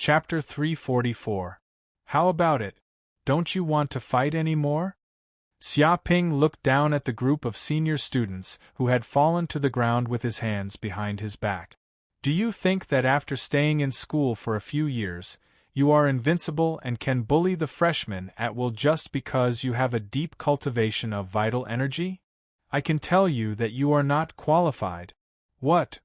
Chapter 344. How about it? Don't you want to fight anymore? Xiaoping looked down at the group of senior students who had fallen to the ground with his hands behind his back. Do you think that after staying in school for a few years, you are invincible and can bully the freshmen at will just because you have a deep cultivation of vital energy? I can tell you that you are not qualified. What?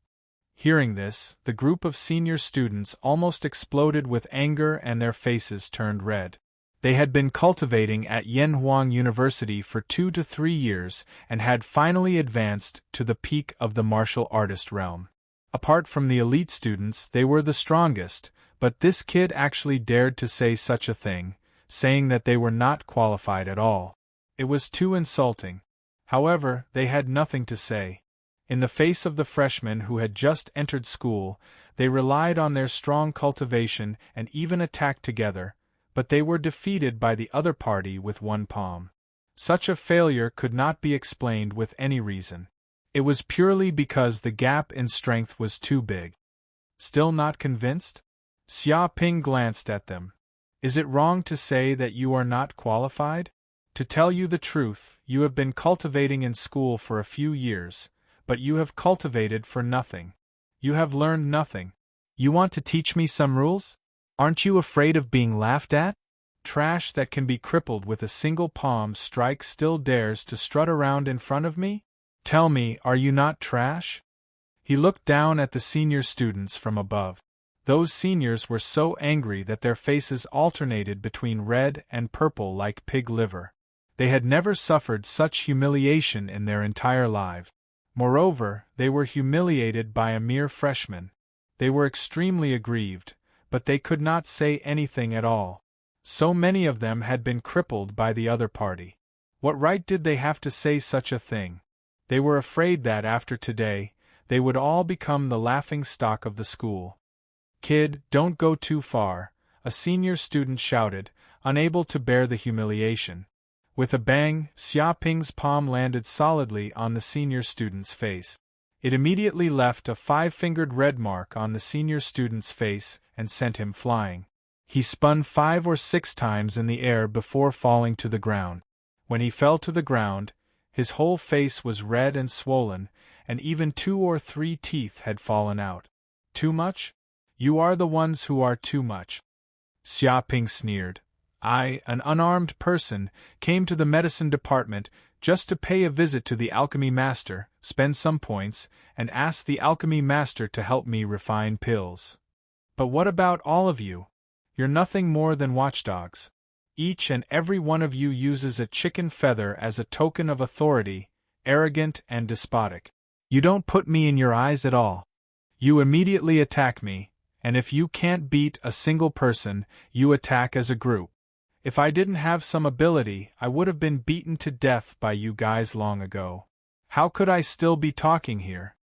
Hearing this, the group of senior students almost exploded with anger and their faces turned red. They had been cultivating at Yanhuang University for 2 to 3 years and had finally advanced to the peak of the martial artist realm. Apart from the elite students, they were the strongest, but this kid actually dared to say such a thing, saying that they were not qualified at all. It was too insulting. However, they had nothing to say. In the face of the freshmen who had just entered school, they relied on their strong cultivation and even attacked together, but they were defeated by the other party with one palm. Such a failure could not be explained with any reason. It was purely because the gap in strength was too big. Still not convinced? Xiaoping glanced at them. Is it wrong to say that you are not qualified? To tell you the truth, you have been cultivating in school for a few years, but you have cultivated for nothing. You have learned nothing. You want to teach me some rules? Aren't you afraid of being laughed at? Trash that can be crippled with a single palm strike still dares to strut around in front of me? Tell me, are you not trash? He looked down at the senior students from above. Those seniors were so angry that their faces alternated between red and purple like pig liver. They had never suffered such humiliation in their entire lives. Moreover, they were humiliated by a mere freshman. They were extremely aggrieved, but they could not say anything at all. So many of them had been crippled by the other party. What right did they have to say such a thing? They were afraid that after today, they would all become the laughing stock of the school. Kid, don't go too far, a senior student shouted, unable to bear the humiliation. With a bang, Xiaoping's palm landed solidly on the senior student's face. It immediately left a 5-fingered red mark on the senior student's face and sent him flying. He spun 5 or 6 times in the air before falling to the ground. When he fell to the ground, his whole face was red and swollen, and even 2 or 3 teeth had fallen out. Too much? You are the ones who are too much. Xiaoping sneered. I, an unarmed person, came to the medicine department just to pay a visit to the alchemy master, spend some points, and ask the alchemy master to help me refine pills. But what about all of you? You're nothing more than watchdogs. Each and every one of you uses a chicken feather as a token of authority, arrogant and despotic. You don't put me in your eyes at all. You immediately attack me, and if you can't beat a single person, you attack as a group. If I didn't have some ability, I would have been beaten to death by you guys long ago. How could I still be talking here?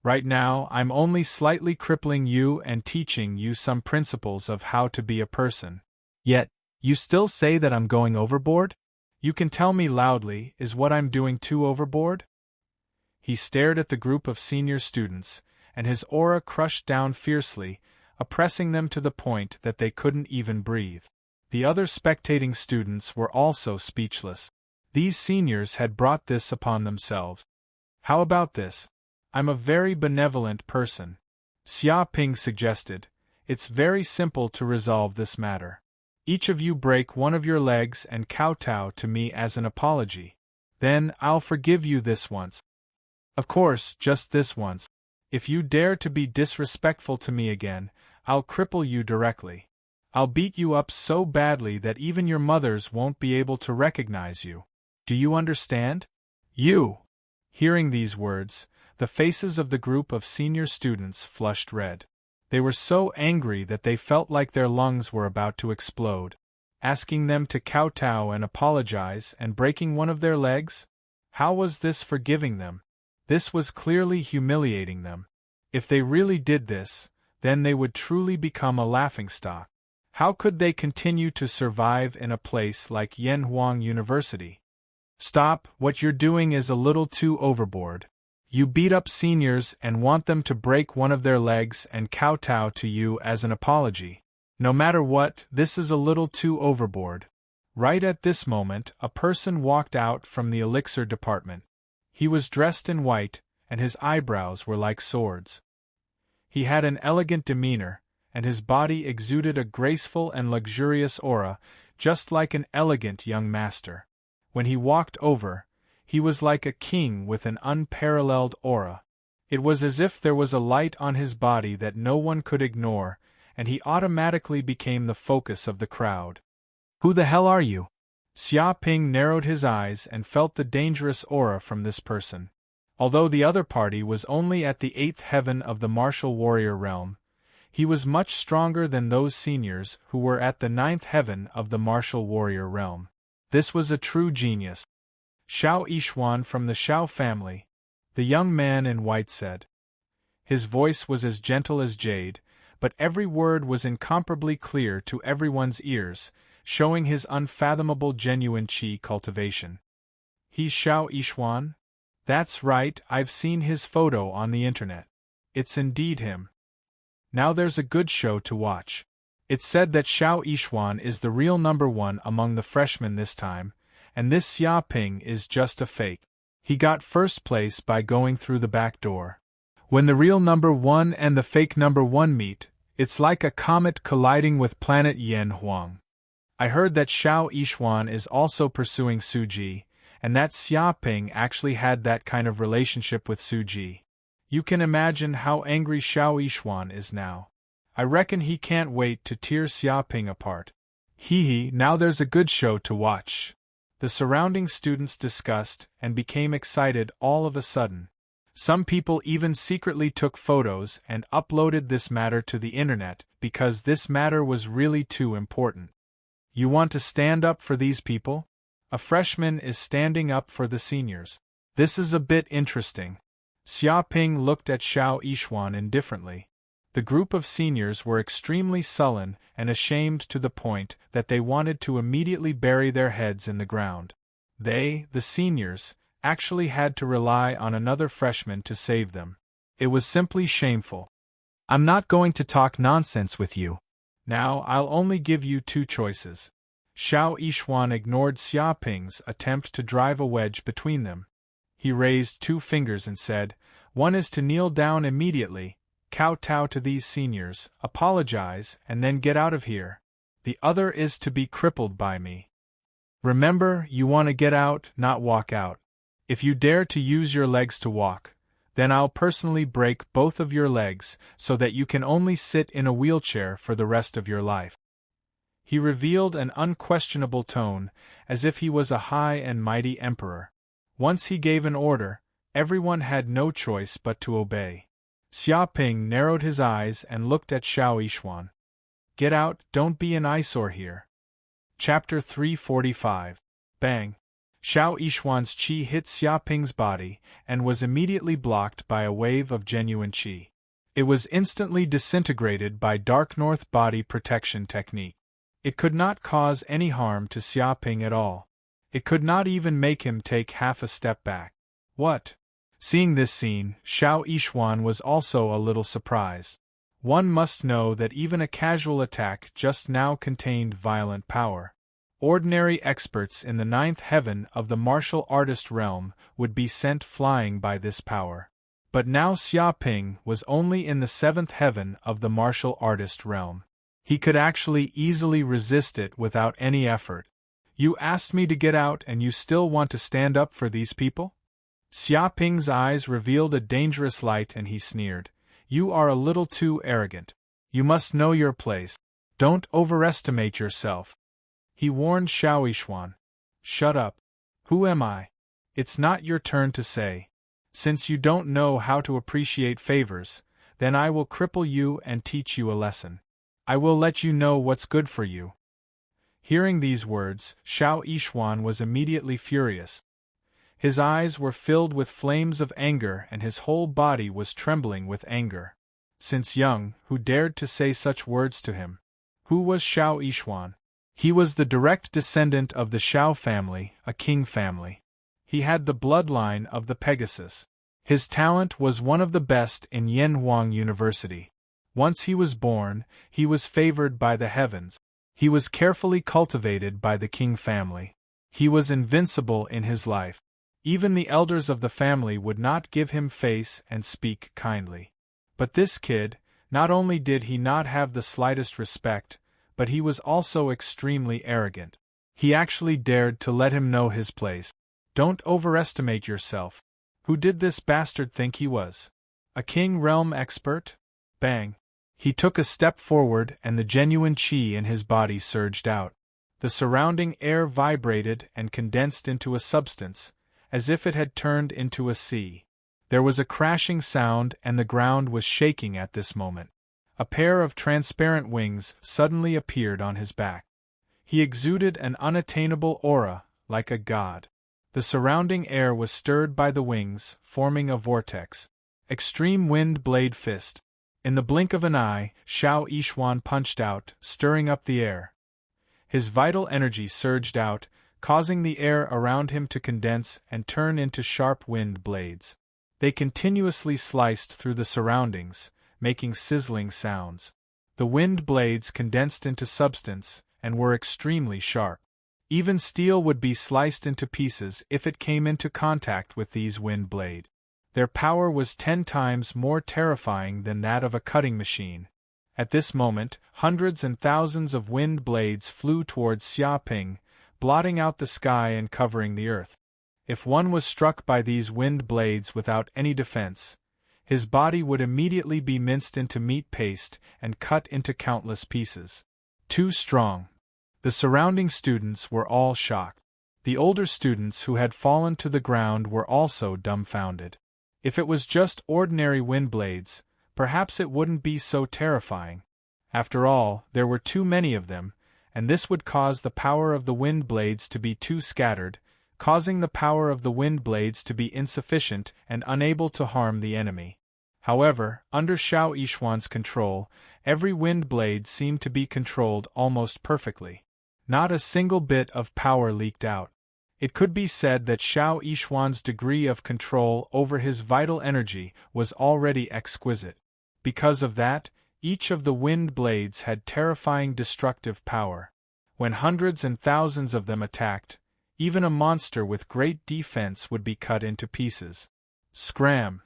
Right now, I'm only slightly crippling you and teaching you some principles of how to be a person. Yet, you still say that I'm going overboard? You can tell me loudly, is what I'm doing too overboard? He stared at the group of senior students, and his aura crushed down fiercely, oppressing them to the point that they couldn't even breathe. The other spectating students were also speechless. These seniors had brought this upon themselves. How about this? I'm a very benevolent person. Xiaoping suggested. It's very simple to resolve this matter. Each of you break one of your legs and kowtow to me as an apology. Then I'll forgive you this once. Of course, just this once. If you dare to be disrespectful to me again, I'll cripple you directly. I'll beat you up so badly that even your mothers won't be able to recognize you. Do you understand? You! Hearing these words, the faces of the group of senior students flushed red. They were so angry that they felt like their lungs were about to explode. Asking them to kowtow and apologize and breaking one of their legs? How was this forgiving them? This was clearly humiliating them. If they really did this, then they would truly become a laughingstock. How could they continue to survive in a place like Yanhuang University? Stop, what you're doing is a little too overboard. You beat up seniors and want them to break one of their legs and kowtow to you as an apology. No matter what, this is a little too overboard. Right at this moment, a person walked out from the elixir department. He was dressed in white, and his eyebrows were like swords. He had an elegant demeanor, and his body exuded a graceful and luxurious aura, just like an elegant young master. When he walked over, he was like a king with an unparalleled aura. It was as if there was a light on his body that no one could ignore, and he automatically became the focus of the crowd. Who the hell are you? Xia Ping narrowed his eyes and felt the dangerous aura from this person. Although the other party was only at the 8th heaven of the martial warrior realm, he was much stronger than those seniors who were at the 9th heaven of the martial warrior realm. This was a true genius. Xiao Yixuan from the Xiao family, the young man in white said. His voice was as gentle as jade, but every word was incomparably clear to everyone's ears, showing his unfathomable genuine qi cultivation. He's Xiao Yixuan? That's right, I've seen his photo on the internet. It's indeed him. Now there's a good show to watch. It's said that Xiao Yixuan is the real #1 among the freshmen this time, and this Xia Ping is just a fake. He got first place by going through the back door. When the real #1 and the fake #1 meet, it's like a comet colliding with planet Yen Huang. I heard that Xiao Yixuan is also pursuing Suji, and that Xia Ping actually had that kind of relationship with Suji. You can imagine how angry Xiao Yixuan is now. I reckon he can't wait to tear Xia Ping apart. Hee, now there's a good show to watch. The surrounding students discussed and became excited all of a sudden. Some people even secretly took photos and uploaded this matter to the internet because this matter was really too important. You want to stand up for these people? A freshman is standing up for the seniors. This is a bit interesting. Xia Ping looked at Xiao Yixuan indifferently. The group of seniors were extremely sullen and ashamed to the point that they wanted to immediately bury their heads in the ground. They, the seniors, actually had to rely on another freshman to save them. It was simply shameful. I'm not going to talk nonsense with you. Now I'll only give you two choices. Xiao Yixuan ignored Xia Ping's attempt to drive a wedge between them. He raised two fingers and said, "One is to kneel down immediately, kowtow to these seniors, apologize, and then get out of here. The other is to be crippled by me. Remember, you want to get out, not walk out. If you dare to use your legs to walk, then I'll personally break both of your legs so that you can only sit in a wheelchair for the rest of your life." He revealed an unquestionable tone, as if he was a high and mighty emperor. Once he gave an order, everyone had no choice but to obey. Xia Ping narrowed his eyes and looked at Xiao Yixuan. Get out, don't be an eyesore here. Chapter 345. Bang! Xiao Yixuan's qi hit Xia Ping's body and was immediately blocked by a wave of genuine qi. It was instantly disintegrated by Dark North body protection technique. It could not cause any harm to Xia Ping at all. It could not even make him take half a step back. What? Seeing this scene, Xiao Yixuan was also a little surprised. One must know that even a casual attack just now contained violent power. Ordinary experts in the 9th heaven of the martial artist realm would be sent flying by this power. But now Xia Ping was only in the 7th heaven of the martial artist realm. He could actually easily resist it without any effort. You asked me to get out and you still want to stand up for these people? Xia Ping's eyes revealed a dangerous light and he sneered. You are a little too arrogant. You must know your place. Don't overestimate yourself. He warned Xiao Yixuan. Shut up. Who am I? It's not your turn to say. Since you don't know how to appreciate favors, then I will cripple you and teach you a lesson. I will let you know what's good for you. Hearing these words, Xiao Yixuan was immediately furious. His eyes were filled with flames of anger and his whole body was trembling with anger. Since young, who dared to say such words to him? Who was Xiao Yixuan? He was the direct descendant of the Xiao family, a king family. He had the bloodline of the Pegasus. His talent was one of the best in Yanhuang University. Once he was born, he was favored by the heavens. He was carefully cultivated by the king family. He was invincible in his life. Even the elders of the family would not give him face and speak kindly. But this kid, not only did he not have the slightest respect, but he was also extremely arrogant. He actually dared to let him know his place. Don't overestimate yourself. Who did this bastard think he was? A king realm expert? Bang. He took a step forward and the genuine chi in his body surged out. The surrounding air vibrated and condensed into a substance, as if it had turned into a sea. There was a crashing sound and the ground was shaking at this moment. A pair of transparent wings suddenly appeared on his back. He exuded an unattainable aura, like a god. The surrounding air was stirred by the wings, forming a vortex. Extreme Wind Blade Fist. In the blink of an eye, Xiao Yixuan punched out, stirring up the air. His vital energy surged out, causing the air around him to condense and turn into sharp wind blades. They continuously sliced through the surroundings, making sizzling sounds. The wind blades condensed into substance and were extremely sharp. Even steel would be sliced into pieces if it came into contact with these wind blades. Their power was 10 times more terrifying than that of a cutting machine. At this moment, hundreds and thousands of wind blades flew towards Xia Ping, blotting out the sky and covering the earth. If one was struck by these wind blades without any defense, his body would immediately be minced into meat paste and cut into countless pieces. Too strong. The surrounding students were all shocked. The older students who had fallen to the ground were also dumbfounded. If it was just ordinary wind blades, perhaps it wouldn't be so terrifying. After all, there were too many of them, and this would cause the power of the wind blades to be too scattered, causing the power of the wind blades to be insufficient and unable to harm the enemy. However, under Xiao Yixuan's control, every wind blade seemed to be controlled almost perfectly. Not a single bit of power leaked out. It could be said that Xiao Yixuan's degree of control over his vital energy was already exquisite. Because of that, each of the wind blades had terrifying destructive power. When hundreds and thousands of them attacked, even a monster with great defense would be cut into pieces. Scram!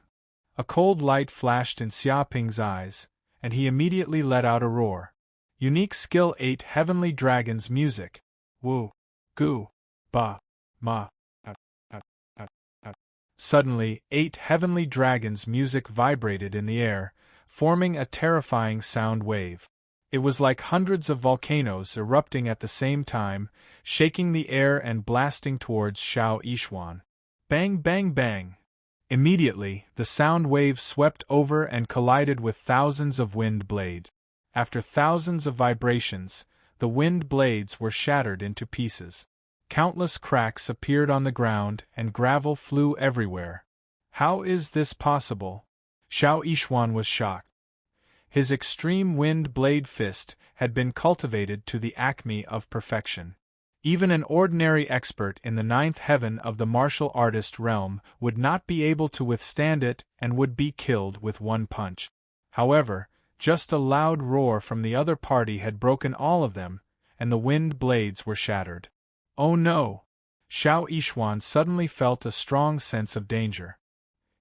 A cold light flashed in Xia Ping's eyes, and he immediately let out a roar. Unique Skill 8 Heavenly Dragon's Music. Wu. Gu. Ba. Ma. Suddenly, 8 heavenly dragons' music vibrated in the air, forming a terrifying sound wave. It was like hundreds of volcanoes erupting at the same time, shaking the air and blasting towards Xiao Yixuan. Bang bang bang! Immediately, the sound wave swept over and collided with thousands of wind blades. After thousands of vibrations, the wind blades were shattered into pieces. Countless cracks appeared on the ground and gravel flew everywhere. How is this possible? Xiao Yixuan was shocked. His extreme wind blade fist had been cultivated to the acme of perfection. Even an ordinary expert in the 9th heaven of the martial artist realm would not be able to withstand it and would be killed with one punch. However, just a loud roar from the other party had broken all of them, and the wind blades were shattered. Oh no! Xiao Yixuan suddenly felt a strong sense of danger.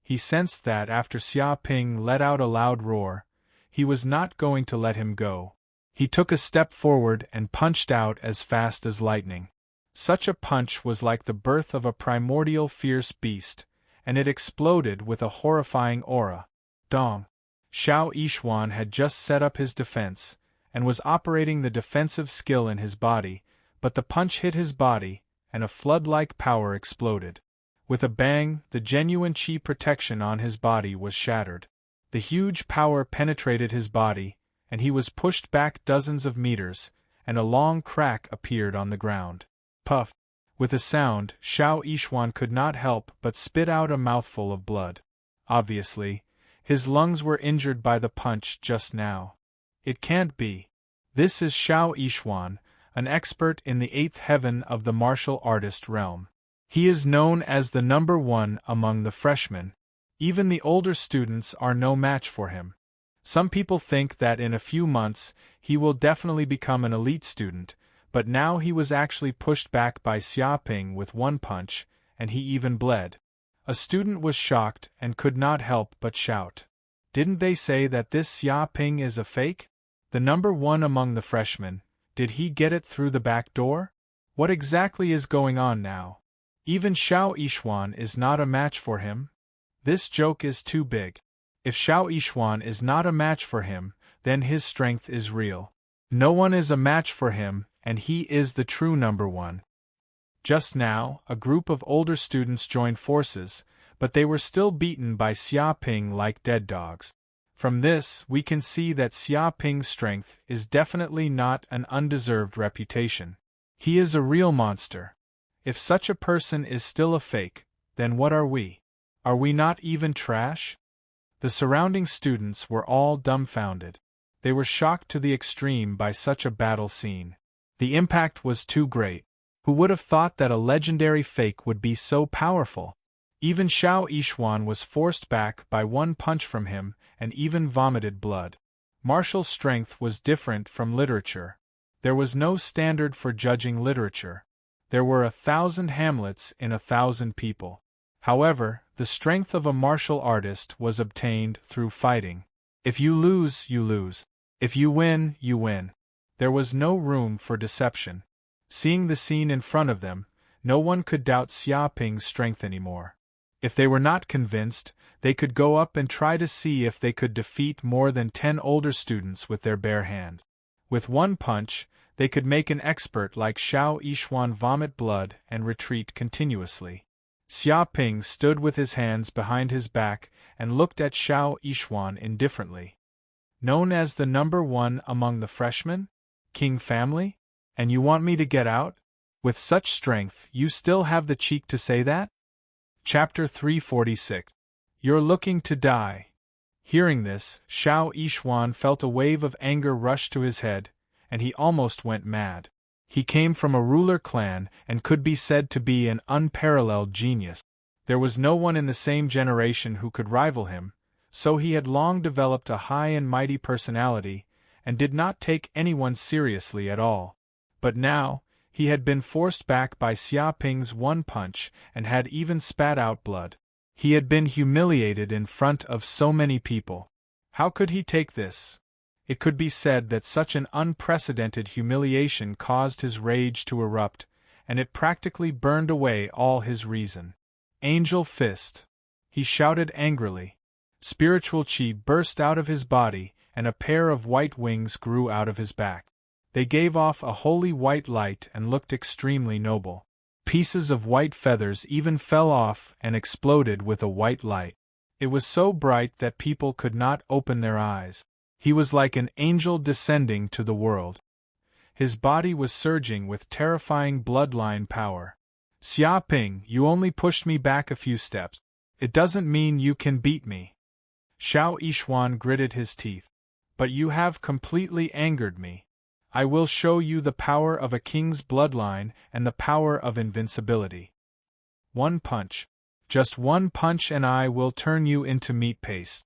He sensed that after Xia Ping let out a loud roar, he was not going to let him go. He took a step forward and punched out as fast as lightning. Such a punch was like the birth of a primordial fierce beast, and it exploded with a horrifying aura. Dong! Xiao Yixuan had just set up his defense, and was operating the defensive skill in his body, but the punch hit his body, and a flood-like power exploded. With a bang, the genuine chi protection on his body was shattered. The huge power penetrated his body, and he was pushed back dozens of meters, and a long crack appeared on the ground. Puff! With a sound, Xiao Yixuan could not help but spit out a mouthful of blood. Obviously, his lungs were injured by the punch just now. It can't be. This is Xiao Yixuan, an expert in the 8th heaven of the martial artist realm. He is known as the #1 among the freshmen. Even the older students are no match for him. Some people think that in a few months he will definitely become an elite student, but now he was actually pushed back by Xiaoping with one punch, and he even bled. A student was shocked and could not help but shout. Didn't they say that this Xiaoping is a fake? The number one among the freshmen, did he get it through the back door? What exactly is going on now? Even Xiao Yixuan is not a match for him? This joke is too big. If Xiao Yixuan is not a match for him, then his strength is real. No one is a match for him, and he is the true number one. Just now, a group of older students joined forces, but they were still beaten by Xiaoping like dead dogs. From this, we can see that Xiaoping's strength is definitely not an undeserved reputation. He is a real monster. If such a person is still a fake, then what are we? Are we not even trash? The surrounding students were all dumbfounded. They were shocked to the extreme by such a battle scene. The impact was too great. Who would have thought that a legendary fake would be so powerful? Even Xiao Yixuan was forced back by one punch from him and even vomited blood. Martial strength was different from literature. There was no standard for judging literature. There were 1,000 Hamlets in 1,000 people. However, the strength of a martial artist was obtained through fighting. If you lose, you lose. If you win, you win. There was no room for deception. Seeing the scene in front of them, no one could doubt Xiaoping's strength anymore. If they were not convinced, they could go up and try to see if they could defeat more than 10 older students with their bare hand. With one punch, they could make an expert like Xiao Yixuan vomit blood and retreat continuously. Xiaoping stood with his hands behind his back and looked at Xiao Yixuan indifferently. Known as the number one among the freshmen? King family? And you want me to get out? With such strength, you still have the cheek to say that? Chapter 346. You're looking to die. Hearing this, Xiao Yixuan felt a wave of anger rush to his head, and he almost went mad. He came from a ruler clan and could be said to be an unparalleled genius. There was no one in the same generation who could rival him, so he had long developed a high and mighty personality, and did not take anyone seriously at all. But now, he had been forced back by Xiaoping's one punch and had even spat out blood. He had been humiliated in front of so many people. How could he take this? It could be said that such an unprecedented humiliation caused his rage to erupt, and it practically burned away all his reason. Angel Fist! He shouted angrily. Spiritual chi burst out of his body, and a pair of white wings grew out of his back. They gave off a holy white light and looked extremely noble. Pieces of white feathers even fell off and exploded with a white light. It was so bright that people could not open their eyes. He was like an angel descending to the world. His body was surging with terrifying bloodline power. Xiaoping, you only pushed me back a few steps. It doesn't mean you can beat me. Xiao Yixuan gritted his teeth. But you have completely angered me. I will show you the power of a king's bloodline and the power of invincibility. One punch. Just one punch and I will turn you into meat paste.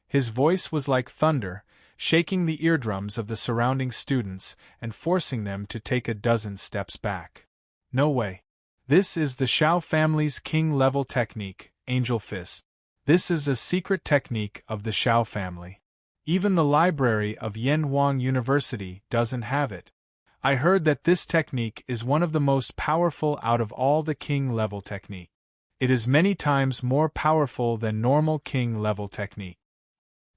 His voice was like thunder, shaking the eardrums of the surrounding students and forcing them to take a dozen steps back. No way. This is the Xiao family's king-level technique, Angel Fist. This is a secret technique of the Xiao family. Even the library of Yanhuang University doesn't have it. I heard that this technique is one of the most powerful out of all the king-level technique. It is many times more powerful than normal king-level technique.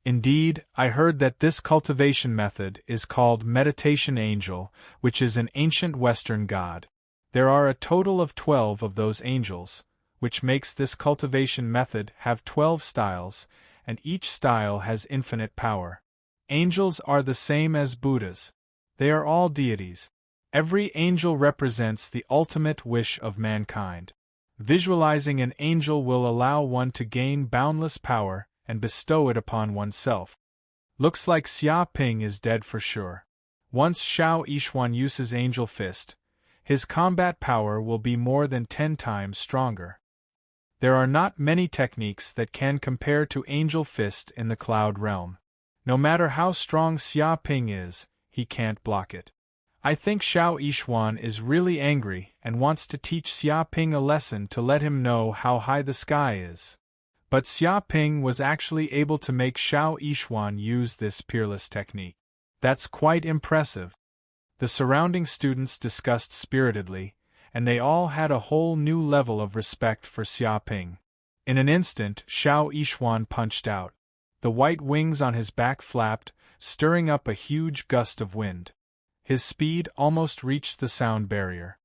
Indeed, I heard that this cultivation method is called Meditation Angel, which is an ancient Western god. There are a total of 12 of those angels, which makes this cultivation method have 12 styles, and each style has infinite power. Angels are the same as Buddhas. They are all deities. Every angel represents the ultimate wish of mankind. Visualizing an angel will allow one to gain boundless power and bestow it upon oneself. Looks like Xiaoping is dead for sure. Once Xiao Yixuan uses Angel Fist, his combat power will be more than 10 times stronger. There are not many techniques that can compare to Angel Fist in the cloud realm. No matter how strong Xia Ping is, he can't block it. I think Xiao Yishuan is really angry and wants to teach Xia Ping a lesson to let him know how high the sky is. But Xia Ping was actually able to make Xiao Yishuan use this peerless technique. That's quite impressive. The surrounding students discussed spiritedly, and they all had a whole new level of respect for Xia Ping. In an instant, Xiao Yishuan punched out. The white wings on his back flapped, stirring up a huge gust of wind. His speed almost reached the sound barrier.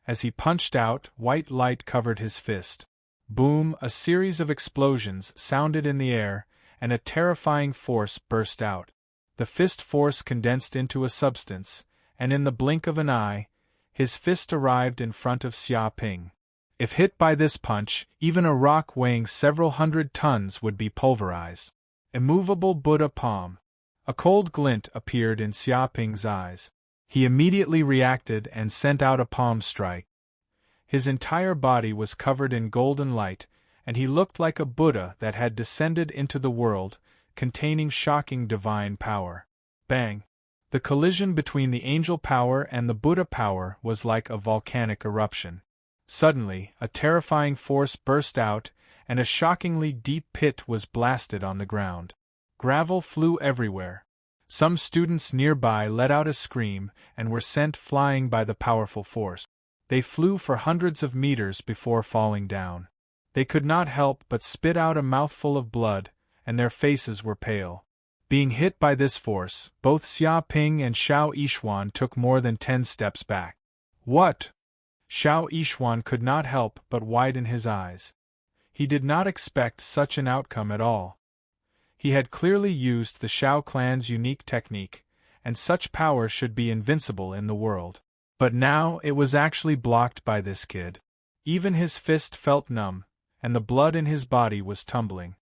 As he punched out, white light covered his fist. Boom! A series of explosions sounded in the air, and a terrifying force burst out. The fist force condensed into a substance, and in the blink of an eye, his fist arrived in front of Xia Ping. If hit by this punch, even a rock weighing several hundred tons would be pulverized. Immovable Buddha palm. A cold glint appeared in Xia Ping's eyes. He immediately reacted and sent out a palm strike. His entire body was covered in golden light, and he looked like a Buddha that had descended into the world, containing shocking divine power. Bang! The collision between the angel power and the Buddha power was like a volcanic eruption. Suddenly, a terrifying force burst out, and a shockingly deep pit was blasted on the ground. Gravel flew everywhere. Some students nearby let out a scream and were sent flying by the powerful force. They flew for hundreds of meters before falling down. They could not help but spit out a mouthful of blood, and their faces were pale. Being hit by this force, both Xia Ping and Xiao Yishuan took more than 10 steps back. What? Xiao Yishuan could not help but widen his eyes. He did not expect such an outcome at all. He had clearly used the Shao clan's unique technique, and such power should be invincible in the world. But now it was actually blocked by this kid. Even his fist felt numb, and the blood in his body was tumbling.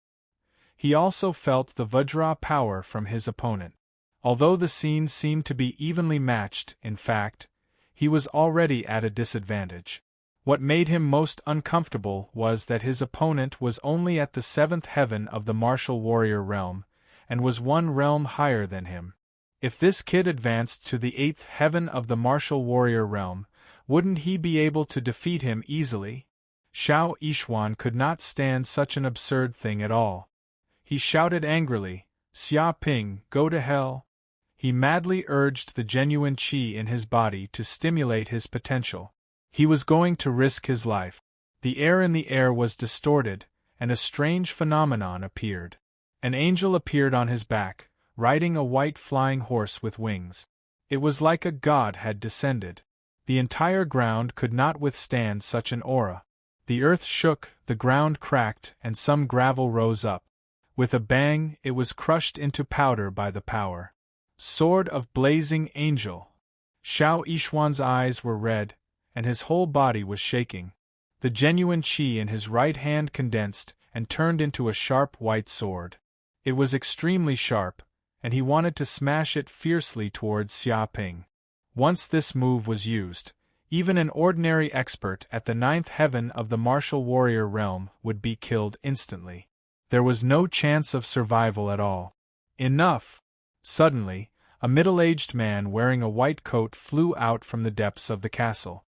He also felt the Vajra power from his opponent. Although the scene seemed to be evenly matched, in fact, he was already at a disadvantage. What made him most uncomfortable was that his opponent was only at the 7th heaven of the martial warrior realm, and was one realm higher than him. If this kid advanced to the 8th heaven of the martial warrior realm, wouldn't he be able to defeat him easily? Xiao Yishuan could not stand such an absurd thing at all. He shouted angrily, "Xia Ping, go to hell!" He madly urged the genuine qi in his body to stimulate his potential. He was going to risk his life. The air in the air was distorted, and a strange phenomenon appeared. An angel appeared on his back, riding a white flying horse with wings. It was like a god had descended. The entire ground could not withstand such an aura. The earth shook, the ground cracked, and some gravel rose up. With a bang, it was crushed into powder by the power. Sword of Blazing Angel. Xiao Yishuan's eyes were red, and his whole body was shaking. The genuine qi in his right hand condensed and turned into a sharp white sword. It was extremely sharp, and he wanted to smash it fiercely towards Xia Ping. Once this move was used, even an ordinary expert at the 9th heaven of the martial warrior realm would be killed instantly. There was no chance of survival at all. Enough! Suddenly, a middle-aged man wearing a white coat flew out from the depths of the castle.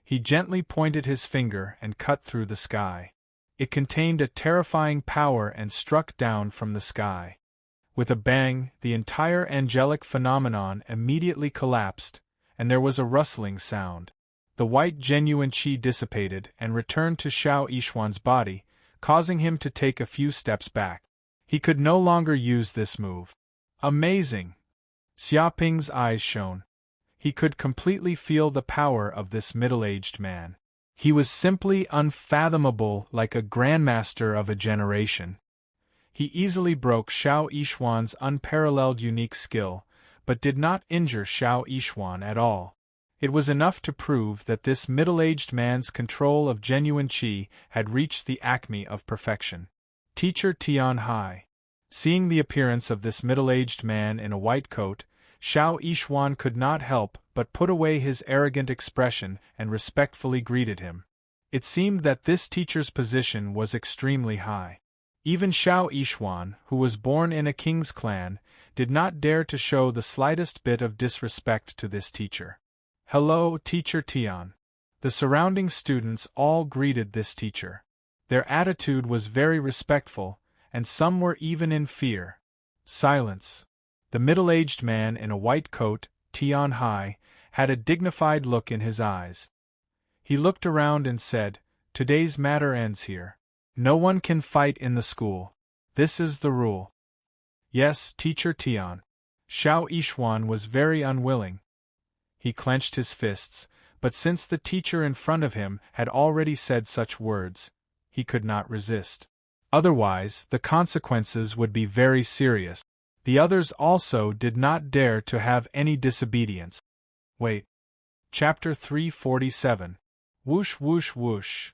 He gently pointed his finger and cut through the sky. It contained a terrifying power and struck down from the sky. With a bang, the entire angelic phenomenon immediately collapsed, and there was a rustling sound. The white genuine qi dissipated and returned to Xiao Yishuan's body, causing him to take a few steps back. He could no longer use this move. Amazing! Xia Ping's eyes shone. He could completely feel the power of this middle-aged man. He was simply unfathomable, like a grandmaster of a generation. He easily broke Xiao Yishuan's unparalleled unique skill, but did not injure Xiao Yishuan at all. It was enough to prove that this middle-aged man's control of genuine qi had reached the acme of perfection. Teacher Tian Hai. Seeing the appearance of this middle-aged man in a white coat, Xiao Yishuan could not help but put away his arrogant expression and respectfully greeted him. It seemed that this teacher's position was extremely high. Even Xiao Yishuan, who was born in a king's clan, did not dare to show the slightest bit of disrespect to this teacher. "Hello, Teacher Tian." The surrounding students all greeted this teacher. Their attitude was very respectful, and some were even in fear. Silence. The middle-aged man in a white coat, Tian Hai, had a dignified look in his eyes. He looked around and said, "Today's matter ends here. No one can fight in the school. This is the rule." "Yes, Teacher Tian." Xiao Yishuan was very unwilling. He clenched his fists, but since the teacher in front of him had already said such words, he could not resist. Otherwise, the consequences would be very serious. The others also did not dare to have any disobedience. Wait. Chapter 347. Whoosh whoosh whoosh.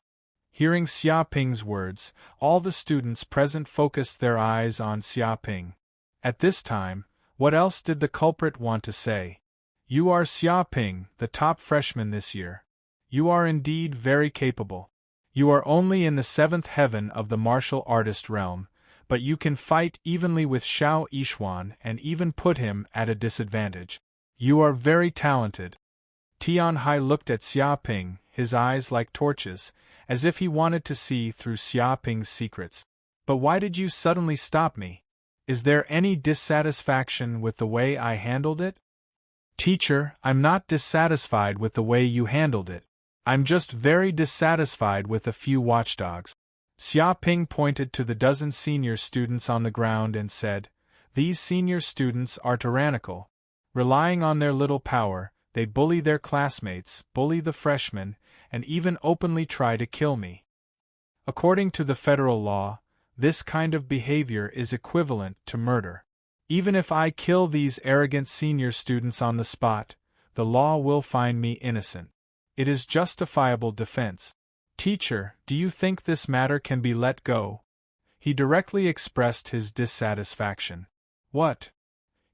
Hearing Xia Ping's words, all the students present focused their eyes on Xia Ping. At this time, what else did the culprit want to say? "You are Xia Ping, the top freshman this year. You are indeed very capable. You are only in the 7th heaven of the martial artist realm, but you can fight evenly with Xiao Yishuan and even put him at a disadvantage. You are very talented." Tian Hai looked at Xia Ping, his eyes like torches, as if he wanted to see through Xia Ping's secrets. "But why did you suddenly stop me? Is there any dissatisfaction with the way I handled it?" "Teacher, I'm not dissatisfied with the way you handled it. I'm just very dissatisfied with a few watchdogs." Xia Ping pointed to the dozen senior students on the ground and said, "These senior students are tyrannical. Relying on their little power, they bully their classmates, bully the freshmen, and even openly try to kill me. According to the federal law, this kind of behavior is equivalent to murder. Even if I kill these arrogant senior students on the spot, the law will find me innocent. It is justifiable defense. Teacher, do you think this matter can be let go?" He directly expressed his dissatisfaction. "What?"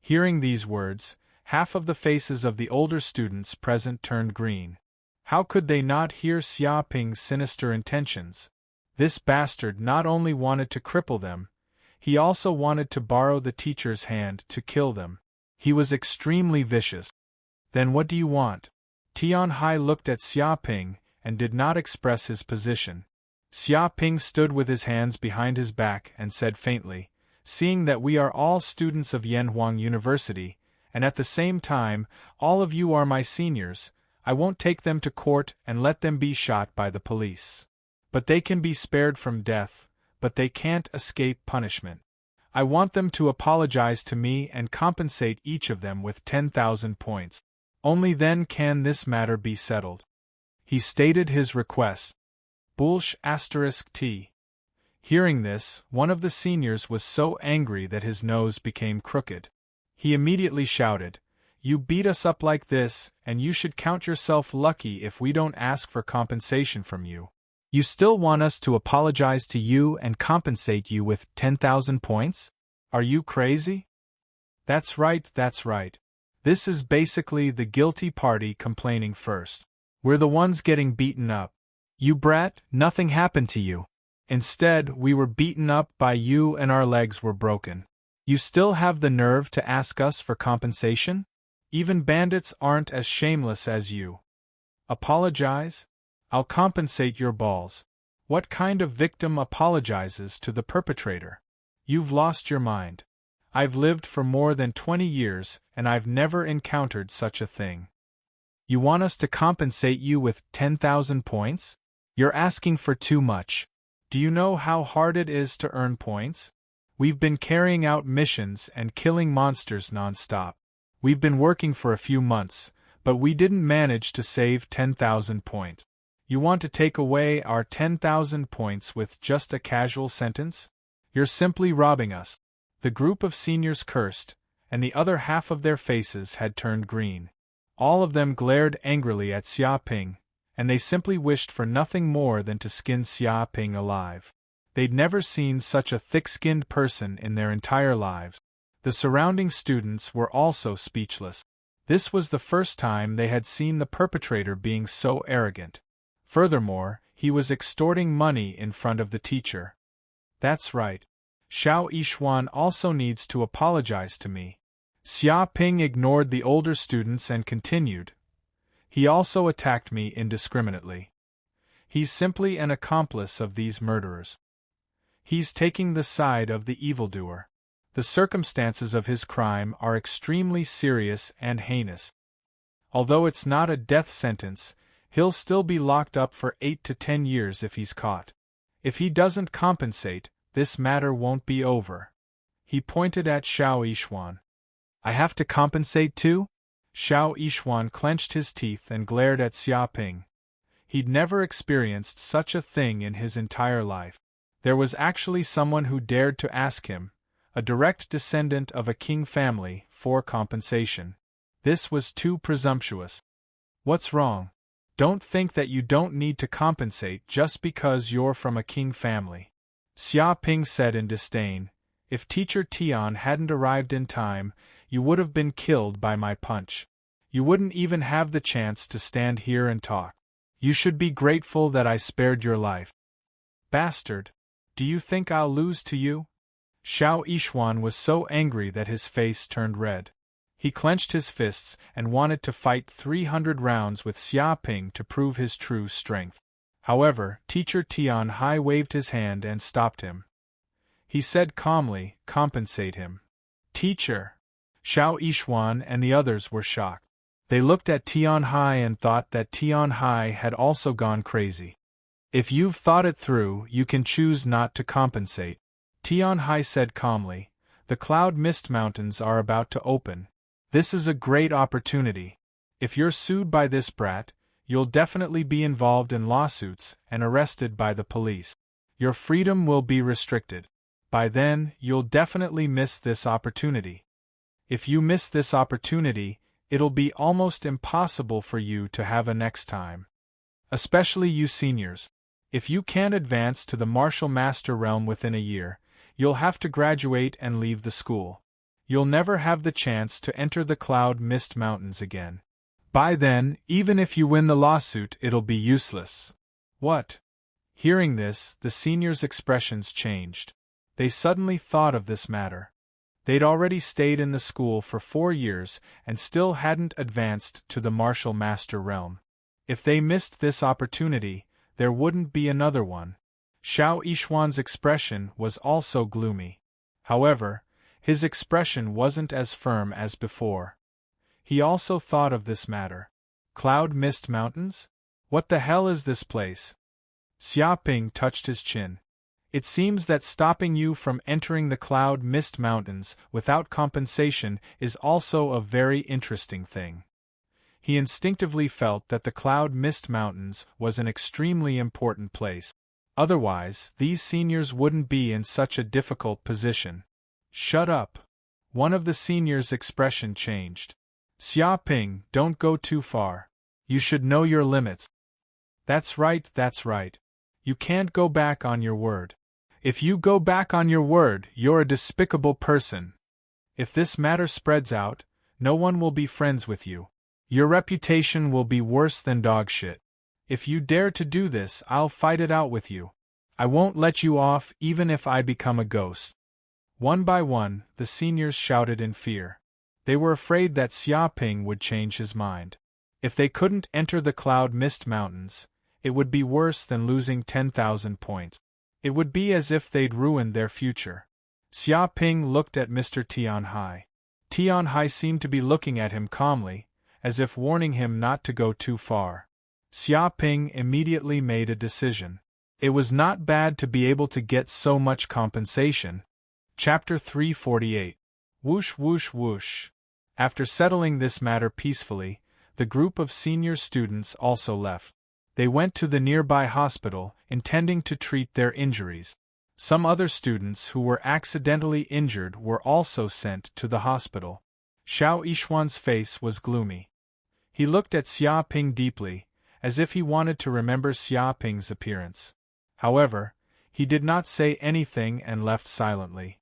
Hearing these words, half of the faces of the older students present turned green. How could they not hear Xia Ping's sinister intentions? This bastard not only wanted to cripple them, he also wanted to borrow the teacher's hand to kill them. He was extremely vicious. "Then what do you want?" Tian Hai looked at Xia Ping and did not express his position. Xia Ping stood with his hands behind his back and said faintly, "Seeing that we are all students of Yanhuang University, and at the same time, all of you are my seniors, I won't take them to court and let them be shot by the police. But they can be spared from death, but they can't escape punishment. I want them to apologize to me and compensate each of them with 10,000 points. Only then can this matter be settled." He stated his request. Bulsh *T. Hearing this, one of the seniors was so angry that his nose became crooked. He immediately shouted, "You beat us up like this, and you should count yourself lucky if we don't ask for compensation from you. You still want us to apologize to you and compensate you with 10,000 points? Are you crazy?" That's right, that's right. This is basically the guilty party complaining first. We're the ones getting beaten up. You brat, nothing happened to you. Instead, we were beaten up by you and our legs were broken. You still have the nerve to ask us for compensation? Even bandits aren't as shameless as you. Apologize? I'll compensate your balls. What kind of victim apologizes to the perpetrator? You've lost your mind. I've lived for more than 20 years, and I've never encountered such a thing. You want us to compensate you with 10,000 points? You're asking for too much. Do you know how hard it is to earn points? We've been carrying out missions and killing monsters non-stop. We've been working for a few months, but we didn't manage to save 10,000 points. You want to take away our 10,000 points with just a casual sentence? You're simply robbing us." The group of seniors cursed, and the other half of their faces had turned green. All of them glared angrily at Xia Ping, and they simply wished for nothing more than to skin Xia Ping alive. They'd never seen such a thick-skinned person in their entire lives. The surrounding students were also speechless. This was the first time they had seen the perpetrator being so arrogant. Furthermore, he was extorting money in front of the teacher. That's right. Xiao Yishuan also needs to apologize to me. Xia Ping ignored the older students and continued. He also attacked me indiscriminately. He's simply an accomplice of these murderers. He's taking the side of the evildoer. The circumstances of his crime are extremely serious and heinous. Although it's not a death sentence, he'll still be locked up for 8 to 10 years if he's caught. If he doesn't compensate, this matter won't be over. He pointed at Xiao Yishuan. I have to compensate too? Xiao Yishuan clenched his teeth and glared at Xia Ping. He'd never experienced such a thing in his entire life. There was actually someone who dared to ask him, a direct descendant of a king family, for compensation. This was too presumptuous. What's wrong? Don't think that you don't need to compensate just because you're from a king family. Xia Ping said in disdain. If Teacher Tian hadn't arrived in time, you would have been killed by my punch. You wouldn't even have the chance to stand here and talk. You should be grateful that I spared your life. Bastard! Do you think I'll lose to you? Xiao Yishuan was so angry that his face turned red. He clenched his fists and wanted to fight 300 rounds with Xia Ping to prove his true strength. However, Teacher Tian Hai waved his hand and stopped him. He said calmly, compensate him. Teacher! Xiao Yishuan and the others were shocked. They looked at Tian Hai and thought that Tian Hai had also gone crazy. If you've thought it through, you can choose not to compensate. Tian Hai said calmly, the Cloud Mist Mountains are about to open. This is a great opportunity. If you're sued by this brat, you'll definitely be involved in lawsuits and arrested by the police. Your freedom will be restricted. By then, you'll definitely miss this opportunity. If you miss this opportunity, it'll be almost impossible for you to have a next time. Especially you seniors. If you can't advance to the Martial Master realm within a year, you'll have to graduate and leave the school. You'll never have the chance to enter the Cloud Mist Mountains again. By then, even if you win the lawsuit, it'll be useless. What? Hearing this, the seniors' expressions changed. They suddenly thought of this matter. They'd already stayed in the school for 4 years and still hadn't advanced to the Martial Master realm. If they missed this opportunity, there wouldn't be another one. Xiao Yishuan's expression was also gloomy. However, his expression wasn't as firm as before. He also thought of this matter. Cloud Mist Mountains? What the hell is this place? Xia Ping touched his chin. It seems that stopping you from entering the Cloud Mist Mountains without compensation is also a very interesting thing. He instinctively felt that the Cloud Mist Mountains was an extremely important place. Otherwise, these seniors wouldn't be in such a difficult position. Shut up. One of the seniors' expression changed. Xia Ping, don't go too far. You should know your limits. That's right, that's right. You can't go back on your word. If you go back on your word, you're a despicable person. If this matter spreads out, no one will be friends with you. Your reputation will be worse than dog shit. If you dare to do this, I'll fight it out with you. I won't let you off even if I become a ghost. One by one, the seniors shouted in fear. They were afraid that Xia Ping would change his mind. If they couldn't enter the Cloud Mist Mountains, it would be worse than losing 10,000 points. It would be as if they'd ruined their future. Xia Ping looked at Mr. Tian Hai. Tian Hai seemed to be looking at him calmly, as if warning him not to go too far. Xia Ping immediately made a decision. It was not bad to be able to get so much compensation. Chapter 348. Whoosh whoosh whoosh. After settling this matter peacefully, the group of senior students also left. They went to the nearby hospital, intending to treat their injuries. Some other students who were accidentally injured were also sent to the hospital. Xiao Yishuan's face was gloomy. He looked at Xia Ping deeply, as if he wanted to remember Xia Ping's appearance. However, he did not say anything and left silently.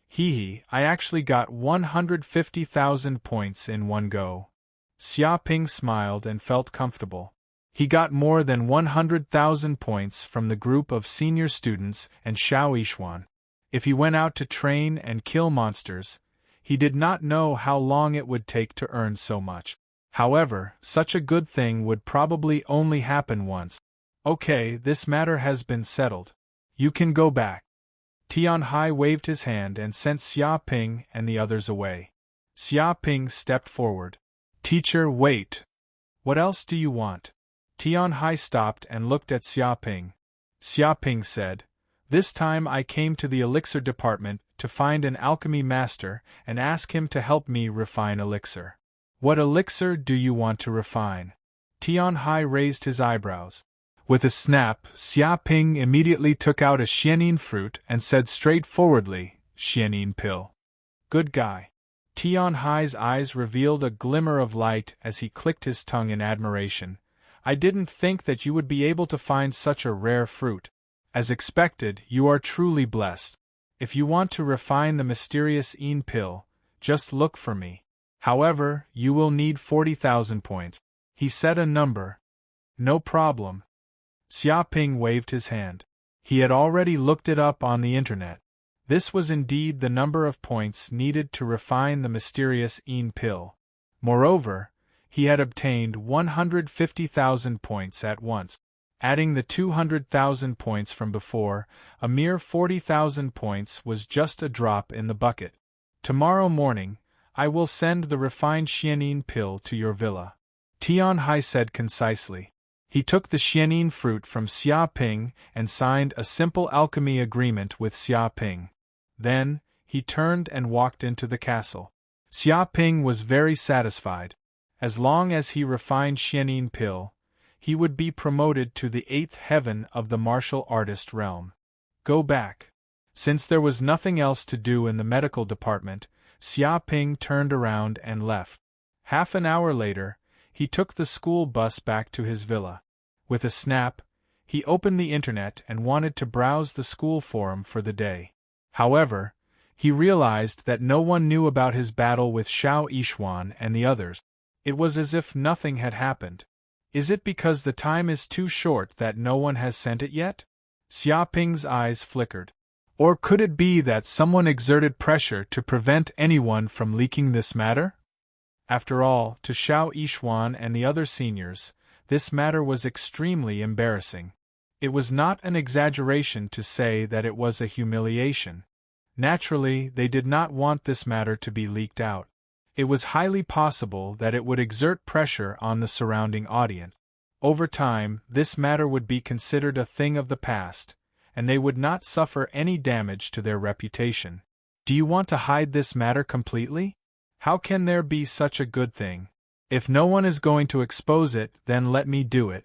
Hee, I actually got 150,000 points in one go. Xia Ping smiled and felt comfortable. He got more than 100,000 points from the group of senior students and Xiao Yishuan. If he went out to train and kill monsters, he did not know how long it would take to earn so much. However, such a good thing would probably only happen once. Okay, this matter has been settled. You can go back. Tian Hai waved his hand and sent Xia Ping and the others away. Xia Ping stepped forward. Teacher, wait. What else do you want? Tian Hai stopped and looked at Xia Ping. Xia Ping said, This time I came to the elixir department to find an alchemy master and ask him to help me refine elixir. What elixir do you want to refine? Tian Hai raised his eyebrows. With a snap, Xia Ping immediately took out a xianin fruit and said straightforwardly, Xianin pill. Good guy. Tian Hai's eyes revealed a glimmer of light as he clicked his tongue in admiration. I didn't think that you would be able to find such a rare fruit. As expected, you are truly blessed. If you want to refine the mysterious Yin pill, just look for me. However, you will need 40,000 points. He said a number. No problem. Xia Ping waved his hand. He had already looked it up on the internet. This was indeed the number of points needed to refine the mysterious Yin pill. Moreover, he had obtained 150,000 points at once. Adding the 200,000 points from before, a mere 40,000 points was just a drop in the bucket. Tomorrow morning, I will send the refined xianin pill to your villa. Tian Hai said concisely. He took the xianin fruit from Xia Ping and signed a simple alchemy agreement with Xia Ping. Then, he turned and walked into the castle. Xia Ping was very satisfied. As long as he refined xianin pill, he would be promoted to the 8th heaven of the martial artist realm. Go back. Since there was nothing else to do in the medical department, Xia Ping turned around and left. Half an hour later, he took the school bus back to his villa. With a snap, he opened the internet and wanted to browse the school forum for the day. However, he realized that no one knew about his battle with Xiao Yixuan and the others. It was as if nothing had happened. Is it because the time is too short that no one has sent it yet? Xia Ping's eyes flickered. Or could it be that someone exerted pressure to prevent anyone from leaking this matter? After all, to Xiao Yixuan and the other seniors, this matter was extremely embarrassing. It was not an exaggeration to say that it was a humiliation. Naturally, they did not want this matter to be leaked out. It was highly possible that it would exert pressure on the surrounding audience. Over time, this matter would be considered a thing of the past, and they would not suffer any damage to their reputation. Do you want to hide this matter completely? How can there be such a good thing? If no one is going to expose it, then let me do it.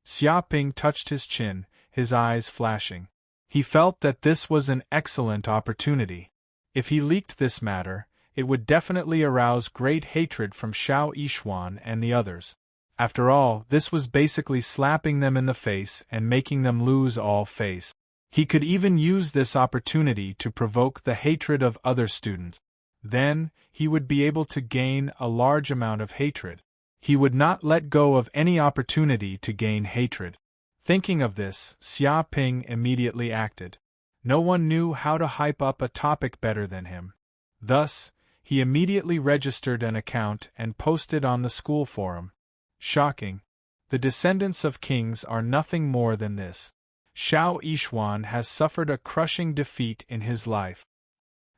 Xia Ping touched his chin, his eyes flashing. He felt that this was an excellent opportunity. If he leaked this matter, it would definitely arouse great hatred from Xiao Yixuan and the others. After all, this was basically slapping them in the face and making them lose all face. He could even use this opportunity to provoke the hatred of other students. Then, he would be able to gain a large amount of hatred. He would not let go of any opportunity to gain hatred. Thinking of this, Xia Ping immediately acted. No one knew how to hype up a topic better than him. Thus, he immediately registered an account and posted on the school forum. Shocking. The descendants of kings are nothing more than this. Xiao Yixuan has suffered a crushing defeat in his life.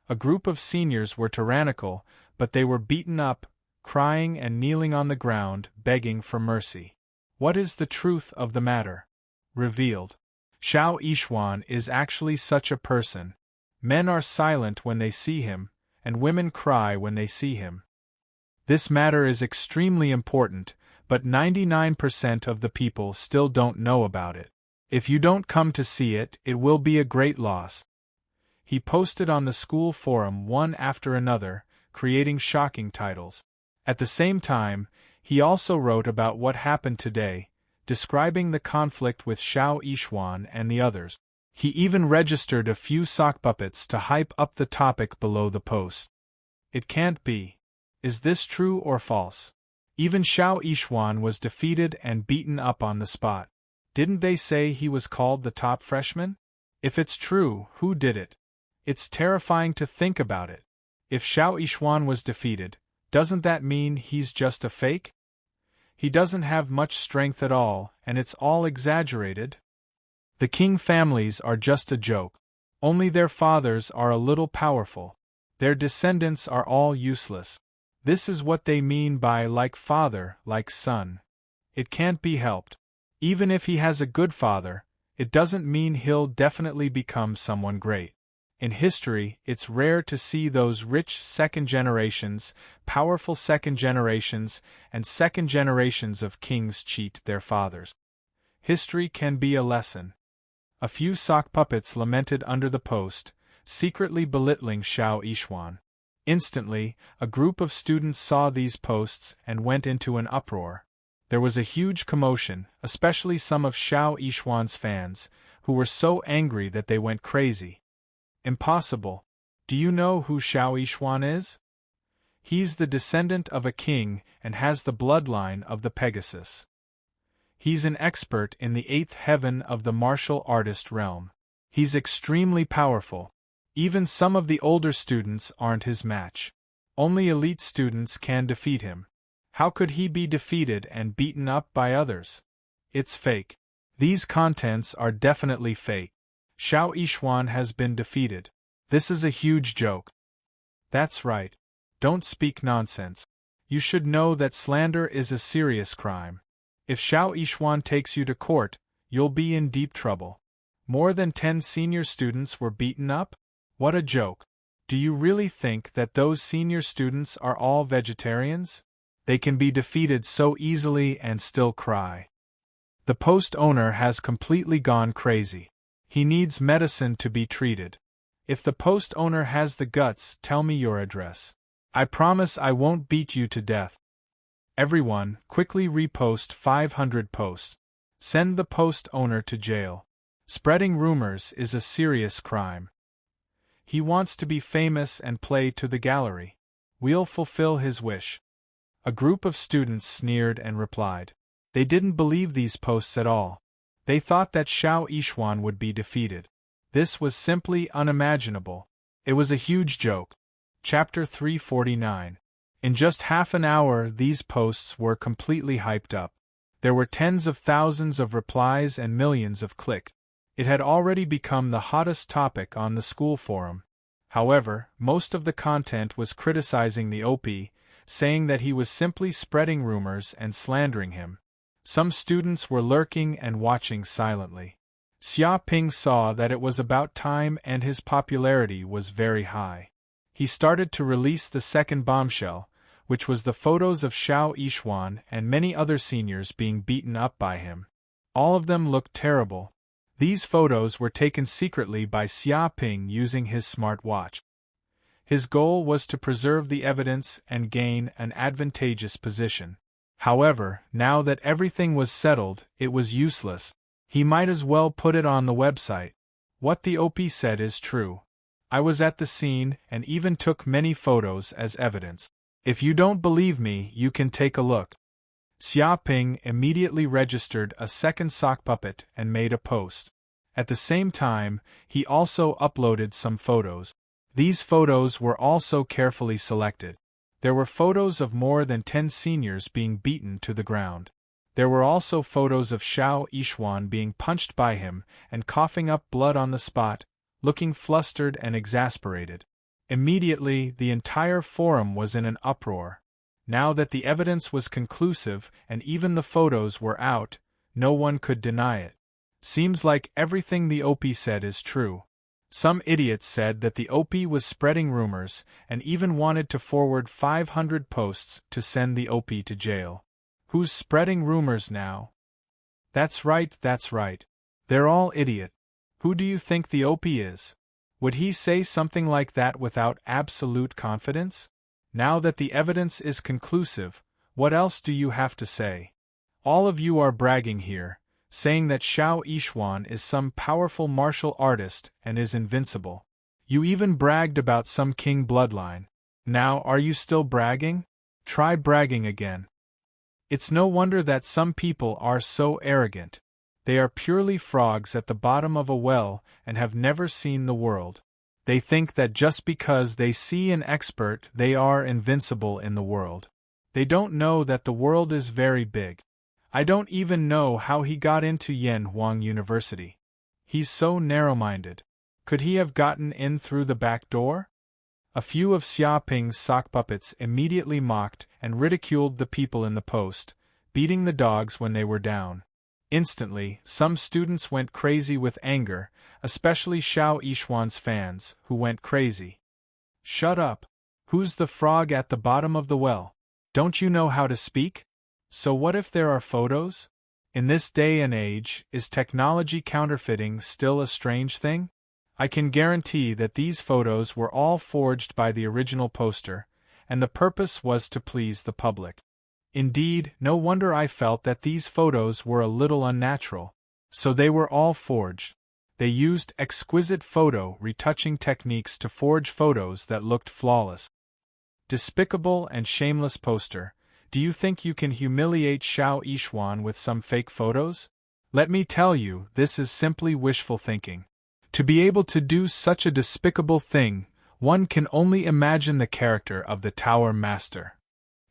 A group of seniors were tyrannical, but they were beaten up, crying and kneeling on the ground, begging for mercy. What is the truth of the matter? Revealed. Xiao Yixuan is actually such a person. Men are silent when they see him, and women cry when they see him. This matter is extremely important, but 99% of the people still don't know about it. If you don't come to see it, it will be a great loss. He posted on the school forum one after another, creating shocking titles. At the same time, he also wrote about what happened today, describing the conflict with Xiao Yixuan and the others. He even registered a few sock puppets to hype up the topic below the post. It can't be. Is this true or false? Even Xiao Yixuan was defeated and beaten up on the spot. Didn't they say he was called the top freshman? If it's true, who did it? It's terrifying to think about it. If Xiao Yishuan was defeated, doesn't that mean he's just a fake? He doesn't have much strength at all, and it's all exaggerated. The Qing families are just a joke. Only their fathers are a little powerful. Their descendants are all useless. This is what they mean by like father, like son. It can't be helped. Even if he has a good father, it doesn't mean he'll definitely become someone great. In history, it's rare to see those rich second generations, powerful second generations, and second generations of kings cheat their fathers. History can be a lesson. A few sock puppets lamented under the post, secretly belittling Xiao Yishuan. Instantly, a group of students saw these posts and went into an uproar. There was a huge commotion, especially some of Xiao Yishuan's fans, who were so angry that they went crazy. Impossible. Do you know who Xiao Yishuan is? He's the descendant of a king and has the bloodline of the Pegasus. He's an expert in the eighth heaven of the martial artist realm. He's extremely powerful. Even some of the older students aren't his match. Only elite students can defeat him. How could he be defeated and beaten up by others? It's fake. These contents are definitely fake. Xiao Yishuan has been defeated. This is a huge joke. That's right. Don't speak nonsense. You should know that slander is a serious crime. If Xiao Yishuan takes you to court, you'll be in deep trouble. More than 10 senior students were beaten up? What a joke. Do you really think that those senior students are all vegetarians? They can be defeated so easily and still cry. The post owner has completely gone crazy. He needs medicine to be treated. If the post owner has the guts, tell me your address. I promise I won't beat you to death. Everyone, quickly repost 500 posts. Send the post owner to jail. Spreading rumors is a serious crime. He wants to be famous and play to the gallery. We'll fulfill his wish. A group of students sneered and replied. They didn't believe these posts at all. They thought that Xiao Yishuan would be defeated. This was simply unimaginable. It was a huge joke. Chapter 349. In just half an hour, these posts were completely hyped up. There were tens of thousands of replies and millions of clicks. It had already become the hottest topic on the school forum. However, most of the content was criticizing the OP, saying that he was simply spreading rumors and slandering him. Some students were lurking and watching silently. Xia Ping saw that it was about time and his popularity was very high. He started to release the second bombshell, which was the photos of Xiao Yishuan and many other seniors being beaten up by him. All of them looked terrible. These photos were taken secretly by Xia Ping using his smart watch. His goal was to preserve the evidence and gain an advantageous position. However, now that everything was settled, it was useless. He might as well put it on the website. What the OP said is true. I was at the scene and even took many photos as evidence. If you don't believe me, you can take a look. Xia Ping immediately registered a second sock puppet and made a post. At the same time, he also uploaded some photos. These photos were also carefully selected. There were photos of more than 10 seniors being beaten to the ground. There were also photos of Xiao Yishuan being punched by him and coughing up blood on the spot, looking flustered and exasperated. Immediately, the entire forum was in an uproar. Now that the evidence was conclusive and even the photos were out, no one could deny it. Seems like everything the OP said is true. Some idiots said that the OP was spreading rumors and even wanted to forward 500 posts to send the OP to jail. Who's spreading rumors now? That's right. They're all idiot. Who do you think the OP is? Would he say something like that without absolute confidence? Now that the evidence is conclusive, what else do you have to say? All of you are bragging here, saying that Xiao Yishuan is some powerful martial artist and is invincible. You even bragged about some king bloodline. Now are you still bragging? Try bragging again. It's no wonder that some people are so arrogant. They are purely frogs at the bottom of a well and have never seen the world. They think that just because they see an expert, they are invincible in the world. They don't know that the world is very big. I don't even know how he got into Yen Huang University. He's so narrow-minded. Could he have gotten in through the back door? A few of Xia Ping's sock puppets immediately mocked and ridiculed the people in the post, beating the dogs when they were down. Instantly, some students went crazy with anger, especially Xiao Yishuan's fans, who went crazy. Shut up! Who's the frog at the bottom of the well? Don't you know how to speak? So what if there are photos? In this day and age, is technology counterfeiting still a strange thing? I can guarantee that these photos were all forged by the original poster, and the purpose was to please the public. Indeed, no wonder I felt that these photos were a little unnatural. So they were all forged. They used exquisite photo retouching techniques to forge photos that looked flawless. Despicable and shameless poster, do you think you can humiliate Xiao Yishuan with some fake photos? Let me tell you, this is simply wishful thinking. To be able to do such a despicable thing, one can only imagine the character of the Tower Master.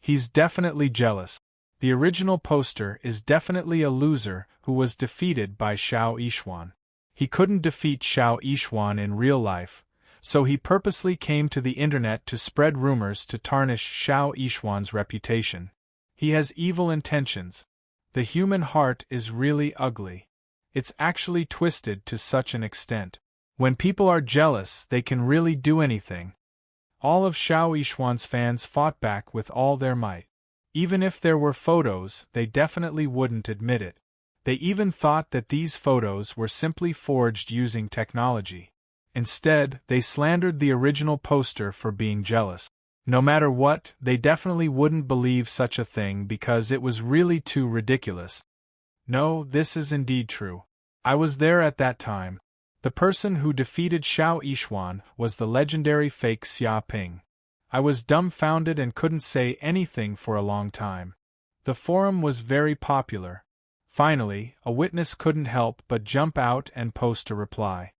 He's definitely jealous. The original poster is definitely a loser who was defeated by Xiao Yishuan. He couldn't defeat Xiao Yishuan in real life, so he purposely came to the internet to spread rumors to tarnish Xiao Yishuan's reputation. He has evil intentions. The human heart is really ugly. It's actually twisted to such an extent. When people are jealous, they can really do anything. All of Xiao Yishuan's fans fought back with all their might. Even if there were photos, they definitely wouldn't admit it. They even thought that these photos were simply forged using technology. Instead, they slandered the original poster for being jealous. No matter what, they definitely wouldn't believe such a thing because it was really too ridiculous. No, this is indeed true. I was there at that time. The person who defeated Xiao Yishuan was the legendary fake Xia Ping. I was dumbfounded and couldn't say anything for a long time. The forum was very popular. Finally, a witness couldn't help but jump out and post a reply.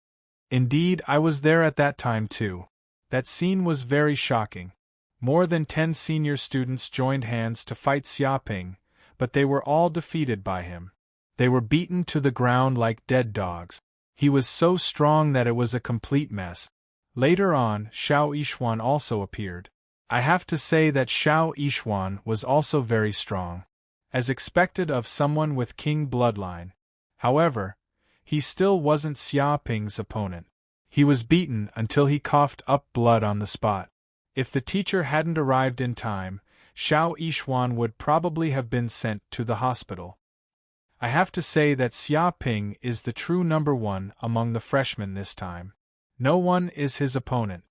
Indeed, I was there at that time too. That scene was very shocking. More than 10 senior students joined hands to fight Xia Ping, but they were all defeated by him. They were beaten to the ground like dead dogs. He was so strong that it was a complete mess. Later on, Xiao Yishuan also appeared. I have to say that Xiao Yishuan was also very strong, as expected of someone with king bloodline. However, he still wasn't Xia Ping's opponent. He was beaten until he coughed up blood on the spot. If the teacher hadn't arrived in time, Xiao Yishuan would probably have been sent to the hospital. I have to say that Xia Ping is the true number one among the freshmen this time. No one is his opponent.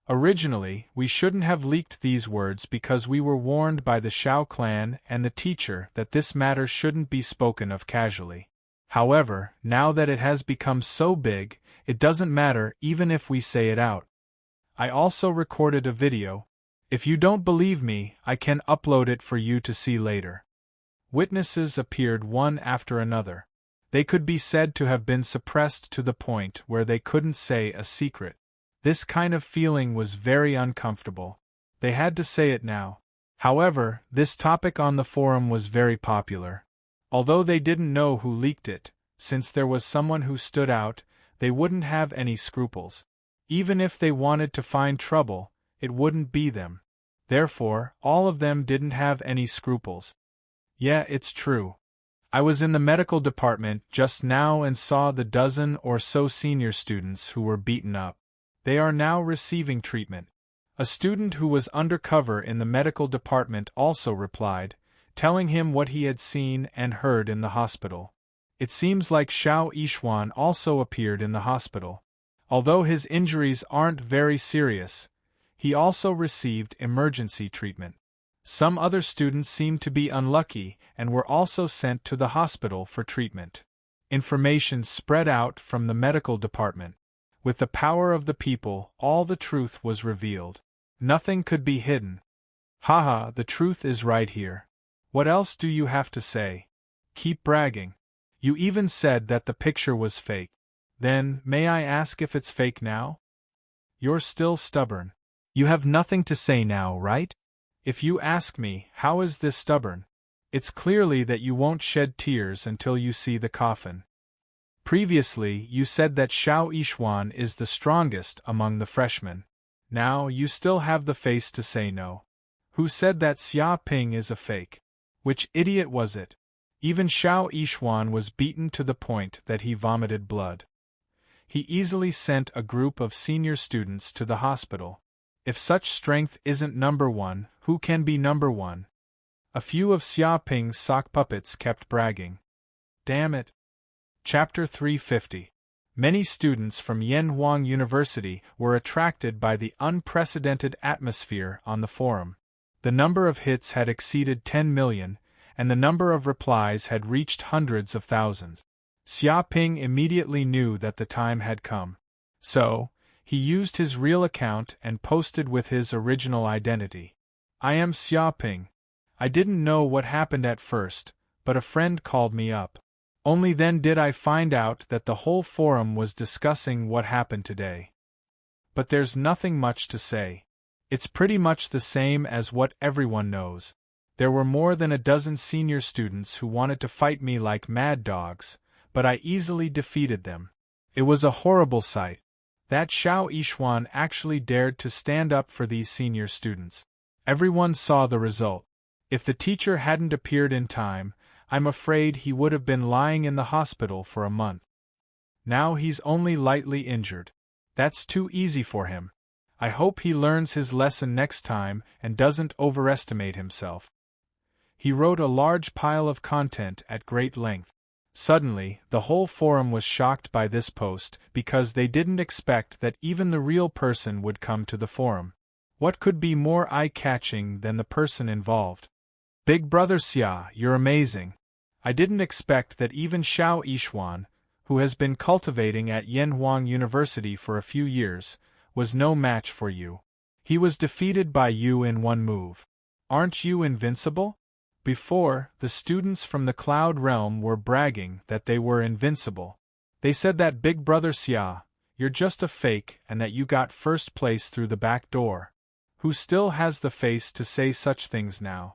Originally, we shouldn't have leaked these words because we were warned by the Xiao clan and the teacher that this matter shouldn't be spoken of casually. However, now that it has become so big, it doesn't matter even if we say it out. I also recorded a video. If you don't believe me, I can upload it for you to see later. Witnesses appeared one after another. They could be said to have been suppressed to the point where they couldn't say a secret. This kind of feeling was very uncomfortable. They had to say it now. However, this topic on the forum was very popular. Although they didn't know who leaked it, since there was someone who stood out, they wouldn't have any scruples. Even if they wanted to find trouble, it wouldn't be them. Therefore, all of them didn't have any scruples. Yeah, it's true. I was in the medical department just now and saw the dozen or so senior students who were beaten up. They are now receiving treatment. A student who was undercover in the medical department also replied, telling him what he had seen and heard in the hospital. It seems like Xiao Yishuan also appeared in the hospital. Although his injuries aren't very serious, he also received emergency treatment. Some other students seemed to be unlucky and were also sent to the hospital for treatment. Information spread out from the medical department. With the power of the people, all the truth was revealed. Nothing could be hidden. Haha, the truth is right here. What else do you have to say? Keep bragging. You even said that the picture was fake. Then, may I ask if it's fake now? You're still stubborn. You have nothing to say now, right? If you ask me, how is this stubborn? It's clearly that you won't shed tears until you see the coffin. Previously, you said that Xiao Yishuan is the strongest among the freshmen. Now, you still have the face to say no. Who said that Xia Ping is a fake? Which idiot was it? Even Xiao Yishuan was beaten to the point that he vomited blood. He easily sent a group of senior students to the hospital. If such strength isn't number one, who can be number one? A few of Xia Ping's sock puppets kept bragging. Damn it. Chapter 350. Many students from Yanhuang University were attracted by the unprecedented atmosphere on the forum. The number of hits had exceeded 10 million, and the number of replies had reached hundreds of thousands. Xia Ping immediately knew that the time had come. So, he used his real account and posted with his original identity. I am Xia Ping. I didn't know what happened at first, but a friend called me up. Only then did I find out that the whole forum was discussing what happened today. But there's nothing much to say. It's pretty much the same as what everyone knows. There were more than a dozen senior students who wanted to fight me like mad dogs, but I easily defeated them. It was a horrible sight. That Xiao Yishuan actually dared to stand up for these senior students. Everyone saw the result. If the teacher hadn't appeared in time, I'm afraid he would have been lying in the hospital for a month. Now he's only lightly injured. That's too easy for him. I hope he learns his lesson next time and doesn't overestimate himself. He wrote a large pile of content at great length. Suddenly, the whole forum was shocked by this post because they didn't expect that even the real person would come to the forum. What could be more eye-catching than the person involved? Big Brother Xia, you're amazing. I didn't expect that even Xiao Yishuan, who has been cultivating at Yanhuang University for a few years, was no match for you. He was defeated by you in one move. Aren't you invincible? Before, the students from the Cloud Realm were bragging that they were invincible. They said that Big Brother Xia, you're just a fake and that you got first place through the back door. Who still has the face to say such things now?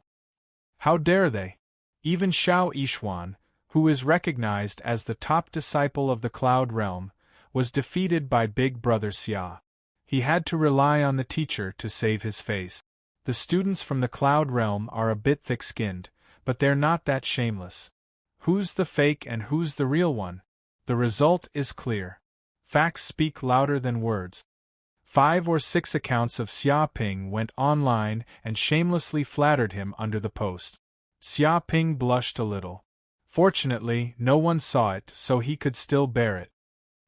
How dare they? Even Xiao Yishuan, who is recognized as the top disciple of the Cloud Realm, was defeated by Big Brother Xia. He had to rely on the teacher to save his face. The students from the Cloud Realm are a bit thick-skinned, but they're not that shameless. Who's the fake and who's the real one? The result is clear. Facts speak louder than words. 5 or 6 accounts of Xia Ping went online and shamelessly flattered him under the post. Xia Ping blushed a little. Fortunately, no one saw it, so he could still bear it.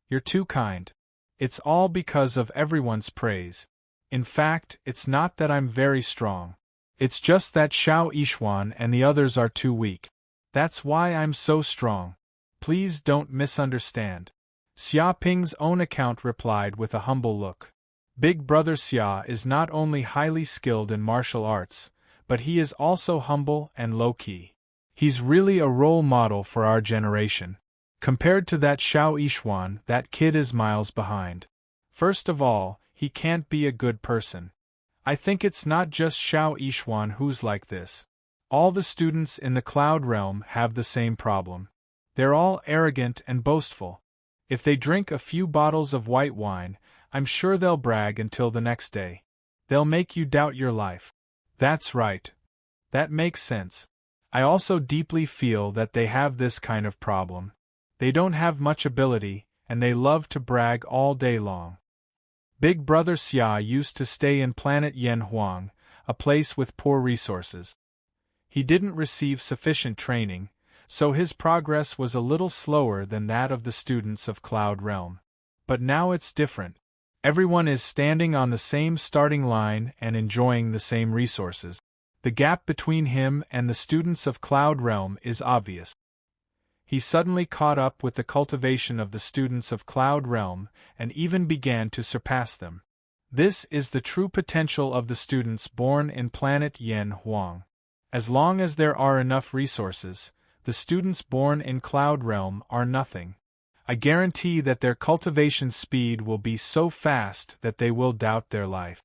You're too kind. It's all because of everyone's praise. In fact, it's not that I'm very strong. It's just that Xiao Yishuan and the others are too weak. That's why I'm so strong. Please don't misunderstand. Xia Ping's own account replied with a humble look. Big Brother Xia is not only highly skilled in martial arts, but he is also humble and low-key. He's really a role model for our generation. Compared to that Xiao Yishuan, that kid is miles behind. First of all, he can't be a good person. I think it's not just Xiao Yishuan who's like this. All the students in the Cloud Realm have the same problem. They're all arrogant and boastful. If they drink a few bottles of white wine, I'm sure they'll brag until the next day. They'll make you doubt your life. That's right. That makes sense. I also deeply feel that they have this kind of problem. They don't have much ability, and they love to brag all day long. Big Brother Xia used to stay in planet Yanhuang, a place with poor resources. He didn't receive sufficient training, so his progress was a little slower than that of the students of Cloud Realm. But now it's different. Everyone is standing on the same starting line and enjoying the same resources. The gap between him and the students of Cloud Realm is obvious. He suddenly caught up with the cultivation of the students of Cloud Realm and even began to surpass them. This is the true potential of the students born in planet Yanhuang. As long as there are enough resources, the students born in Cloud Realm are nothing. I guarantee that their cultivation speed will be so fast that they will doubt their life.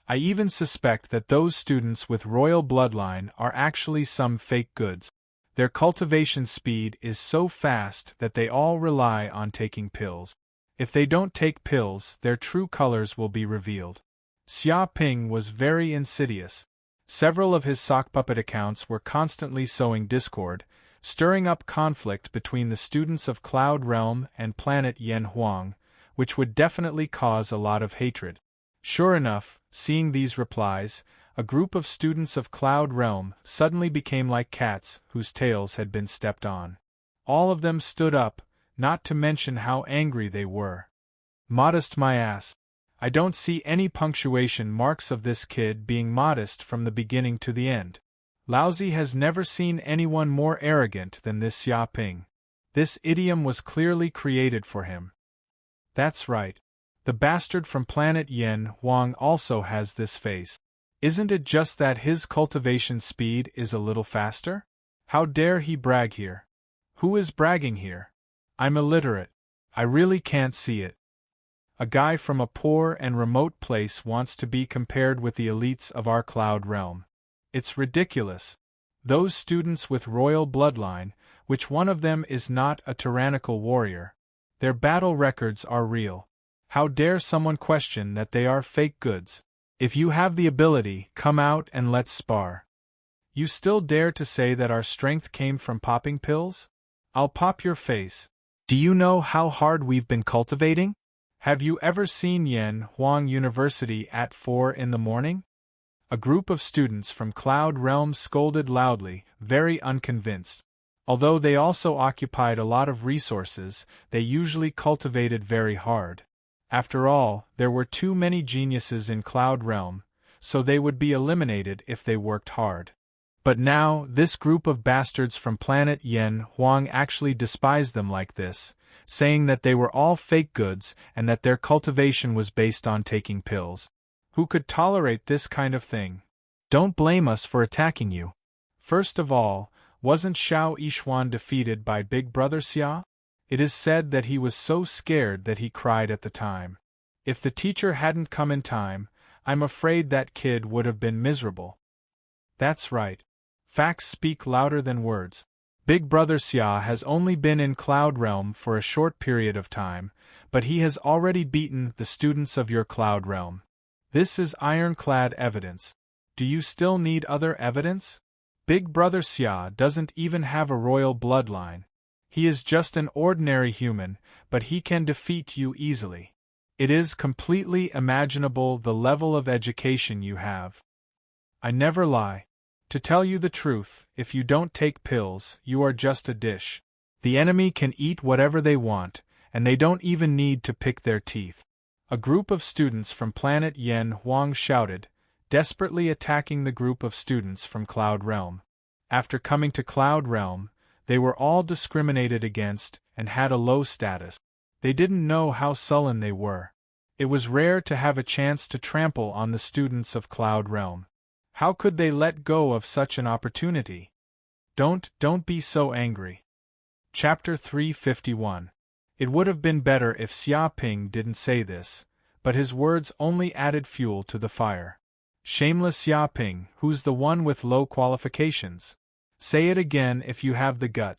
I even suspect that those students with royal bloodline are actually some fake goods. Their cultivation speed is so fast that they all rely on taking pills. If they don't take pills, their true colors will be revealed. Xia Ping was very insidious. Several of his sock puppet accounts were constantly sowing discord, stirring up conflict between the students of Cloud Realm and Planet Yen Huang, which would definitely cause a lot of hatred. Sure enough, seeing these replies, a group of students of Cloud Realm suddenly became like cats whose tails had been stepped on. All of them stood up, not to mention how angry they were. Modest my ass. I don't see any punctuation marks of this kid being modest from the beginning to the end. Laozi has never seen anyone more arrogant than this Xia Ping. This idiom was clearly created for him. That's right. The bastard from planet Yen Huang also has this face. Isn't it just that his cultivation speed is a little faster? How dare he brag here? Who is bragging here? I'm illiterate. I really can't see it. A guy from a poor and remote place wants to be compared with the elites of our Cloud Realm. It's ridiculous. Those students with royal bloodline, which one of them is not a tyrannical warrior. Their battle records are real. How dare someone question that they are fake goods? If you have the ability, come out and let's spar. You still dare to say that our strength came from popping pills? I'll pop your face. Do you know how hard we've been cultivating? Have you ever seen Yen Huang University at 4 in the morning? A group of students from Cloud Realm scolded loudly, very unconvinced. Although they also occupied a lot of resources, they usually cultivated very hard. After all, there were too many geniuses in Cloud Realm, so they would be eliminated if they worked hard. But now, this group of bastards from planet Yen Huang actually despised them like this, saying that they were all fake goods and that their cultivation was based on taking pills. Who could tolerate this kind of thing? Don't blame us for attacking you. First of all, wasn't Xiao Yishuan defeated by Big Brother Xia? It is said that he was so scared that he cried at the time. If the teacher hadn't come in time, I'm afraid that kid would have been miserable. That's right. Facts speak louder than words. Big Brother Xia has only been in Cloud Realm for a short period of time, but he has already beaten the students of your Cloud Realm. This is ironclad evidence. Do you still need other evidence? Big Brother Xia doesn't even have a royal bloodline. He is just an ordinary human, but he can defeat you easily. It is completely imaginable the level of education you have. I never lie. To tell you the truth, if you don't take pills, you are just a dish. The enemy can eat whatever they want, and they don't even need to pick their teeth. A group of students from planet Yen Huang shouted, desperately attacking the group of students from Cloud Realm. After coming to Cloud Realm, they were all discriminated against and had a low status. They didn't know how sullen they were. It was rare to have a chance to trample on the students of Cloud Realm. How could they let go of such an opportunity? Don't be so angry. Chapter 351. It would have been better if Xia Ping didn't say this, but his words only added fuel to the fire. Shameless Xia Ping, who's the one with low qualifications? Say it again if you have the gut.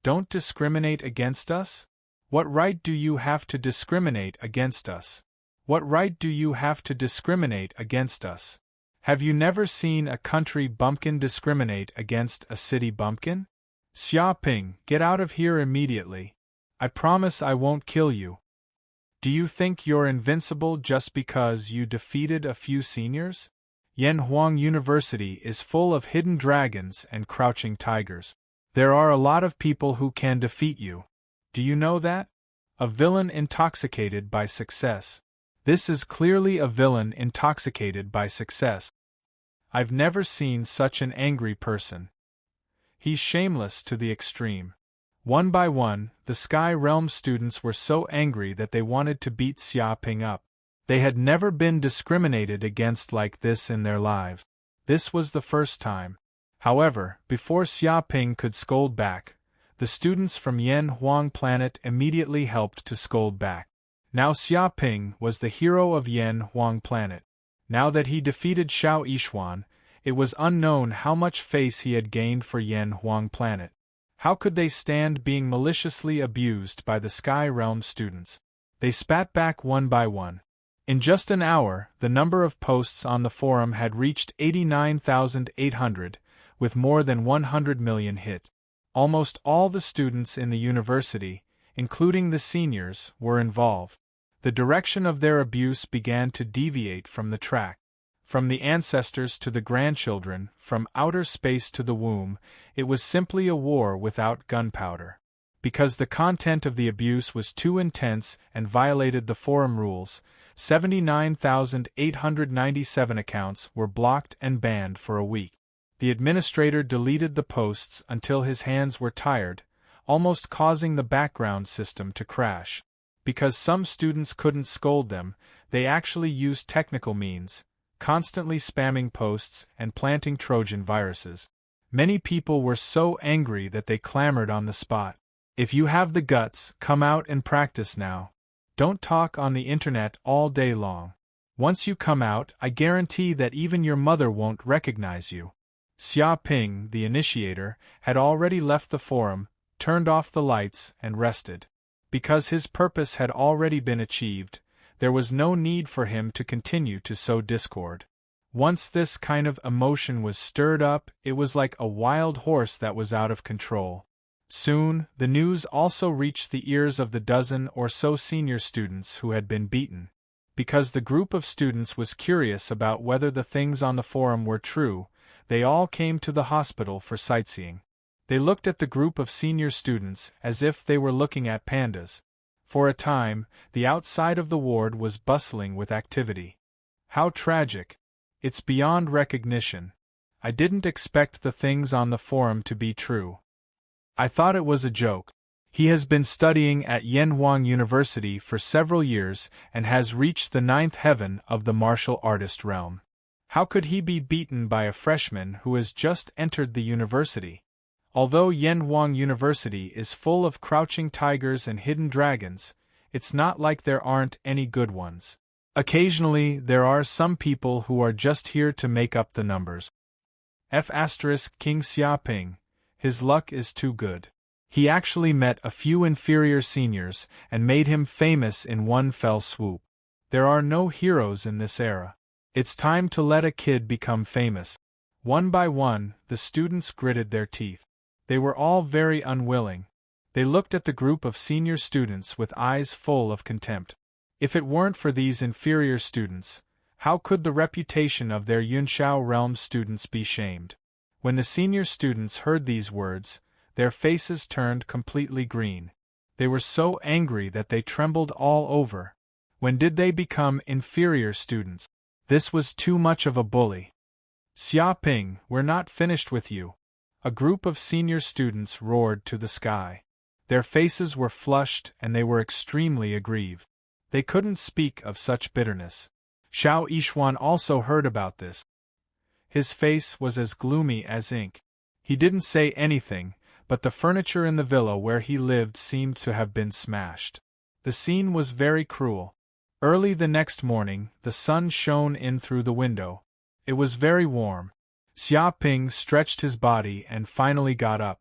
Don't discriminate against us? What right do you have to discriminate against us? What right do you have to discriminate against us? Have you never seen a country bumpkin discriminate against a city bumpkin? Xia Ping, get out of here immediately. I promise I won't kill you. Do you think you're invincible just because you defeated a few seniors? Yen Huang University is full of hidden dragons and crouching tigers. There are a lot of people who can defeat you. Do you know that? A villain intoxicated by success. This is clearly a villain intoxicated by success. I've never seen such an angry person. He's shameless to the extreme. One by one, the Sky Realm students were so angry that they wanted to beat Xia Ping up. They had never been discriminated against like this in their lives. This was the first time. However, before Xia Ping could scold back, The students from Yan Huang Planet immediately helped to scold back. Now Xia Ping was the hero of Yan Huang Planet. Now that he defeated Xiao Yishuan, it was unknown how much face he had gained for Yan Huang Planet. How could they stand being maliciously abused by the Sky Realm students? They spat back one by one. In just an hour, the number of posts on the forum had reached 89,800, with more than 100 million hit. Almost all the students in the university, including the seniors, were involved. The direction of their abuse began to deviate from the track. From the ancestors to the grandchildren, from outer space to the womb, it was simply a war without gunpowder. Because the content of the abuse was too intense and violated the forum rules, 79,897 accounts were blocked and banned for a week. The administrator deleted the posts until his hands were tired, almost causing the background system to crash. Because some students couldn't scold them, they actually used technical means, constantly spamming posts and planting Trojan viruses. Many people were so angry that they clamored on the spot. If you have the guts, come out and practice now. Don't talk on the internet all day long. Once you come out, I guarantee that even your mother won't recognize you. Xia Ping, the initiator, had already left the forum, turned off the lights, and rested. Because his purpose had already been achieved, there was no need for him to continue to sow discord. Once this kind of emotion was stirred up, it was like a wild horse that was out of control. Soon, the news also reached the ears of the dozen or so senior students who had been beaten. Because the group of students was curious about whether the things on the forum were true, they all came to the hospital for sightseeing. They looked at the group of senior students as if they were looking at pandas. For a time, the outside of the ward was bustling with activity. How tragic. It's beyond recognition. I didn't expect the things on the forum to be true. I thought it was a joke. He has been studying at Yanhuang University for several years and has reached the 9th heaven of the martial artist realm. How could he be beaten by a freshman who has just entered the university? Although Yanhuang University is full of crouching tigers and hidden dragons, it's not like there aren't any good ones. Occasionally, there are some people who are just here to make up the numbers. King Xia Ping. His luck is too good. He actually met a few inferior seniors and made him famous in one fell swoop. There are no heroes in this era. It's time to let a kid become famous. One by one, the students gritted their teeth. They were all very unwilling. They looked at the group of senior students with eyes full of contempt. If it weren't for these inferior students, how could the reputation of their Yunshao realm students be shamed? When the senior students heard these words, their faces turned completely green. They were so angry that they trembled all over. When did they become inferior students? This was too much of a bully. Xia Ping, we're not finished with you. A group of senior students roared to the sky. Their faces were flushed and they were extremely aggrieved. They couldn't speak of such bitterness. Xiao Yishuan also heard about this. His face was as gloomy as ink. He didn't say anything, but the furniture in the villa where he lived seemed to have been smashed. The scene was very cruel. Early the next morning, the sun shone in through the window. It was very warm. Xia Ping stretched his body and finally got up.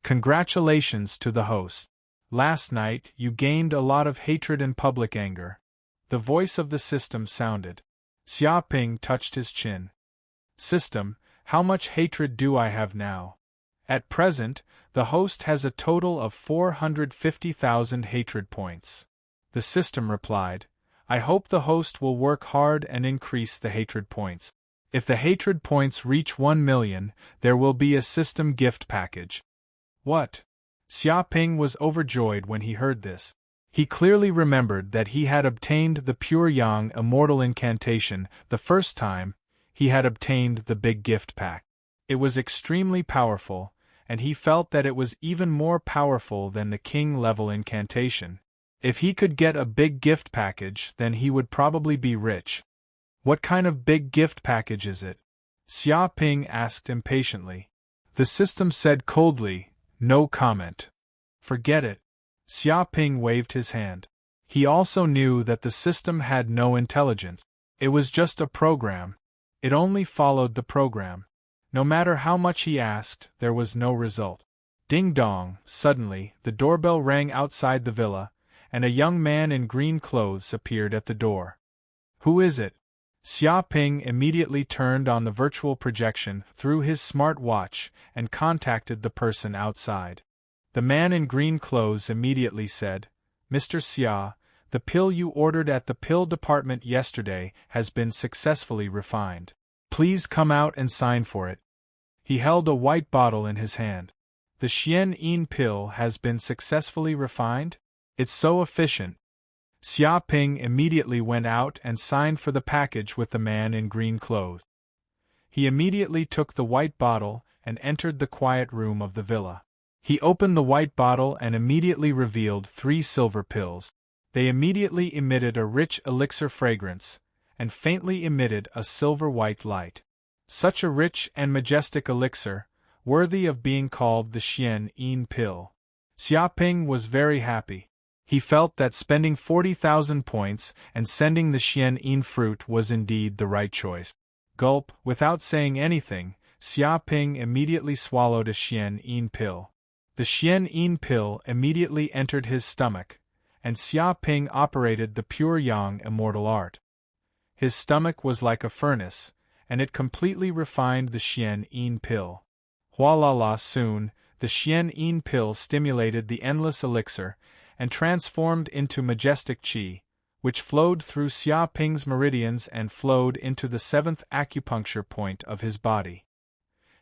Congratulations to the host. Last night, you gained a lot of hatred and public anger. The voice of the system sounded. Xia Ping touched his chin. System, how much hatred do I have now? At present, the host has a total of 450,000 hatred points. The system replied, I hope the host will work hard and increase the hatred points. If the hatred points reach 1 million, there will be a system gift package. What? Xia Ping was overjoyed when he heard this. He clearly remembered that he had obtained the Pure Yang Immortal Incantation the first time he had obtained the big gift pack. It was extremely powerful, and he felt that it was even more powerful than the king-level incantation. If he could get a big gift package, then he would probably be rich. What kind of big gift package is it? Xia Ping asked impatiently. The system said coldly, No comment. Forget it. Xia Ping waved his hand. He also knew that the system had no intelligence. It was just a program. It only followed the program. No matter how much he asked, there was no result. Ding dong, suddenly, the doorbell rang outside the villa, and a young man in green clothes appeared at the door. Who is it? Xia Ping immediately turned on the virtual projection through his smart watch and contacted the person outside. The man in green clothes immediately said, Mr. Xia, the pill you ordered at the pill department yesterday has been successfully refined. Please come out and sign for it. He held a white bottle in his hand. The serene pill has been successfully refined? It's so efficient. Xia Ping immediately went out and signed for the package with the man in green clothes. He immediately took the white bottle and entered the quiet room of the villa. He opened the white bottle and immediately revealed 3 silver pills. They immediately emitted a rich elixir fragrance, and faintly emitted a silver-white light. Such a rich and majestic elixir, worthy of being called the serene pill. Xia Ping was very happy. He felt that spending 40,000 points and sending the serene fruit was indeed the right choice. Gulp, without saying anything, Xia Ping immediately swallowed a serene pill. The serene pill immediately entered his stomach, and Xia Ping operated the pure yang immortal art. His stomach was like a furnace, and it completely refined the serene pill. Hualala soon, the serene pill stimulated the endless elixir, and transformed into majestic qi, which flowed through Xia Ping's meridians and flowed into the 7th acupuncture point of his body.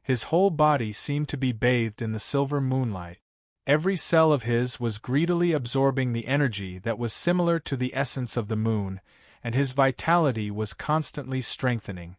His whole body seemed to be bathed in the silver moonlight. Every cell of his was greedily absorbing the energy that was similar to the essence of the moon, and his vitality was constantly strengthening.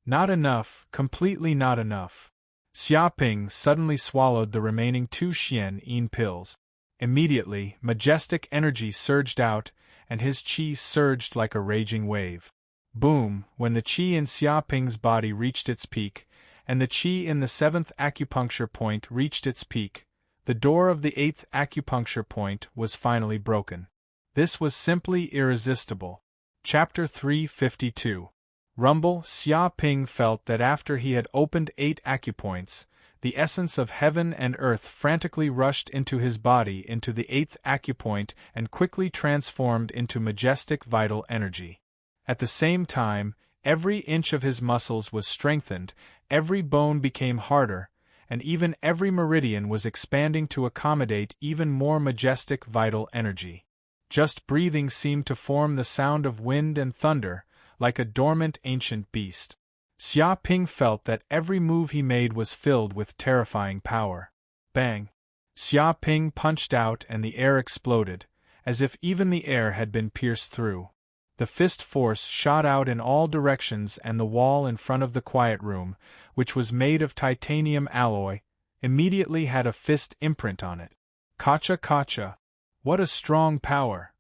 Not enough, completely not enough. Xia Ping suddenly swallowed the remaining 2 serene pills. Immediately, majestic energy surged out, and his qi surged like a raging wave. Boom! When the qi in Xia Ping's body reached its peak, and the qi in the 7th acupuncture point reached its peak, the door of the 8th acupuncture point was finally broken. This was simply irresistible. Chapter 352. Rumble. Xia Ping felt that after he had opened 8 acupoints, the essence of heaven and earth frantically rushed into his body into the 8th acupoint and quickly transformed into majestic vital energy. At the same time, every inch of his muscles was strengthened, every bone became harder, and even every meridian was expanding to accommodate even more majestic vital energy. Just breathing seemed to form the sound of wind and thunder, like a dormant ancient beast. Xia Ping felt that every move he made was filled with terrifying power. Bang! Xia Ping punched out and the air exploded, as if even the air had been pierced through. The fist force shot out in all directions, and the wall in front of the quiet room, which was made of titanium alloy, immediately had a fist imprint on it. Kacha kacha! What a strong power!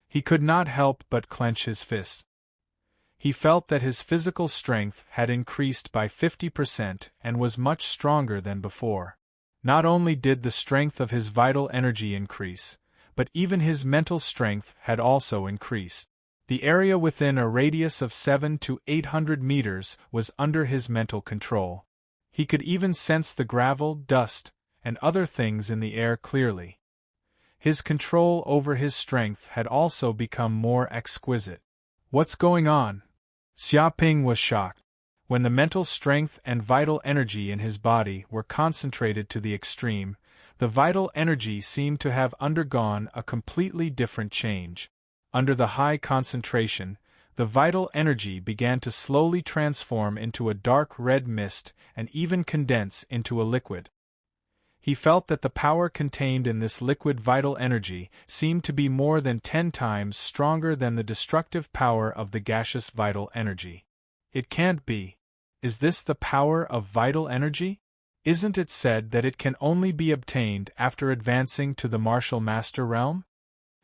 He could not help but clench his fist. He felt that his physical strength had increased by 50% and was much stronger than before. Not only did the strength of his vital energy increase, but even his mental strength had also increased. The area within a radius of 700 to 800 meters was under his mental control. He could even sense the gravel, dust, and other things in the air clearly. His control over his strength had also become more exquisite. What's going on? Xia Ping was shocked. When the mental strength and vital energy in his body were concentrated to the extreme, the vital energy seemed to have undergone a completely different change. Under the high concentration, the vital energy began to slowly transform into a dark red mist and even condense into a liquid. He felt that the power contained in this liquid vital energy seemed to be more than 10 times stronger than the destructive power of the gaseous vital energy. It can't be. Is this the power of vital energy? Isn't it said that it can only be obtained after advancing to the martial master realm?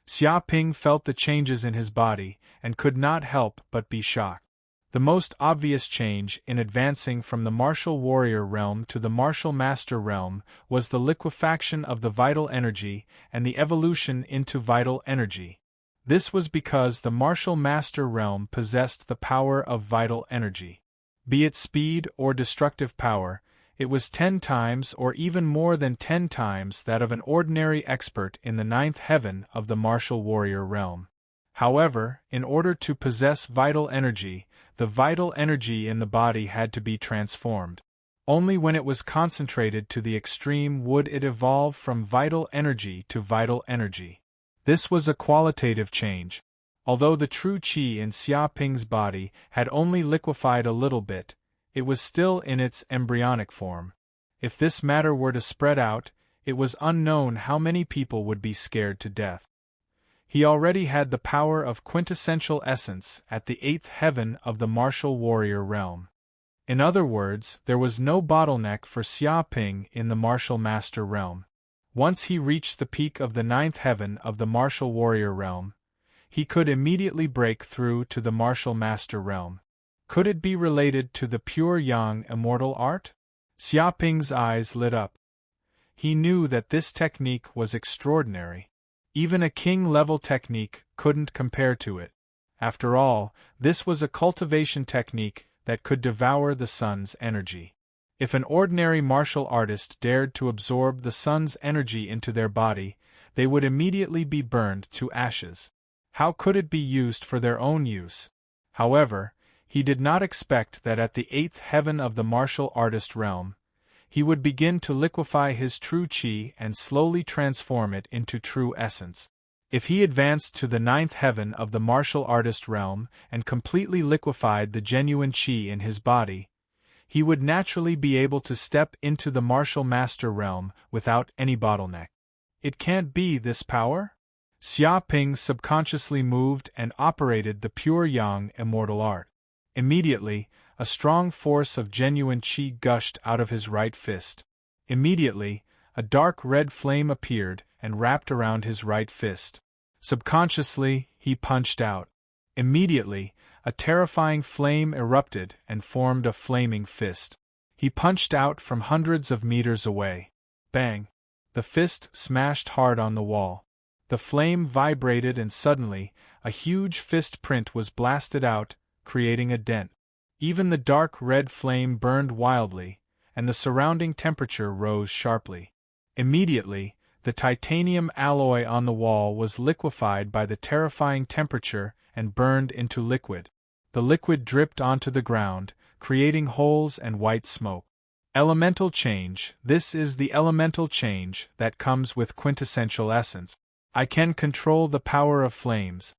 Xia Ping felt the changes in his body and could not help but be shocked. The most obvious change in advancing from the martial warrior realm to the martial master realm was the liquefaction of the vital energy and the evolution into vital energy. This was because the martial master realm possessed the power of vital energy. Be it speed or destructive power, it was 10 times or even more than 10 times that of an ordinary expert in the 9th heaven of the martial warrior realm. However, in order to possess vital energy, the vital energy in the body had to be transformed. Only when it was concentrated to the extreme would it evolve from vital energy to vital energy. This was a qualitative change. Although the true qi in Xia Ping's body had only liquefied a little bit, it was still in its embryonic form. If this matter were to spread out, it was unknown how many people would be scared to death. He already had the power of quintessential essence at the 8th heaven of the martial warrior realm. In other words, there was no bottleneck for Xia Ping in the martial master realm. Once he reached the peak of the 9th heaven of the martial warrior realm, he could immediately break through to the martial master realm. Could it be related to the pure yang immortal art? Xia Ping's eyes lit up. He knew that this technique was extraordinary. Even a king-level technique couldn't compare to it. After all, this was a cultivation technique that could devour the sun's energy. If an ordinary martial artist dared to absorb the sun's energy into their body, they would immediately be burned to ashes. How could it be used for their own use? However, he did not expect that at the 8th heaven of the martial artist realm, he would begin to liquefy his true qi and slowly transform it into true essence. If he advanced to the 9th heaven of the martial artist realm and completely liquefied the genuine qi in his body, he would naturally be able to step into the martial master realm without any bottleneck. It can't be this power? Xia Ping subconsciously moved and operated the pure yang immortal art. Immediately, a strong force of genuine qi gushed out of his right fist. Immediately, a dark red flame appeared and wrapped around his right fist. Subconsciously, he punched out. Immediately, a terrifying flame erupted and formed a flaming fist. He punched out from hundreds of meters away. Bang! The fist smashed hard on the wall. The flame vibrated and suddenly, a huge fist print was blasted out, creating a dent. Even the dark red flame burned wildly, and the surrounding temperature rose sharply. Immediately, the titanium alloy on the wall was liquefied by the terrifying temperature and burned into liquid. The liquid dripped onto the ground, creating holes and white smoke. Elemental change. This is the elemental change that comes with quintessential essence. I can control the power of flames.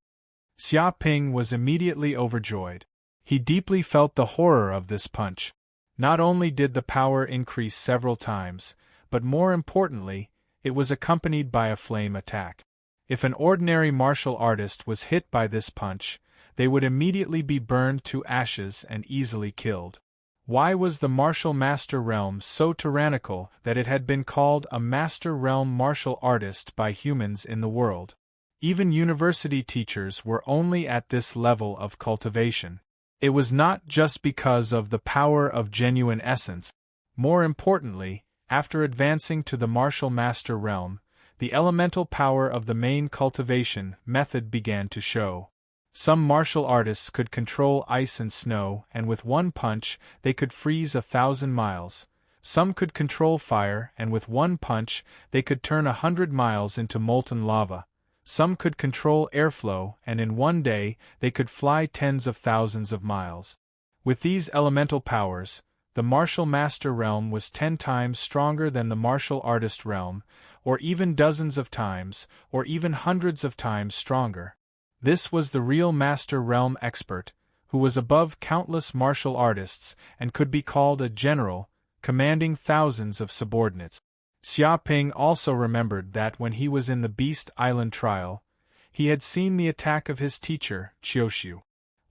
Xia Ping was immediately overjoyed. He deeply felt the horror of this punch. Not only did the power increase several times, but more importantly, it was accompanied by a flame attack. If an ordinary martial artist was hit by this punch, they would immediately be burned to ashes and easily killed. Why was the martial master realm so tyrannical that it had been called a master realm martial artist by humans in the world? Even university teachers were only at this level of cultivation. It was not just because of the power of genuine essence. More importantly, after advancing to the martial master realm, the elemental power of the main cultivation method began to show. Some martial artists could control ice and snow, and with one punch, they could freeze 1,000 miles. Some could control fire, and with one punch, they could turn 100 miles into molten lava. Some could control airflow, and in one day, they could fly tens of thousands of miles. With these elemental powers, the martial master realm was 10 times stronger than the martial artist realm, or even dozens of times, or even hundreds of times stronger. This was the real master realm expert, who was above countless martial artists and could be called a general, commanding thousands of subordinates. Xia Ping also remembered that when he was in the Beast Island trial, he had seen the attack of his teacher, Qiushu.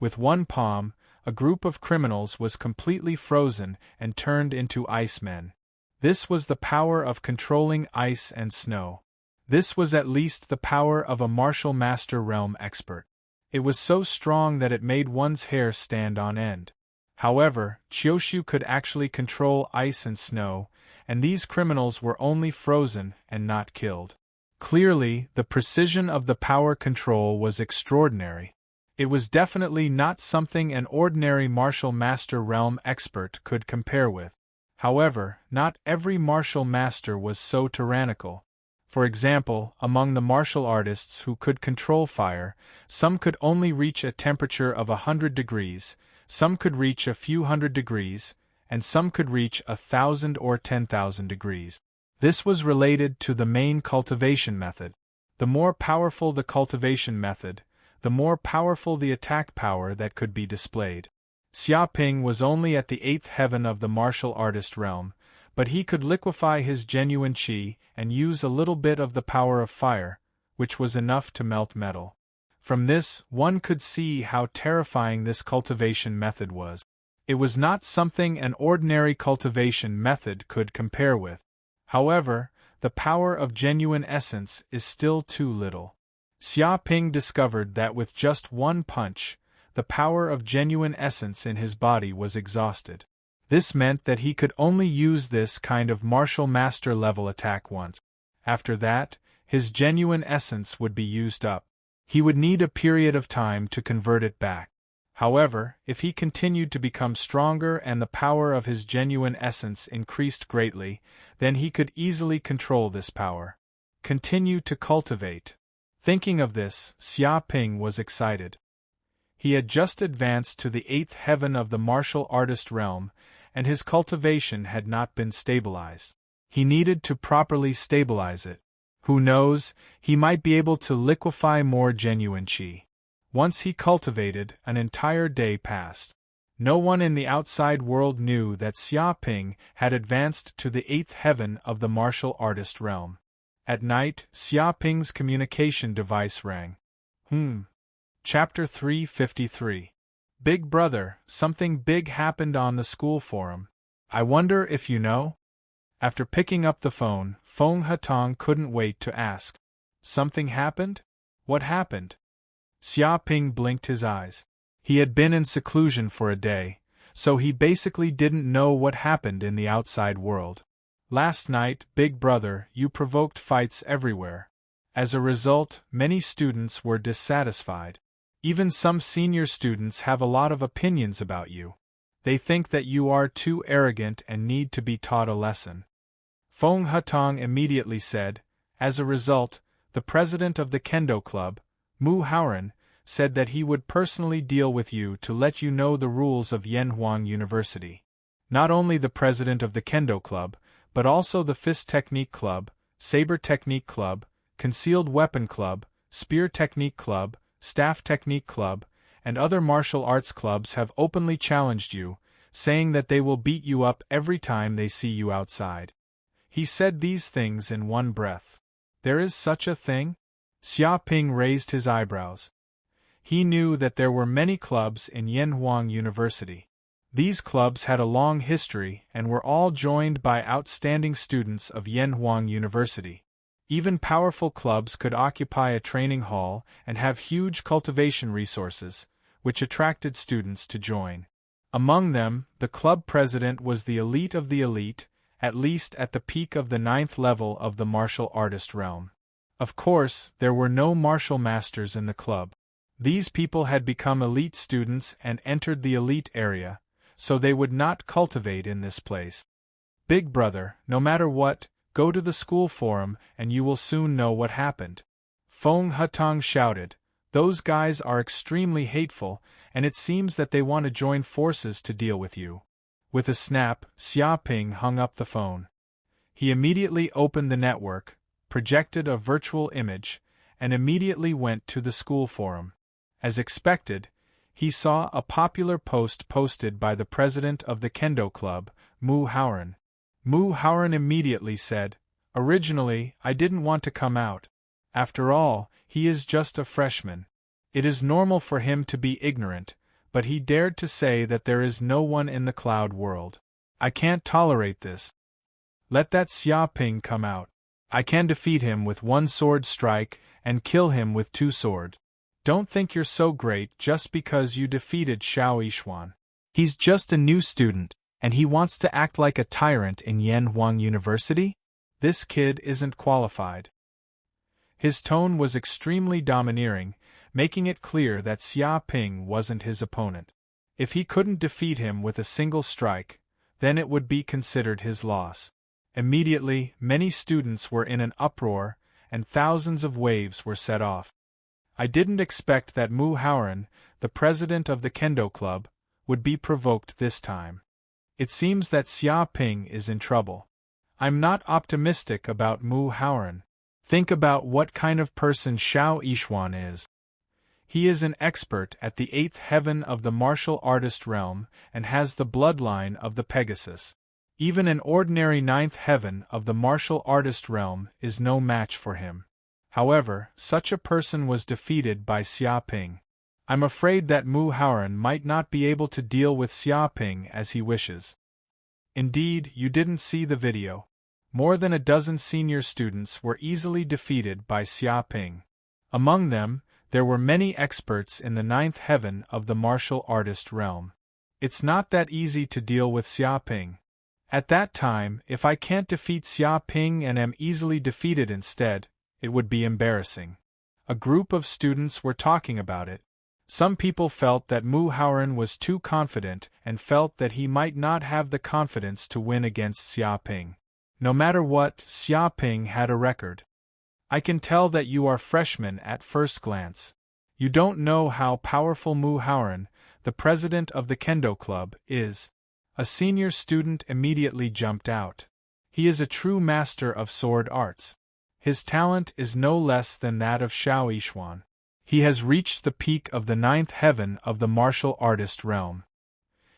With one palm, a group of criminals was completely frozen and turned into ice men. This was the power of controlling ice and snow. This was at least the power of a martial master realm expert. It was so strong that it made one's hair stand on end. However, Chioshu could actually control ice and snow, and these criminals were only frozen and not killed. Clearly, the precision of the power control was extraordinary. It was definitely not something an ordinary martial master realm expert could compare with. However, not every martial master was so tyrannical. For example, among the martial artists who could control fire, some could only reach a temperature of 100 degrees, some could reach a few hundred degrees, and some could reach 1,000 or 10,000 degrees. This was related to the main cultivation method. The more powerful the cultivation method, the more powerful the attack power that could be displayed. Xia Ping was only at the 8th heaven of the martial artist realm, but he could liquefy his genuine qi and use a little bit of the power of fire, which was enough to melt metal. From this, one could see how terrifying this cultivation method was. It was not something an ordinary cultivation method could compare with. However, the power of genuine essence is still too little. Xia Ping discovered that with just one punch, the power of genuine essence in his body was exhausted. This meant that he could only use this kind of martial master level attack once. After that, his genuine essence would be used up. He would need a period of time to convert it back. However, if he continued to become stronger and the power of his genuine essence increased greatly, then he could easily control this power. Continue to cultivate. Thinking of this, Xia Ping was excited. He had just advanced to the 8th heaven of the martial artist realm, and his cultivation had not been stabilized. He needed to properly stabilize it. Who knows, he might be able to liquefy more genuine qi. Once he cultivated, an entire day passed. No one in the outside world knew that Xia Ping had advanced to the 8th heaven of the martial artist realm. At night, Xia Ping's communication device rang. Chapter 353. Big Brother, something big happened on the school forum. I wonder if you know? After picking up the phone, Feng Hatong couldn't wait to ask. Something happened? What happened? Xia Ping blinked his eyes. He had been in seclusion for a day, so he basically didn't know what happened in the outside world. Last night, Big Brother, you provoked fights everywhere. As a result, many students were dissatisfied. Even some senior students have a lot of opinions about you. They think that you are too arrogant and need to be taught a lesson. Feng Hatong immediately said. As a result, the president of the Kendo Club, Mu Haoran, said that he would personally deal with you to let you know the rules of Yanhuang University. Not only the president of the Kendo Club, but also the Fist Technique Club, Saber Technique Club, Concealed Weapon Club, Spear Technique Club, Staff Technique Club, and other martial arts clubs have openly challenged you, saying that they will beat you up every time they see you outside. He said these things in one breath. There is such a thing? Xia Ping raised his eyebrows. He knew that there were many clubs in Yanhuang University. These clubs had a long history and were all joined by outstanding students of Yanhuang University. Even powerful clubs could occupy a training hall and have huge cultivation resources, which attracted students to join. Among them, the club president was the elite of the elite, at least at the peak of the 9th level of the martial artist realm. Of course, there were no martial masters in the club. These people had become elite students and entered the elite area, so they would not cultivate in this place. Big Brother, no matter what, go to the school forum and you will soon know what happened. Feng Hatong shouted. Those guys are extremely hateful, and it seems that they want to join forces to deal with you. With a snap, Xia Ping hung up the phone. He immediately opened the network, projected a virtual image, and immediately went to the school forum. As expected, he saw a popular post posted by the president of the Kendo Club, Mu Haoran. Mu Haoran immediately said, "Originally, I didn't want to come out. After all, he is just a freshman. It is normal for him to be ignorant, but he dared to say that there is no one in the cloud world. I can't tolerate this. Let that Xia Ping come out. I can defeat him with one sword strike and kill him with 2 swords." Don't think you're so great just because you defeated Xiao Yishuan. He's just a new student, and he wants to act like a tyrant in Yanhuang University? This kid isn't qualified. His tone was extremely domineering, making it clear that Xia Ping wasn't his opponent. If he couldn't defeat him with a single strike, then it would be considered his loss. Immediately, many students were in an uproar, and thousands of waves were set off. I didn't expect that Mu Haoran, the president of the Kendo Club, would be provoked this time. It seems that Xia Ping is in trouble. I'm not optimistic about Mu Haoran. Think about what kind of person Xiao Yishuan is. He is an expert at the 8th heaven of the martial artist realm and has the bloodline of the Pegasus. Even an ordinary 9th heaven of the martial artist realm is no match for him. However, such a person was defeated by Xia Ping. I'm afraid that Mu Haoran might not be able to deal with Xia Ping as he wishes. Indeed, you didn't see the video. More than a dozen senior students were easily defeated by Xia Ping. Among them, there were many experts in the 9th heaven of the martial artist realm. It's not that easy to deal with Xia Ping. At that time, if I can't defeat Xia Ping and am easily defeated instead, it would be embarrassing. A group of students were talking about it. Some people felt that Mu Haoran was too confident and felt that he might not have the confidence to win against Xia Ping. No matter what, Xia Ping had a record. I can tell that you are freshmen at first glance. You don't know how powerful Mu Haoran, the president of the Kendo Club, is. A senior student immediately jumped out. He is a true master of sword arts. His talent is no less than that of Xiao Yishuan. He has reached the peak of the 9th heaven of the martial artist realm.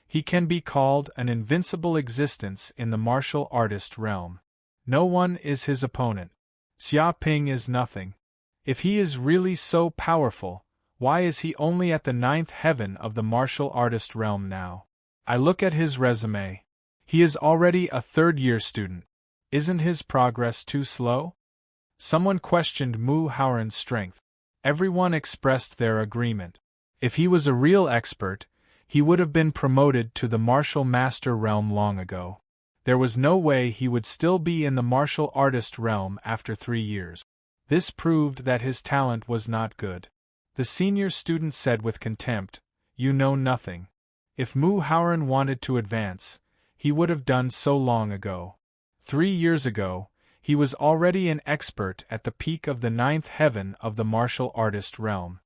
He can be called an invincible existence in the martial artist realm. No one is his opponent. Xia Ping is nothing. If he is really so powerful, why is he only at the 9th heaven of the martial artist realm now? I look at his resume. He is already a third-year student. Isn't his progress too slow? Someone questioned Mu Haoran's strength. Everyone expressed their agreement. If he was a real expert, he would have been promoted to the martial master realm long ago. There was no way he would still be in the martial artist realm after 3 years. This proved that his talent was not good. The senior student said with contempt, "You know nothing. If Mu Haoran wanted to advance, he would have done so long ago. 3 years ago, he was already an expert at the peak of the 9th heaven of the martial artist realm.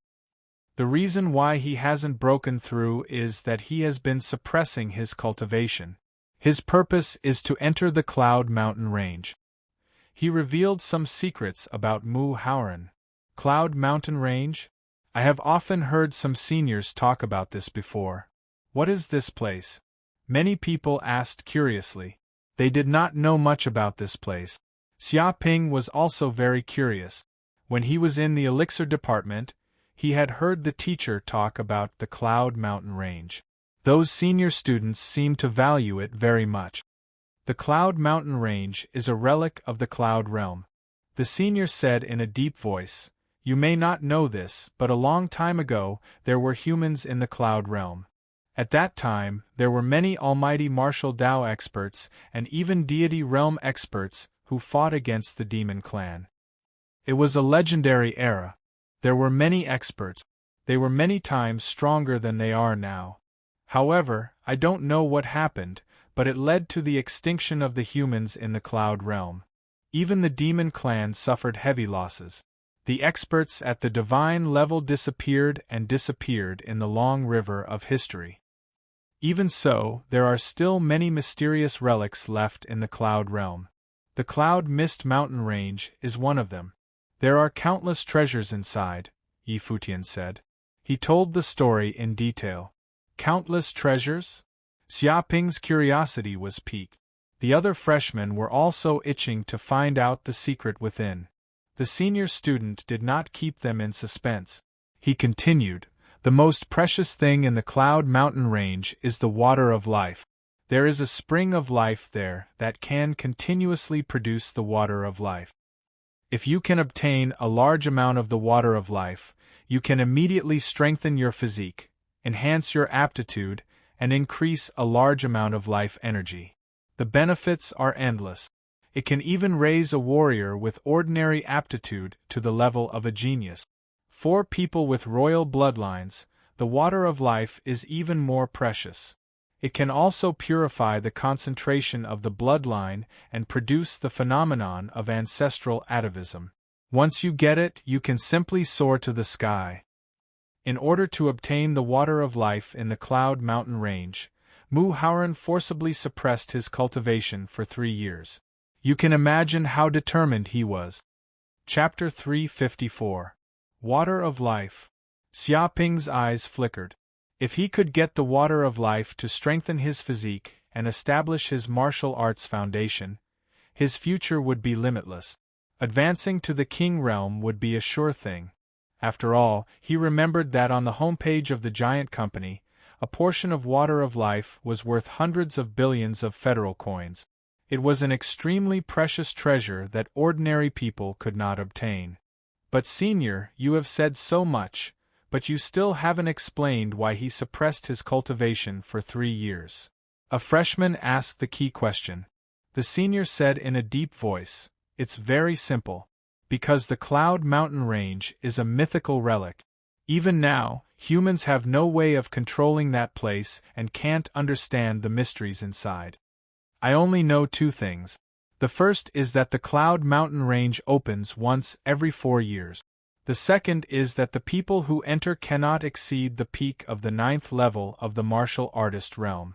The reason why he hasn't broken through is that he has been suppressing his cultivation. His purpose is to enter the Cloud Mountain Range." He revealed some secrets about Mu Haoran. Cloud Mountain Range? I have often heard some seniors talk about this before. What is this place? Many people asked curiously. They did not know much about this place. Xia Ping was also very curious. When he was in the elixir department, he had heard the teacher talk about the Cloud Mountain Range. Those senior students seemed to value it very much. The Cloud Mountain Range is a relic of the Cloud Realm. The senior said in a deep voice, "You may not know this, but a long time ago, there were humans in the Cloud Realm. At that time, there were many almighty martial Dao experts and even deity realm experts who fought against the demon clan. It was a legendary era. There were many experts. They were many times stronger than they are now. However, I don't know what happened, but it led to the extinction of the humans in the Cloud Realm. Even the demon clan suffered heavy losses. The experts at the divine level disappeared and disappeared in the long river of history. Even so, there are still many mysterious relics left in the Cloud Realm. The Cloud Mist Mountain Range is one of them. There are countless treasures inside," Yi Futian said. He told the story in detail. Countless treasures? Xia Ping's curiosity was piqued. The other freshmen were also itching to find out the secret within. The senior student did not keep them in suspense. He continued, "The most precious thing in the Cloud Mountain Range is the water of life. There is a spring of life there that can continuously produce the water of life. If you can obtain a large amount of the water of life, You can immediately strengthen your physique, enhance your aptitude, and increase a large amount of life energy. The benefits are endless. It can even raise a warrior with ordinary aptitude to the level of a genius. For people with royal bloodlines, the water of life is even more precious. It can also purify the concentration of the bloodline and produce the phenomenon of ancestral atavism. Once you get it, you can simply soar to the sky. In order to obtain the water of life in the Cloud Mountain Range, Mu Hauran forcibly suppressed his cultivation for 3 years. You can imagine how determined he was. Chapter 354. Water of Life. Xia Ping's eyes flickered. If he could get the water of life to strengthen his physique and establish his martial arts foundation, his future would be limitless. Advancing to the King realm would be a sure thing. After all, he remembered that on the homepage of the giant company, a portion of water of life was worth hundreds of billions of federal coins. It was an extremely precious treasure that ordinary people could not obtain. But Senior, you have said so much, but you still haven't explained why he suppressed his cultivation for 3 years. A freshman asked the key question. The Senior said in a deep voice, "It's very simple. Because the Cloud Mountain Range is a mythical relic. Even now, humans have no way of controlling that place and can't understand the mysteries inside. I only know 2 things. The first is that the Cloud Mountain Range opens once every 4 years. The second is that the people who enter cannot exceed the peak of the 9th level of the martial artist realm.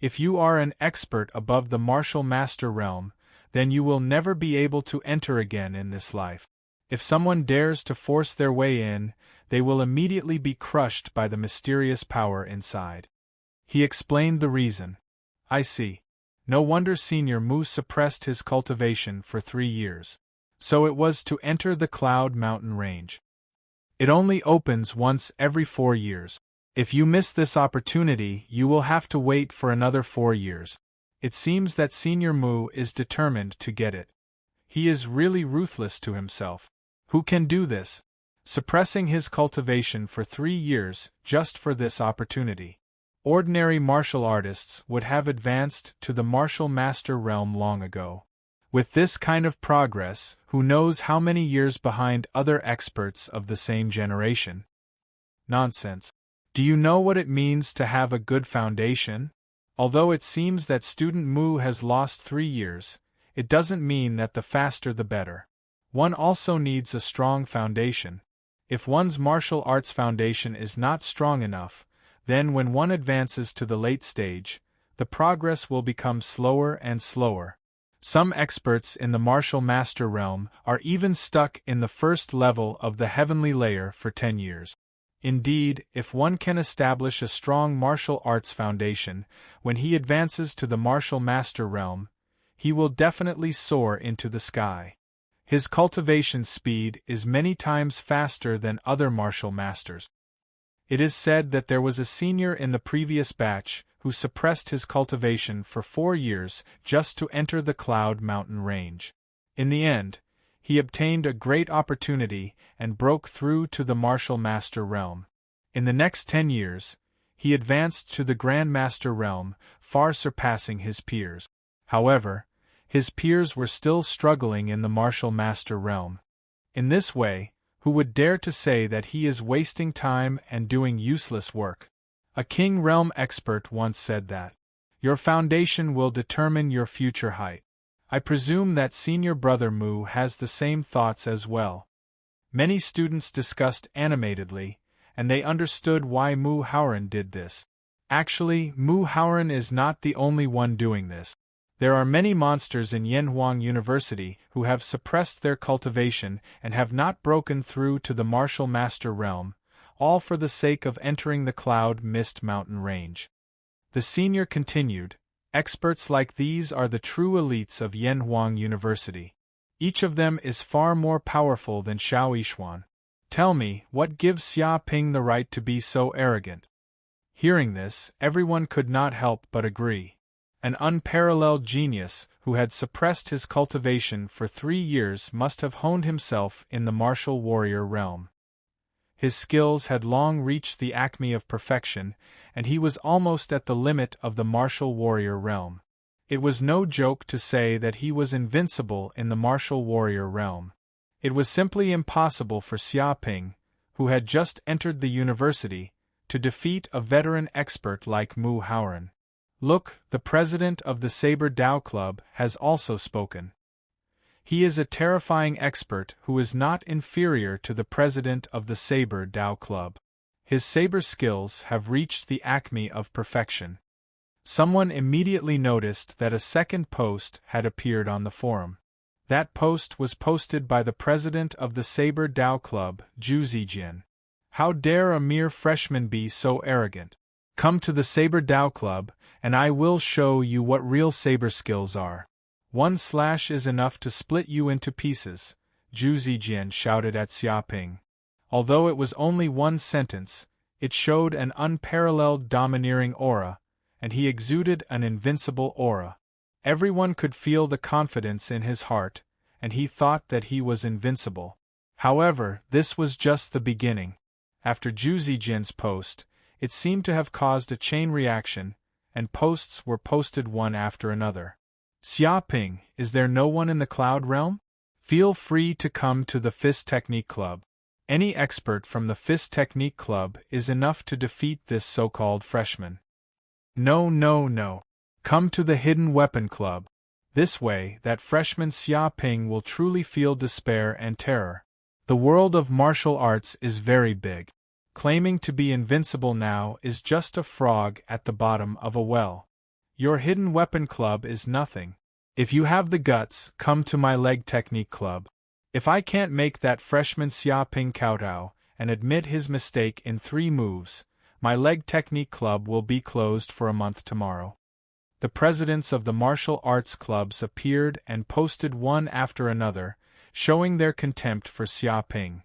If you are an expert above the martial master realm, then you will never be able to enter again in this life. If someone dares to force their way in, they will immediately be crushed by the mysterious power inside." He explained the reason. "I see. No wonder Senior Mu suppressed his cultivation for 3 years. So it was to enter the Cloud Mountain Range. It only opens once every 4 years. If you miss this opportunity, you will have to wait for another 4 years. It seems that Senior Mu is determined to get it. He is really ruthless to himself. Who can do this? Suppressing his cultivation for 3 years just for this opportunity. Ordinary martial artists would have advanced to the martial master realm long ago. With this kind of progress, who knows how many years behind other experts of the same generation? Nonsense. Do you know what it means to have a good foundation? Although it seems that student Mu has lost 3 years, it doesn't mean that the faster the better. One also needs a strong foundation. If one's martial arts foundation is not strong enough, then when one advances to the late stage, the progress will become slower and slower. Some experts in the martial master realm are even stuck in the first level of the heavenly layer for 10 years. Indeed, if one can establish a strong martial arts foundation, when he advances to the martial master realm, he will definitely soar into the sky. His cultivation speed is many times faster than other martial masters. It is said that there was a senior in the previous batch who suppressed his cultivation for 4 years just to enter the Cloud Mountain Range. In the end, he obtained a great opportunity and broke through to the martial master realm. In the next 10 years, he advanced to the Grand Master realm, far surpassing his peers. However, his peers were still struggling in the martial master realm. In this way, who would dare to say that he is wasting time and doing useless work? A King Realm expert once said that your foundation will determine your future height. I presume that Senior Brother Mu has the same thoughts as well. Many students discussed animatedly, and they understood why Mu Hauran did this. Actually, Mu Hauran is not the only one doing this. There are many monsters in Yanhuang University who have suppressed their cultivation and have not broken through to the martial master realm, all for the sake of entering the Cloud Mist Mountain Range. The senior continued, experts like these are the true elites of Yanhuang University. Each of them is far more powerful than Xiao Yishuan. Tell me, what gives Xia Ping the right to be so arrogant? Hearing this, everyone could not help but agree. An unparalleled genius who had suppressed his cultivation for 3 years must have honed himself in the martial warrior realm. His skills had long reached the acme of perfection, and he was almost at the limit of the martial warrior realm. It was no joke to say that he was invincible in the martial warrior realm. It was simply impossible for Xia Ping, who had just entered the university, to defeat a veteran expert like Mu Haoran. Look, the president of the Saber Dao Club has also spoken. He is a terrifying expert who is not inferior to the president of the Saber Dao Club. His saber skills have reached the acme of perfection. Someone immediately noticed that a second post had appeared on the forum. That post was posted by the president of the Saber Dao Club, Zhu Zijin. How dare a mere freshman be so arrogant? Come to the Saber Dao Club, and I will show you what real saber skills are. One slash is enough to split you into pieces, Zhu Zijin shouted at Xia Ping. Although it was only one sentence, it showed an unparalleled domineering aura, and he exuded an invincible aura. Everyone could feel the confidence in his heart, and he thought that he was invincible. However, this was just the beginning. After Zhu Zijin's post, it seemed to have caused a chain reaction, and posts were posted one after another. Xia Ping, is there no one in the Cloud Realm? Feel free to come to the Fist Technique Club. Any expert from the Fist Technique Club is enough to defeat this so-called freshman. No. Come to the Hidden Weapon Club. This way, that freshman Xia Ping will truly feel despair and terror. The world of martial arts is very big. Claiming to be invincible now is just a frog at the bottom of a well. Your Hidden Weapon Club is nothing. If you have the guts, come to my Leg Technique Club. If I can't make that freshman Xia Ping kowtow and admit his mistake in 3 moves, my Leg Technique Club will be closed for a month tomorrow. The presidents of the martial arts clubs appeared and posted one after another, showing their contempt for Xia Ping.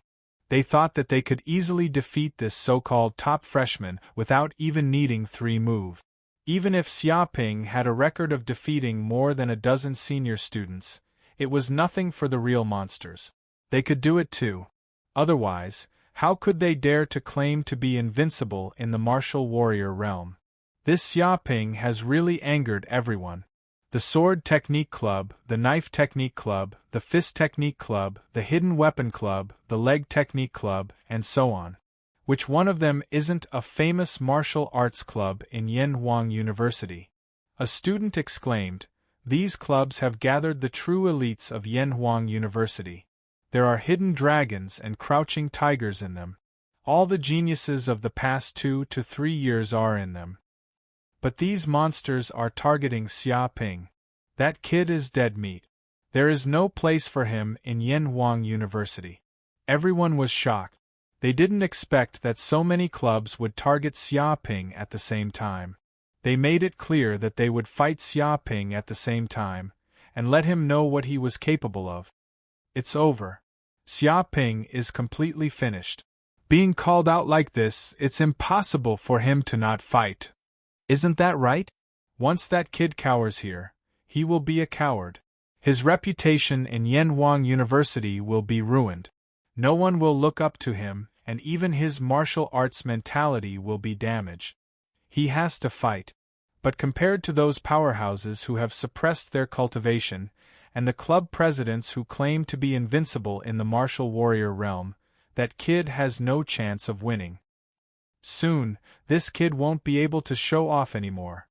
They thought that they could easily defeat this so-called top freshman without even needing 3 moves. Even if Xia Ping had a record of defeating more than a dozen senior students, it was nothing for the real monsters. They could do it too. Otherwise, how could they dare to claim to be invincible in the martial warrior realm? This Xia Ping has really angered everyone. The Sword Technique Club, the Knife Technique Club, the Fist Technique Club, the Hidden Weapon Club, the Leg Technique Club, and so on. Which one of them isn't a famous martial arts club in Yanhuang University? A student exclaimed, "These clubs have gathered the true elites of Yanhuang University. There are hidden dragons and crouching tigers in them. All the geniuses of the past 2 to 3 years are in them. But these monsters are targeting Xia Ping. That kid is dead meat. There is no place for him in Yanhuang University." Everyone was shocked. They didn't expect that so many clubs would target Xia Ping at the same time. They made it clear that they would fight Xia Ping at the same time, and let him know what he was capable of. It's over. Xia Ping is completely finished. Being called out like this, it's impossible for him to not fight. Isn't that right? Once that kid cowers here, he will be a coward. His reputation in Yanhuang University will be ruined. No one will look up to him, and even his martial arts mentality will be damaged. He has to fight. But compared to those powerhouses who have suppressed their cultivation, and the club presidents who claim to be invincible in the martial warrior realm, that kid has no chance of winning. Soon, this kid won't be able to show off anymore.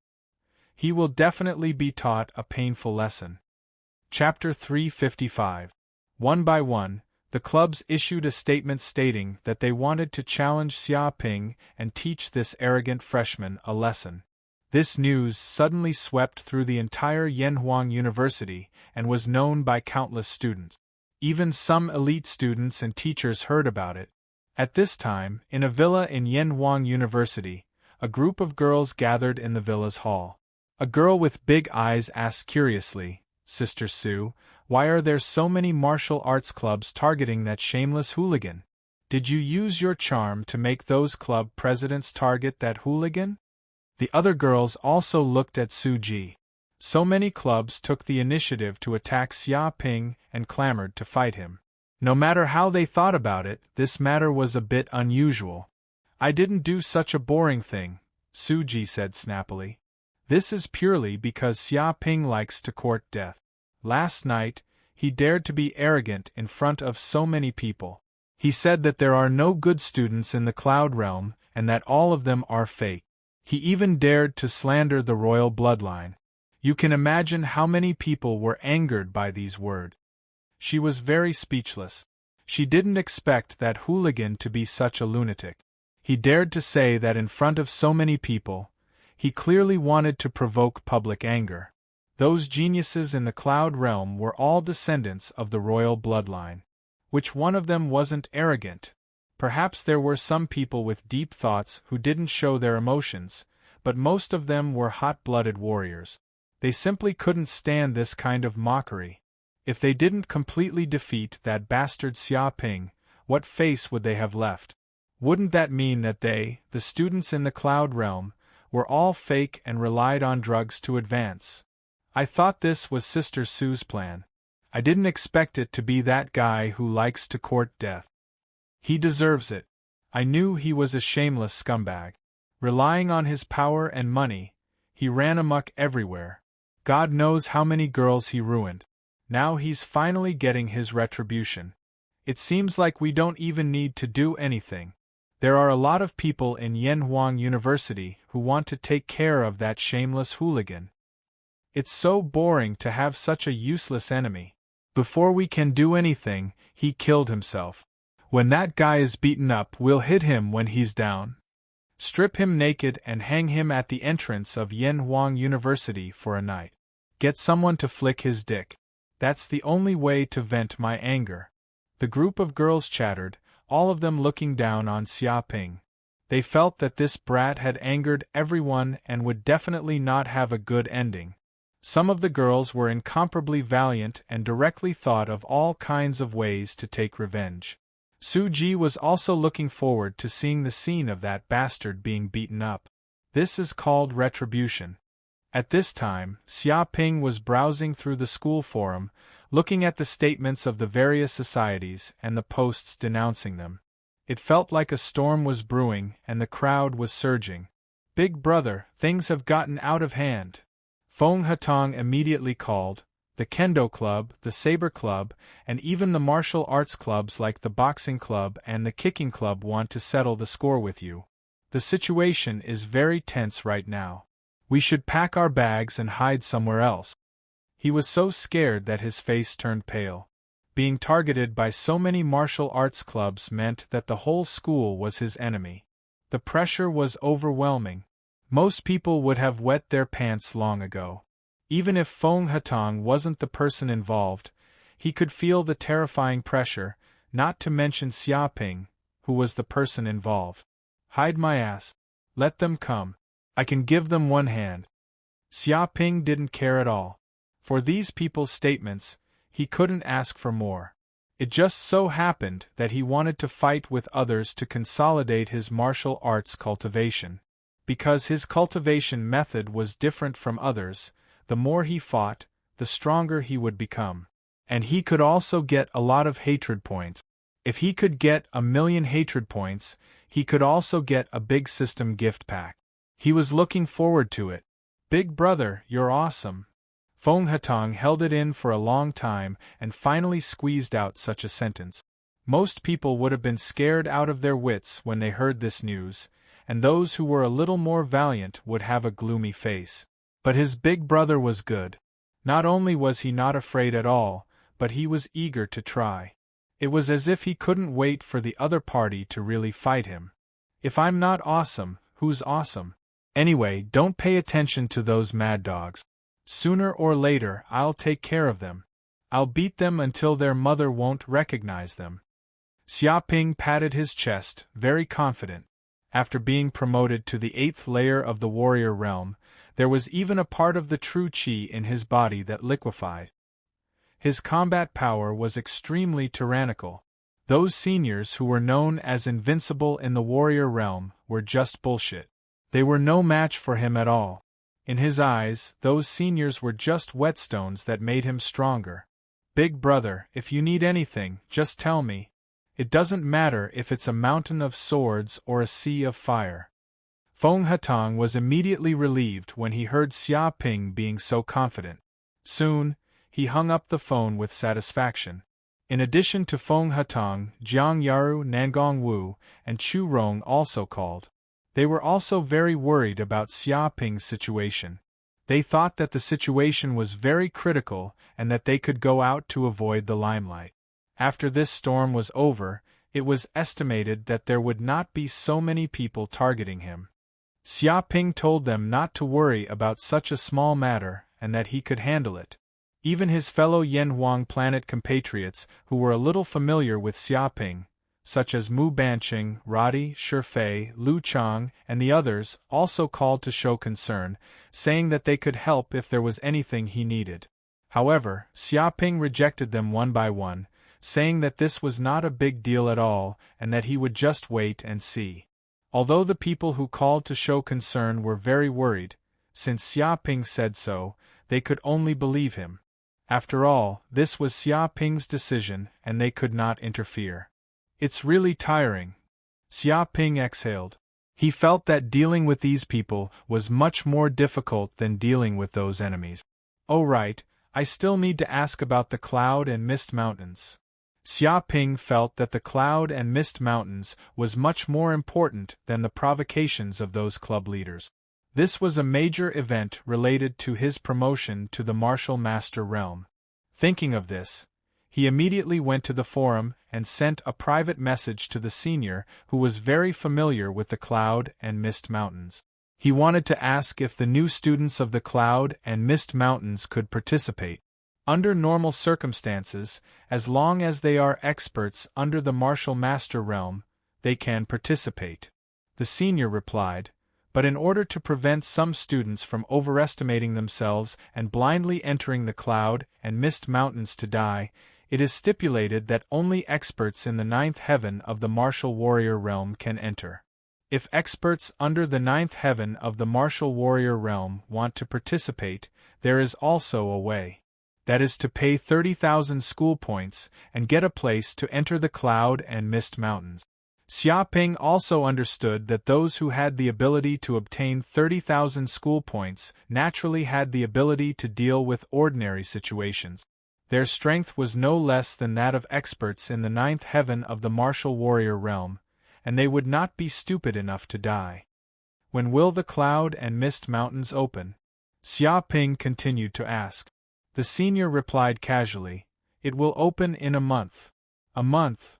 He will definitely be taught a painful lesson. Chapter 355. One by one, the clubs issued a statement stating that they wanted to challenge Xia Ping and teach this arrogant freshman a lesson. This news suddenly swept through the entire Yanhuang University and was known by countless students. Even some elite students and teachers heard about it. At this time, in a villa in Yanhuang University, a group of girls gathered in the villa's hall. A girl with big eyes asked curiously, "Sister Sue, why are there so many martial arts clubs targeting that shameless hooligan? Did you use your charm to make those club presidents target that hooligan?" The other girls also looked at Su Ji. So many clubs took the initiative to attack Xia Ping and clamored to fight him. No matter how they thought about it, this matter was a bit unusual. I didn't do such a boring thing, Suji said snappily. This is purely because Xia Ping likes to court death. Last night, he dared to be arrogant in front of so many people. He said that there are no good students in the Cloud Realm, and that all of them are fake. He even dared to slander the royal bloodline. You can imagine how many people were angered by these words. She was very speechless. She didn't expect that hooligan to be such a lunatic. He dared to say that in front of so many people. He clearly wanted to provoke public anger. Those geniuses in the Cloud Realm were all descendants of the royal bloodline. Which one of them wasn't arrogant? Perhaps there were some people with deep thoughts who didn't show their emotions, but most of them were hot-blooded warriors. They simply couldn't stand this kind of mockery. If they didn't completely defeat that bastard Xia Ping, what face would they have left? Wouldn't that mean that they, the students in the Cloud Realm, were all fake and relied on drugs to advance? I thought this was Sister Sue's plan. I didn't expect it to be that guy who likes to court death. He deserves it. I knew he was a shameless scumbag. Relying on his power and money, he ran amok everywhere. God knows how many girls he ruined. Now he's finally getting his retribution. It seems like we don't even need to do anything. There are a lot of people in Yanhuang University who want to take care of that shameless hooligan. It's so boring to have such a useless enemy. Before we can do anything, he killed himself. When that guy is beaten up, we'll hit him when he's down. Strip him naked and hang him at the entrance of Yanhuang University for a night. Get someone to flick his dick. That's the only way to vent my anger. The group of girls chattered, all of them looking down on Xia Ping. They felt that this brat had angered everyone and would definitely not have a good ending. Some of the girls were incomparably valiant and directly thought of all kinds of ways to take revenge. Suji was also looking forward to seeing the scene of that bastard being beaten up. This is called retribution. At this time, Xia Ping was browsing through the school forum, looking at the statements of the various societies and the posts denouncing them. It felt like a storm was brewing and the crowd was surging. Big brother, things have gotten out of hand. Feng Hatong immediately called. The Kendo Club, the Saber Club, and even the martial arts clubs like the Boxing Club and the Kicking Club want to settle the score with you. The situation is very tense right now. We should pack our bags and hide somewhere else. He was so scared that his face turned pale. Being targeted by so many martial arts clubs meant that the whole school was his enemy. The pressure was overwhelming. Most people would have wet their pants long ago. Even if Feng Hatong wasn't the person involved, he could feel the terrifying pressure, not to mention Xia Ping, who was the person involved. Hide my ass. Let them come. I can give them one hand. Xia Ping didn't care at all. For these people's statements, he couldn't ask for more. It just so happened that he wanted to fight with others to consolidate his martial arts cultivation. Because his cultivation method was different from others, the more he fought, the stronger he would become. And he could also get a lot of hatred points. If he could get 1,000,000 hatred points, he could also get a big system gift pack. He was looking forward to it. Big brother, you're awesome. Feng Hatong held it in for a long time and finally squeezed out such a sentence. Most people would have been scared out of their wits when they heard this news, and those who were a little more valiant would have a gloomy face. But his big brother was good. Not only was he not afraid at all, but he was eager to try. It was as if he couldn't wait for the other party to really fight him. If I'm not awesome, who's awesome? Anyway, don't pay attention to those mad dogs. Sooner or later, I'll take care of them. I'll beat them until their mother won't recognize them. Xia Ping patted his chest, very confident. After being promoted to the 8th layer of the warrior realm, there was even a part of the true qi in his body that liquefied. His combat power was extremely tyrannical. Those seniors who were known as invincible in the warrior realm were just bullshit. They were no match for him at all. In his eyes, those seniors were just whetstones that made him stronger. Big brother, if you need anything, just tell me. It doesn't matter if it's a mountain of swords or a sea of fire. Feng Hatong was immediately relieved when he heard Xia Ping being so confident. Soon, he hung up the phone with satisfaction. In addition to Feng Hatong, Jiang Yaru, Nangong Wu, and Chu Rong also called. They were also very worried about Xia Ping's situation. They thought that the situation was very critical and that they could go out to avoid the limelight. After this storm was over, it was estimated that there would not be so many people targeting him. Xia Ping told them not to worry about such a small matter and that he could handle it. Even his fellow Yanhuang planet compatriots who were a little familiar with Xia Ping, such as Mu Banqing, Radi, Shifei, Lu Chang, and the others, also called to show concern, saying that they could help if there was anything he needed. However, Xia Ping rejected them one by one, saying that this was not a big deal at all and that he would just wait and see. Although the people who called to show concern were very worried, since Xia Ping said so, they could only believe him. After all, this was Xia Ping's decision and they could not interfere. It's really tiring. Xia Ping exhaled. He felt that dealing with these people was much more difficult than dealing with those enemies. Oh right, I still need to ask about the Cloud and Mist Mountains. Xia Ping felt that the Cloud and Mist Mountains was much more important than the provocations of those club leaders. This was a major event related to his promotion to the Martial Master realm. Thinking of this, he immediately went to the forum and sent a private message to the senior who was very familiar with the Cloud and Mist Mountains. He wanted to ask if the new students of the Cloud and Mist Mountains could participate. Under normal circumstances, as long as they are experts under the Martial Master realm, they can participate. The senior replied, but in order to prevent some students from overestimating themselves and blindly entering the Cloud and Mist Mountains to die, it is stipulated that only experts in the 9th heaven of the Martial Warrior realm can enter. If experts under the 9th heaven of the Martial Warrior realm want to participate, there is also a way. That is to pay 30,000 school points and get a place to enter the Cloud and Mist Mountains. Xia Ping also understood that those who had the ability to obtain 30,000 school points naturally had the ability to deal with ordinary situations. Their strength was no less than that of experts in the 9th heaven of the Martial Warrior realm, and they would not be stupid enough to die. When will the Cloud and Mist Mountains open? Xia Ping continued to ask. The senior replied casually, "It will open in a month." A month.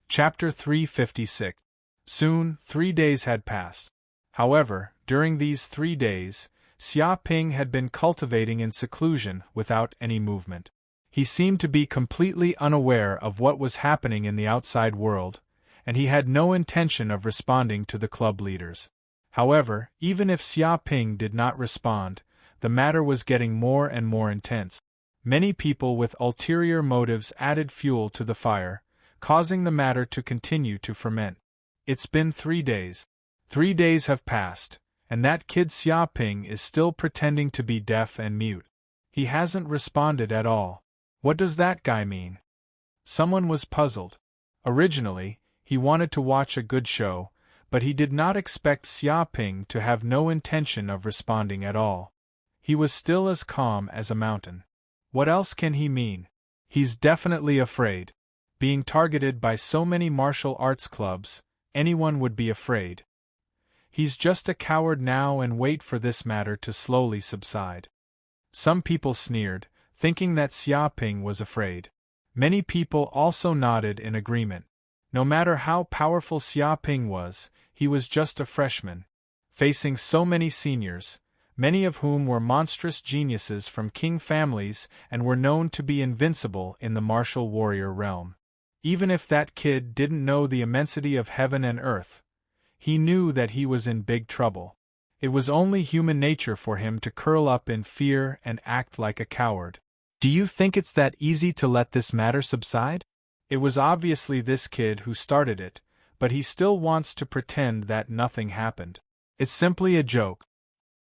Chapter 356. Soon, 3 days had passed. However, during these 3 days, Xia Ping had been cultivating in seclusion without any movement. He seemed to be completely unaware of what was happening in the outside world, and he had no intention of responding to the club leaders. However, even if Xia Ping did not respond, the matter was getting more and more intense. Many people with ulterior motives added fuel to the fire, causing the matter to continue to ferment. It's been 3 days. 3 days have passed, and that kid Xia Ping is still pretending to be deaf and mute. He hasn't responded at all. What does that guy mean? Someone was puzzled. Originally, he wanted to watch a good show, but he did not expect Xia Ping to have no intention of responding at all. He was still as calm as a mountain. What else can he mean? He's definitely afraid. Being targeted by so many martial arts clubs, anyone would be afraid. He's just a coward now and wait for this matter to slowly subside. Some people sneered, thinking that Xia Ping was afraid. Many people also nodded in agreement. No matter how powerful Xia Ping was, he was just a freshman, facing so many seniors, many of whom were monstrous geniuses from king families and were known to be invincible in the martial warrior realm. Even if that kid didn't know the immensity of heaven and earth, he knew that he was in big trouble. It was only human nature for him to curl up in fear and act like a coward. Do you think it's that easy to let this matter subside? It was obviously this kid who started it, but he still wants to pretend that nothing happened. It's simply a joke.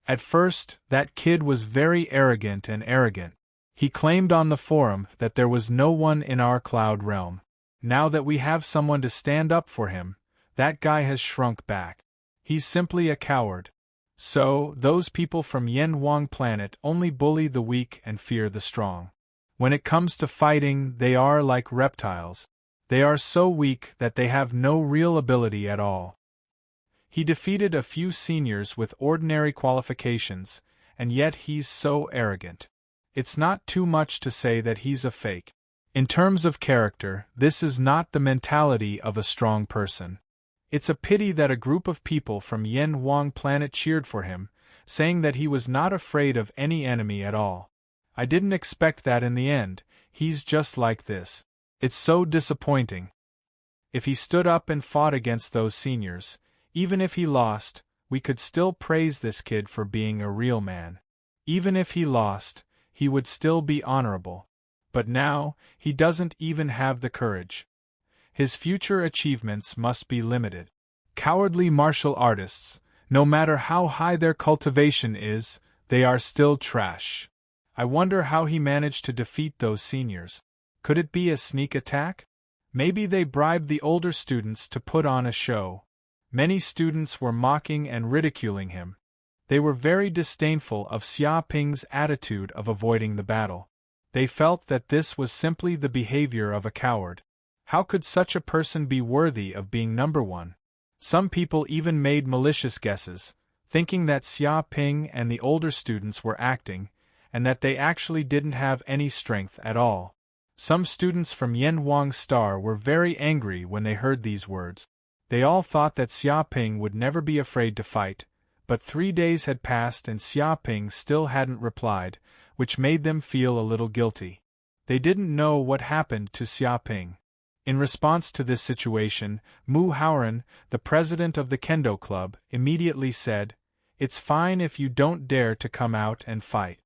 At first, that kid was very arrogant. He claimed on the forum that there was no one in our cloud realm. Now that we have someone to stand up for him, that guy has shrunk back. He's simply a coward. So, those people from Yen Wang planet only bully the weak and fear the strong. When it comes to fighting, they are like reptiles. They are so weak that they have no real ability at all. He defeated a few seniors with ordinary qualifications, and yet he's so arrogant. It's not too much to say that he's a fake. In terms of character, this is not the mentality of a strong person. It's a pity that a group of people from Yen Wang planet cheered for him, saying that he was not afraid of any enemy at all. I didn't expect that in the end. He's just like this. It's so disappointing. If he stood up and fought against those seniors, even if he lost, we could still praise this kid for being a real man. Even if he lost, he would still be honorable. But now, he doesn't even have the courage. His future achievements must be limited. Cowardly martial artists, no matter how high their cultivation is, they are still trash. I wonder how he managed to defeat those seniors. Could it be a sneak attack? Maybe they bribed the older students to put on a show. Many students were mocking and ridiculing him. They were very disdainful of Xia Ping's attitude of avoiding the battle. They felt that this was simply the behavior of a coward. How could such a person be worthy of being number one? Some people even made malicious guesses, thinking that Xia Ping and the older students were acting, and that they actually didn't have any strength at all. Some students from Yen Wang Star were very angry when they heard these words. They all thought that Xia Ping would never be afraid to fight, but 3 days had passed and Xia Ping still hadn't replied, which made them feel a little guilty. They didn't know what happened to Xia Ping. In response to this situation, Mu Haoran, the president of the Kendo Club, immediately said, "It's fine if you don't dare to come out and fight.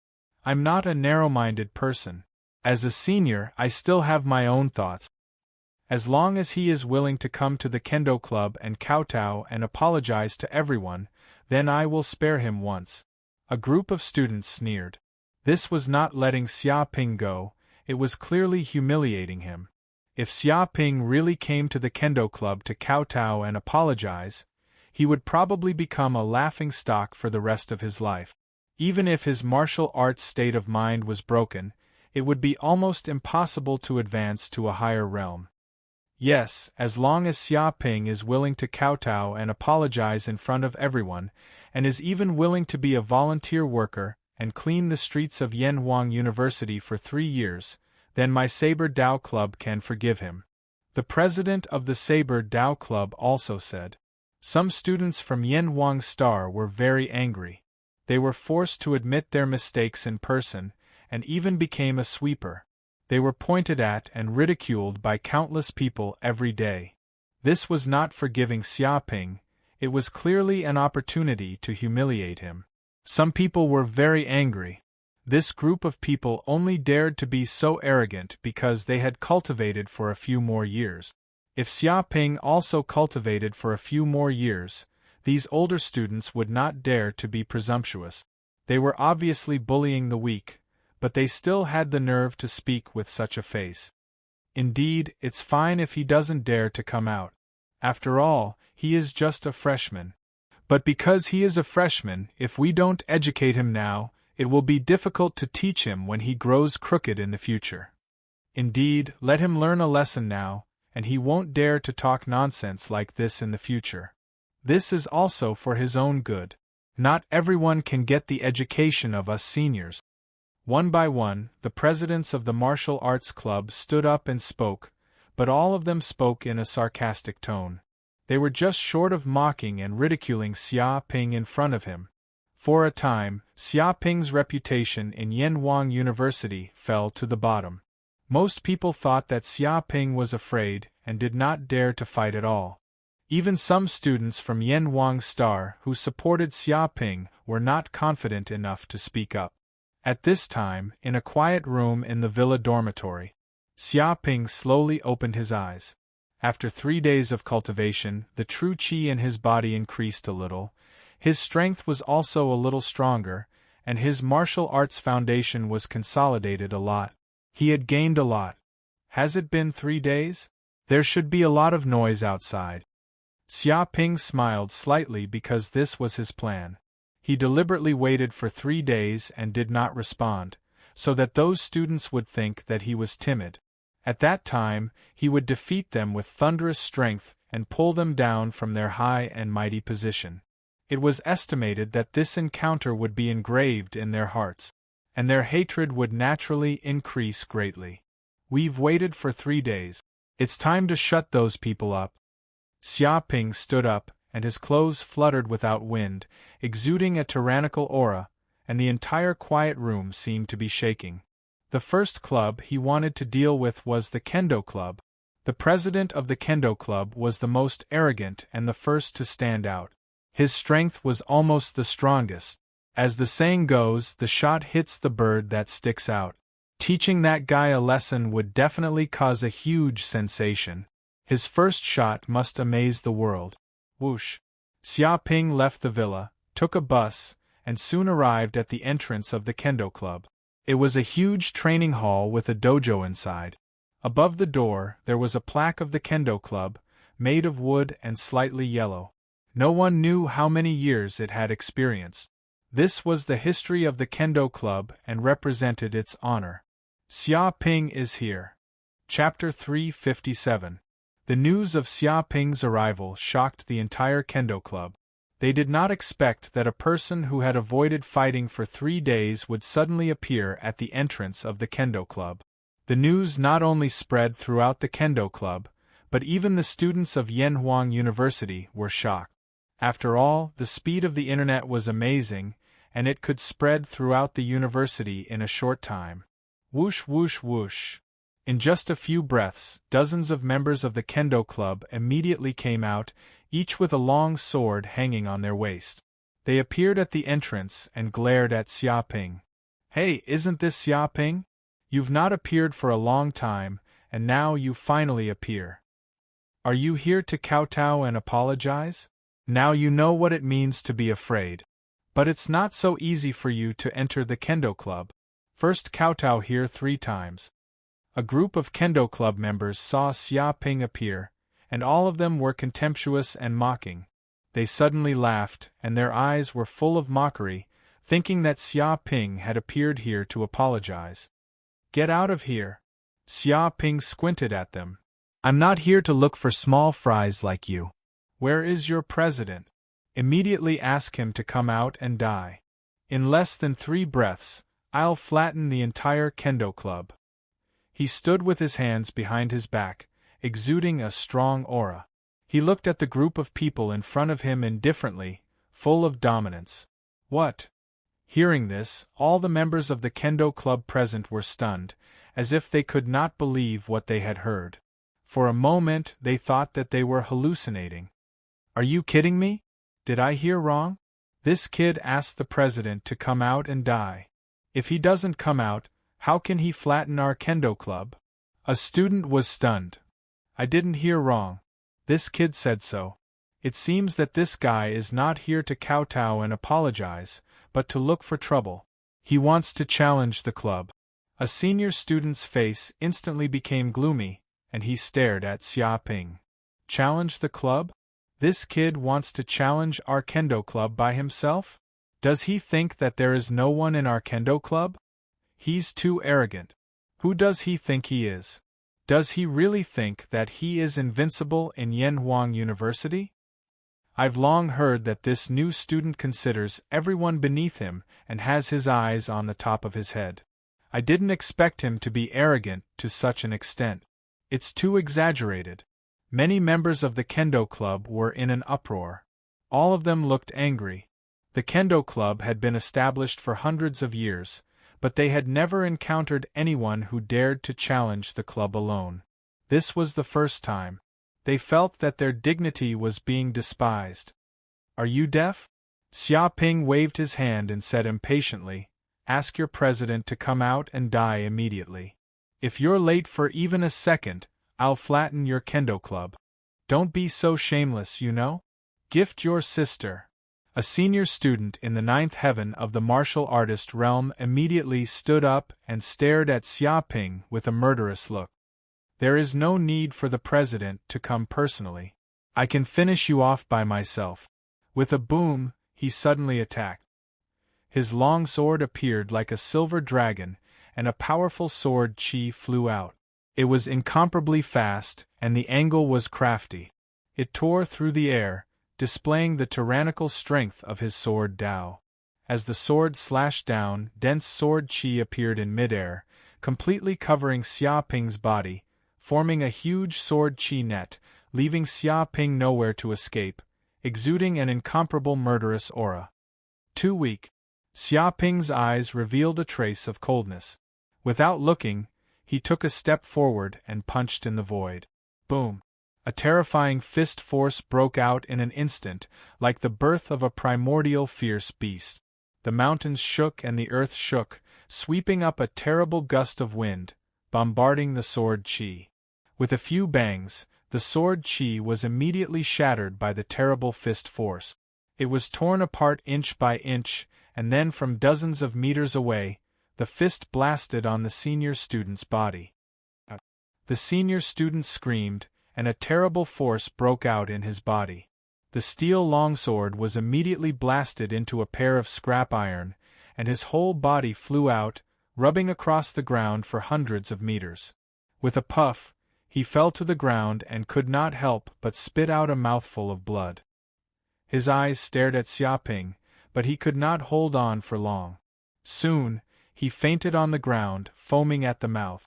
I'm not a narrow-minded person. As a senior, I still have my own thoughts. As long as he is willing to come to the Kendo Club and kowtow and apologize to everyone, then I will spare him once." A group of students sneered. This was not letting Xia Ping go, it was clearly humiliating him. If Xia Ping really came to the Kendo Club to kowtow and apologize, he would probably become a laughingstock for the rest of his life. Even if his martial arts state of mind was broken, it would be almost impossible to advance to a higher realm. Yes, as long as Xia Ping is willing to kowtow and apologize in front of everyone, and is even willing to be a volunteer worker and clean the streets of Yen Wang University for 3 years, then my Saber Dao Club can forgive him. The president of the Saber Dao Club also said. Some students from Yen Wang Star were very angry. They were forced to admit their mistakes in person, and even became a sweeper. They were pointed at and ridiculed by countless people every day. This was not forgiving Xia Ping, it was clearly an opportunity to humiliate him. Some people were very angry. This group of people only dared to be so arrogant because they had cultivated for a few more years. If Xia Ping also cultivated for a few more years, these older students would not dare to be presumptuous. They were obviously bullying the weak, but they still had the nerve to speak with such a face. Indeed, it's fine if he doesn't dare to come out. After all, he is just a freshman. But because he is a freshman, if we don't educate him now, it will be difficult to teach him when he grows crooked in the future. Indeed, let him learn a lesson now, and he won't dare to talk nonsense like this in the future. This is also for his own good. Not everyone can get the education of us seniors. One by one, the presidents of the martial arts club stood up and spoke, but all of them spoke in a sarcastic tone. They were just short of mocking and ridiculing Xia Ping in front of him. For a time, Xia Ping's reputation in Yen Wang University fell to the bottom. Most people thought that Xia Ping was afraid and did not dare to fight at all. Even some students from Yen Wang Star who supported Xia Ping were not confident enough to speak up. At this time, in a quiet room in the villa dormitory, Xia Ping slowly opened his eyes. After 3 days of cultivation, the true qi in his body increased a little. His strength was also a little stronger, and his martial arts foundation was consolidated a lot. He had gained a lot. Has it been 3 days? There should be a lot of noise outside. Xia Ping smiled slightly because this was his plan. He deliberately waited for 3 days and did not respond, so that those students would think that he was timid. At that time, he would defeat them with thunderous strength and pull them down from their high and mighty position. It was estimated that this encounter would be engraved in their hearts, and their hatred would naturally increase greatly. We've waited for 3 days. It's time to shut those people up. Xia Ping stood up, and his clothes fluttered without wind, exuding a tyrannical aura, and the entire quiet room seemed to be shaking. The first club he wanted to deal with was the Kendo Club. The president of the Kendo Club was the most arrogant and the first to stand out. His strength was almost the strongest. As the saying goes, the shot hits the bird that sticks out. Teaching that guy a lesson would definitely cause a huge sensation. His first shot must amaze the world. Whoosh! Xia Ping left the villa, took a bus, and soon arrived at the entrance of the Kendo Club. It was a huge training hall with a dojo inside. Above the door, there was a plaque of the Kendo Club, made of wood and slightly yellow. No one knew how many years it had experienced. This was the history of the Kendo Club and represented its honor. Xia Ping is here. Chapter 357. The news of Xia Ping's arrival shocked the entire Kendo Club. They did not expect that a person who had avoided fighting for 3 days would suddenly appear at the entrance of the Kendo Club. The news not only spread throughout the Kendo Club, but even the students of Yanhuang University were shocked. After all, the speed of the internet was amazing, and it could spread throughout the university in a short time. Whoosh whoosh whoosh. In just a few breaths, dozens of members of the Kendo Club immediately came out, each with a long sword hanging on their waist. They appeared at the entrance and glared at Xia Ping. Hey, isn't this Xia Ping? You've not appeared for a long time, and now you finally appear. Are you here to kowtow and apologize? Now you know what it means to be afraid. But it's not so easy for you to enter the Kendo Club. First kowtow here 3 times. A group of Kendo Club members saw Xia Ping appear, and all of them were contemptuous and mocking. They suddenly laughed, and their eyes were full of mockery, thinking that Xia Ping had appeared here to apologize. Get out of here. Xia Ping squinted at them. I'm not here to look for small fries like you. Where is your president? Immediately ask him to come out and die. In less than 3 breaths, I'll flatten the entire Kendo Club. He stood with his hands behind his back, exuding a strong aura. He looked at the group of people in front of him indifferently, full of dominance. What? Hearing this, all the members of the Kendo Club present were stunned, as if they could not believe what they had heard. For a moment they thought that they were hallucinating. Are you kidding me? Did I hear wrong? This kid asked the president to come out and die. If he doesn't come out, how can he flatten our Kendo Club? A student was stunned. I didn't hear wrong. This kid said so. It seems that this guy is not here to kowtow and apologize, but to look for trouble. He wants to challenge the club. A senior student's face instantly became gloomy, and he stared at Xia Ping. Challenge the club? This kid wants to challenge our Kendo Club by himself? Does he think that there is no one in our Kendo Club? He's too arrogant. Who does he think he is? Does he really think that he is invincible in Yanhuang University? I've long heard that this new student considers everyone beneath him and has his eyes on the top of his head. I didn't expect him to be arrogant to such an extent. It's too exaggerated. Many members of the Kendo Club were in an uproar. All of them looked angry. The Kendo Club had been established for hundreds of years, but they had never encountered anyone who dared to challenge the club alone. This was the first time. They felt that their dignity was being despised. Are you deaf? Xia Ping waved his hand and said impatiently, Ask your president to come out and die immediately. If you're late for even a second, I'll flatten your Kendo Club. Don't be so shameless, you know? Gift your sister. A senior student in the ninth heaven of the martial artist realm immediately stood up and stared at Xia Ping with a murderous look. There is no need for the president to come personally. I can finish you off by myself. With a boom, he suddenly attacked. His long sword appeared like a silver dragon, and a powerful sword chi flew out. It was incomparably fast, and the angle was crafty. It tore through the air, displaying the tyrannical strength of his sword Dao. As the sword slashed down, dense sword chi appeared in midair, completely covering Xia Ping's body, forming a huge sword chi net, leaving Xia Ping nowhere to escape, exuding an incomparable murderous aura. Too weak. Xia Ping's eyes revealed a trace of coldness. Without looking, he took a step forward and punched in the void. Boom! A terrifying fist force broke out in an instant, like the birth of a primordial fierce beast. The mountains shook and the earth shook, sweeping up a terrible gust of wind, bombarding the sword chi. With a few bangs, the sword chi was immediately shattered by the terrible fist force. It was torn apart inch by inch, and then from dozens of meters away, the fist blasted on the senior student's body. The senior student screamed, and a terrible force broke out in his body. The steel longsword was immediately blasted into a pair of scrap iron, and his whole body flew out, rubbing across the ground for hundreds of meters. With a puff, he fell to the ground and could not help but spit out a mouthful of blood. His eyes stared at Xia Ping, but he could not hold on for long. Soon, he fainted on the ground, foaming at the mouth.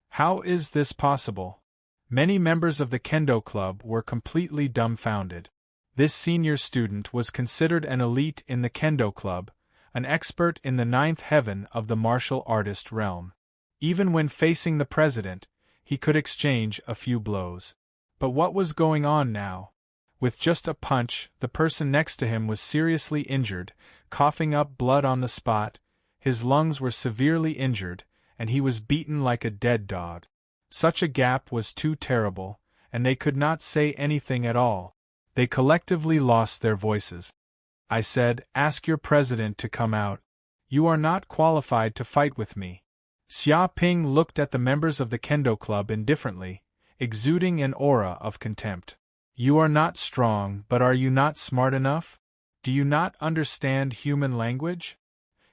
How is this possible? Many members of the Kendo Club were completely dumbfounded. This senior student was considered an elite in the Kendo Club, an expert in the ninth heaven of the martial artist realm. Even when facing the president, he could exchange a few blows. But what was going on now? With just a punch, the person next to him was seriously injured, coughing up blood on the spot. His lungs were severely injured, and he was beaten like a dead dog. Such a gap was too terrible, and they could not say anything at all. They collectively lost their voices. I said, "Ask your president to come out. You are not qualified to fight with me." Xia Ping looked at the members of the Kendo Club indifferently, exuding an aura of contempt. You are not strong, but are you not smart enough? Do you not understand human language?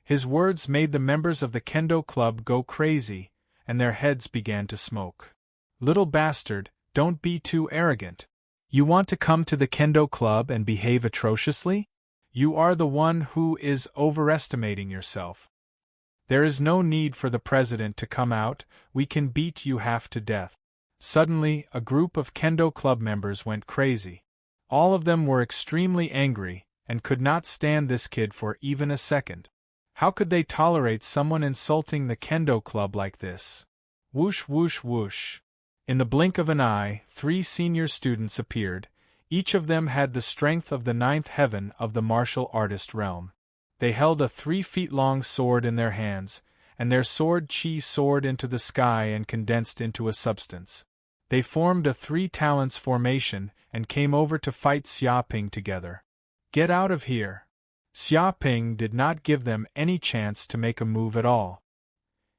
His words made the members of the Kendo Club go crazy, and their heads began to smoke. Little bastard, don't be too arrogant. You want to come to the Kendo Club and behave atrociously? You are the one who is overestimating yourself. There is no need for the president to come out, we can beat you half to death. Suddenly, a group of Kendo Club members went crazy. All of them were extremely angry, and could not stand this kid for even a second. How could they tolerate someone insulting the Kendo Club like this? Whoosh whoosh whoosh. In the blink of an eye, 3 senior students appeared. Each of them had the strength of the ninth heaven of the martial artist realm. They held a 3-feet-long sword in their hands, and their sword chi soared into the sky and condensed into a substance. They formed a 3 talents formation and came over to fight Xia Ping together. Get out of here! Xia Ping did not give them any chance to make a move at all.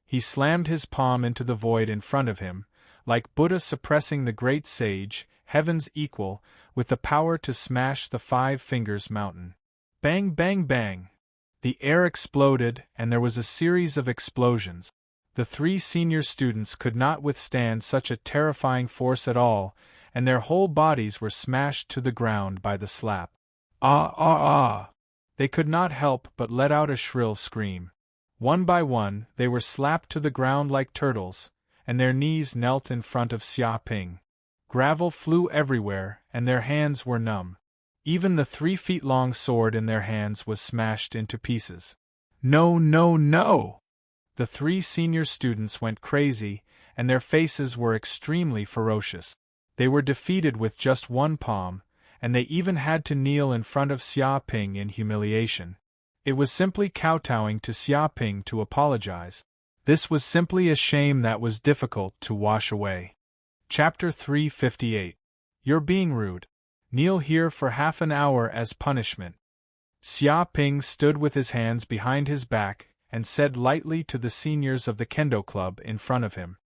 He slammed his palm into the void in front of him, like Buddha suppressing the great sage, heaven's equal, with the power to smash the 5 fingers mountain. Bang bang bang! The air exploded, and there was a series of explosions. The 3 senior students could not withstand such a terrifying force at all, and their whole bodies were smashed to the ground by the slap. Ah ah ah! They could not help but let out a shrill scream. One by one, they were slapped to the ground like turtles, and their knees knelt in front of Xia Ping. Gravel flew everywhere, and their hands were numb. Even the 3-feet-long sword in their hands was smashed into pieces. No, no, no! The 3 senior students went crazy, and their faces were extremely ferocious. They were defeated with just 1 palm, and they even had to kneel in front of Xia Ping in humiliation. It was simply kowtowing to Xia Ping to apologize. This was simply a shame that was difficult to wash away. Chapter 358. You're being rude. Kneel here for half an hour as punishment. Xia Ping stood with his hands behind his back and said lightly to the seniors of the Kendo Club in front of him.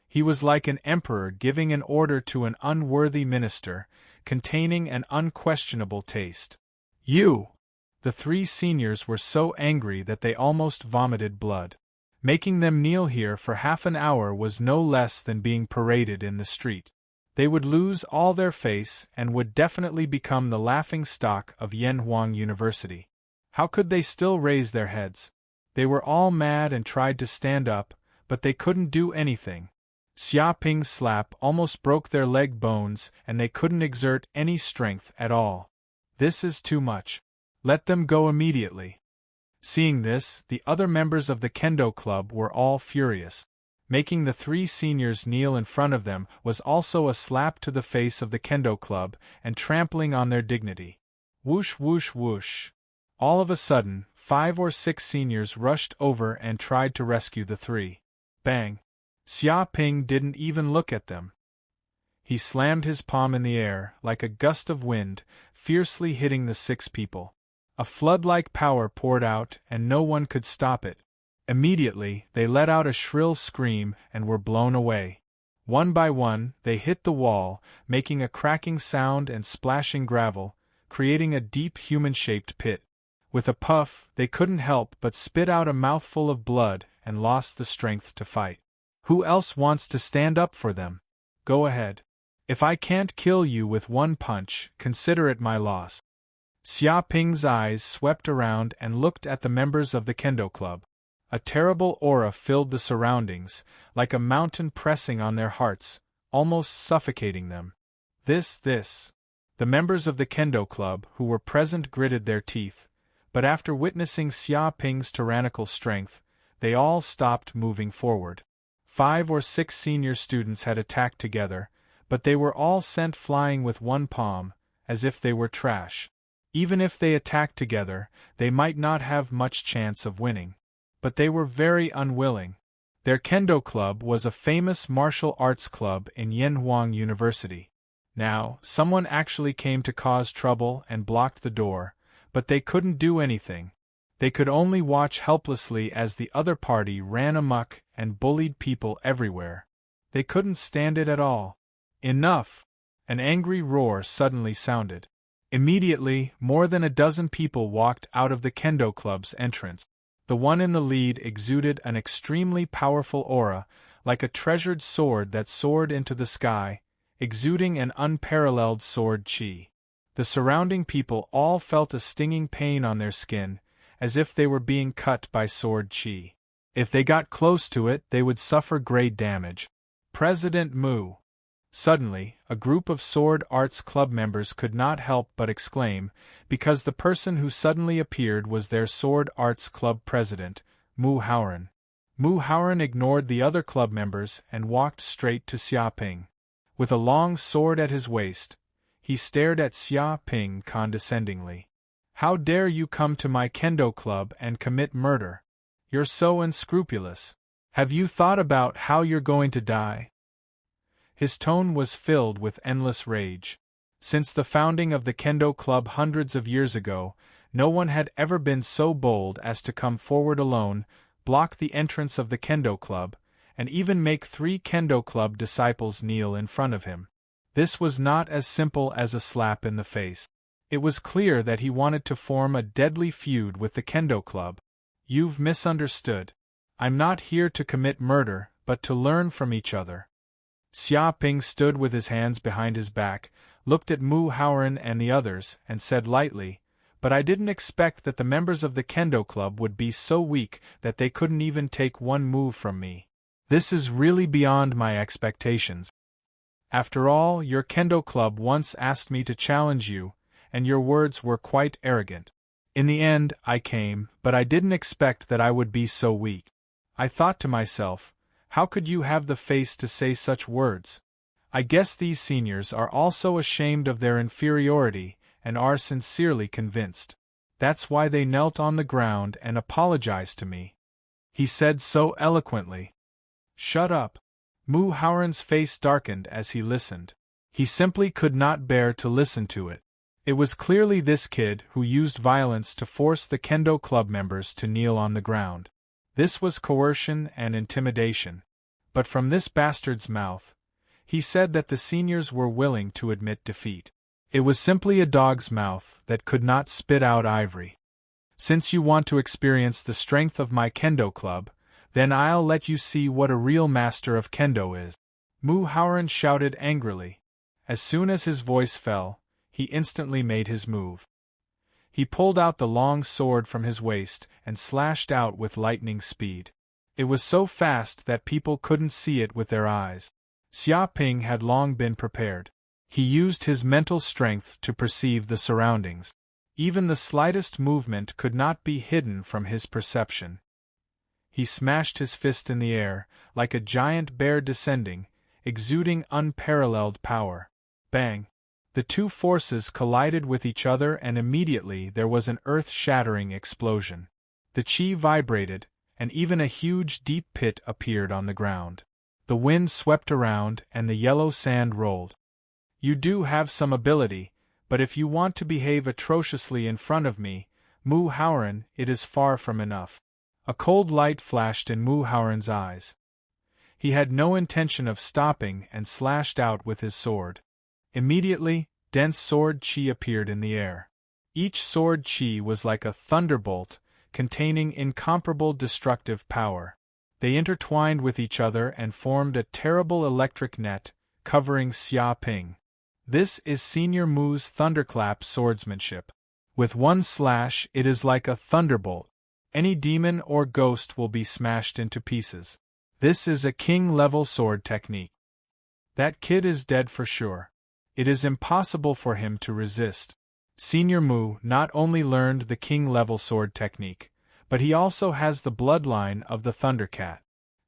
He was like an emperor giving an order to an unworthy minister, containing an unquestionable taste. You! The three seniors were so angry that they almost vomited blood. Making them kneel here for half an hour was no less than being paraded in the street. They would lose all their face and would definitely become the laughing stock of Yanhuang University. How could they still raise their heads? They were all mad and tried to stand up, but they couldn't do anything. Xia Ping's slap almost broke their leg bones and they couldn't exert any strength at all. This is too much. Let them go immediately. Seeing this, the other members of the Kendo Club were all furious. Making the three seniors kneel in front of them was also a slap to the face of the Kendo Club and trampling on their dignity. Whoosh whoosh whoosh. All of a sudden, 5 or 6 seniors rushed over and tried to rescue the three. Bang! Xia Ping didn't even look at them. He slammed his palm in the air, like a gust of wind, fiercely hitting the 6 people. A flood-like power poured out, and no one could stop it. Immediately, they let out a shrill scream and were blown away. One by one, they hit the wall, making a cracking sound and splashing gravel, creating a deep human-shaped pit. With a puff, they couldn't help but spit out a mouthful of blood and lost the strength to fight. Who else wants to stand up for them? Go ahead. If I can't kill you with one punch, consider it my loss. Xia Ping's eyes swept around and looked at the members of the Kendo Club. A terrible aura filled the surroundings, like a mountain pressing on their hearts, almost suffocating them. This. The members of the Kendo Club who were present gritted their teeth, but after witnessing Xia Ping's tyrannical strength, they all stopped moving forward. 5 or 6 senior students had attacked together, but they were all sent flying with one palm, as if they were trash. Even if they attacked together, they might not have much chance of winning. But they were very unwilling. Their Kendo Club was a famous martial arts club in Yanhuang University. Now, someone actually came to cause trouble and blocked the door, but they couldn't do anything. They could only watch helplessly as the other party ran amok and bullied people everywhere. They couldn't stand it at all. Enough! An angry roar suddenly sounded. Immediately, more than a dozen people walked out of the Kendo Club's entrance. The one in the lead exuded an extremely powerful aura, like a treasured sword that soared into the sky, exuding an unparalleled sword chi. The surrounding people all felt a stinging pain on their skin, as if they were being cut by sword chi. If they got close to it, they would suffer great damage. President Mu. Suddenly, a group of Sword Arts Club members could not help but exclaim, because the person who suddenly appeared was their Sword Arts Club president, Mu Haoran. Mu Haoran ignored the other club members and walked straight to Xia Ping. With a long sword at his waist, he stared at Xia Ping condescendingly. How dare you come to my Kendo Club and commit murder? You're so unscrupulous. Have you thought about how you're going to die? His tone was filled with endless rage. Since the founding of the Kendo Club hundreds of years ago, no one had ever been so bold as to come forward alone, block the entrance of the Kendo Club, and even make 3 Kendo Club disciples kneel in front of him. This was not as simple as a slap in the face. It was clear that he wanted to form a deadly feud with the Kendo Club. You've misunderstood. I'm not here to commit murder, but to learn from each other. Xia Ping stood with his hands behind his back, looked at Mu Haoran and the others, and said lightly, "But I didn't expect that the members of the Kendo Club would be so weak that they couldn't even take one move from me. This is really beyond my expectations. After all, your Kendo Club once asked me to challenge you, and your words were quite arrogant. In the end, I came, but I didn't expect that I would be so weak. I thought to myself, how could you have the face to say such words? I guess these seniors are also ashamed of their inferiority and are sincerely convinced. That's why they knelt on the ground and apologized to me." He said so eloquently. "Shut up." Mu Haoran's face darkened as he listened. He simply could not bear to listen to it. It was clearly this kid who used violence to force the Kendo club members to kneel on the ground. This was coercion and intimidation. But from this bastard's mouth, he said that the seniors were willing to admit defeat. It was simply a dog's mouth that could not spit out ivory. Since you want to experience the strength of my Kendo club, then I'll let you see what a real master of Kendo is. Mu Haoran shouted angrily. As soon as his voice fell, he instantly made his move. He pulled out the long sword from his waist and slashed out with lightning speed. It was so fast that people couldn't see it with their eyes. Xia Ping had long been prepared. He used his mental strength to perceive the surroundings. Even the slightest movement could not be hidden from his perception. He smashed his fist in the air, like a giant bear descending, exuding unparalleled power. Bang! The two forces collided with each other and immediately there was an earth-shattering explosion. The chi vibrated, and even a huge deep pit appeared on the ground. The wind swept around and the yellow sand rolled. You do have some ability, but if you want to behave atrociously in front of me, Mu Haoran, it is far from enough. A cold light flashed in Mu Haoran's eyes. He had no intention of stopping and slashed out with his sword. Immediately, dense sword chi appeared in the air. Each sword chi was like a thunderbolt, containing incomparable destructive power. They intertwined with each other and formed a terrible electric net, covering Xia Ping. This is Senior Mu's thunderclap swordsmanship. With one slash it is like a thunderbolt. Any demon or ghost will be smashed into pieces. This is a king-level sword technique. That kid is dead for sure. It is impossible for him to resist. Senior Mu not only learned the king-level sword technique, but he also has the bloodline of the Thundercat.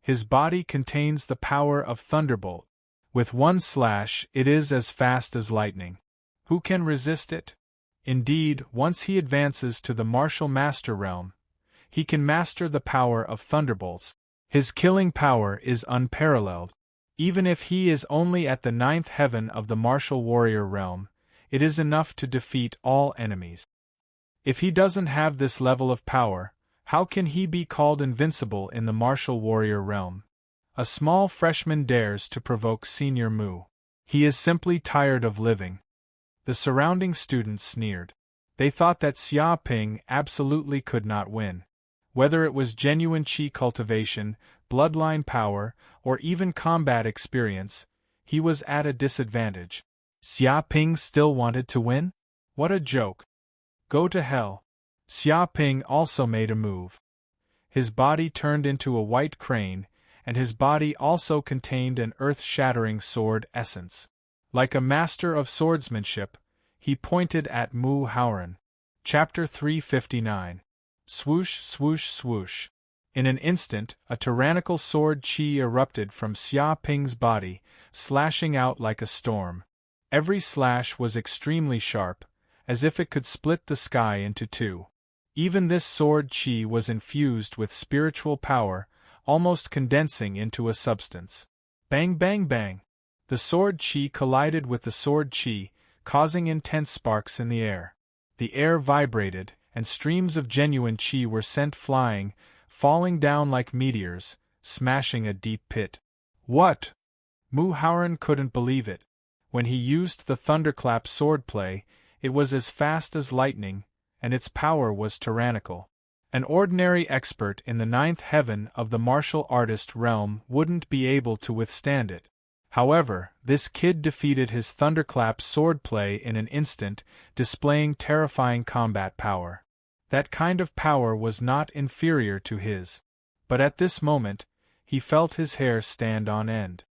His body contains the power of Thunderbolt. With one slash it is as fast as lightning. Who can resist it? Indeed, once he advances to the martial master realm, he can master the power of thunderbolts. His killing power is unparalleled. Even if he is only at the 9th heaven of the martial warrior realm, it is enough to defeat all enemies. If he doesn't have this level of power, how can he be called invincible in the martial warrior realm? A small freshman dares to provoke Senior Mu. He is simply tired of living. The surrounding students sneered. They thought that Xia Ping absolutely could not win. Whether it was genuine chi cultivation, bloodline power, or even combat experience, he was at a disadvantage. Xia Ping still wanted to win? What a joke. Go to hell. Xia Ping also made a move. His body turned into a white crane, and his body also contained an earth-shattering sword essence. Like a master of swordsmanship, he pointed at Mu Haoran. Chapter 359. Swoosh, swoosh, swoosh. In an instant, a tyrannical sword chi erupted from Xia Ping's body, slashing out like a storm. Every slash was extremely sharp, as if it could split the sky into two. Even this sword chi was infused with spiritual power, almost condensing into a substance. Bang, bang, bang! The sword chi collided with the sword chi, causing intense sparks in the air. The air vibrated, and streams of genuine chi were sent flying, falling down like meteors, smashing a deep pit. What? Mu Haoran couldn't believe it. When he used the thunderclap swordplay, it was as fast as lightning, and its power was tyrannical. An ordinary expert in the 9th heaven of the martial artist realm wouldn't be able to withstand it. However, this kid defeated his thunderclap swordplay in an instant, displaying terrifying combat power. That kind of power was not inferior to his. But at this moment, he felt his hair stand on end.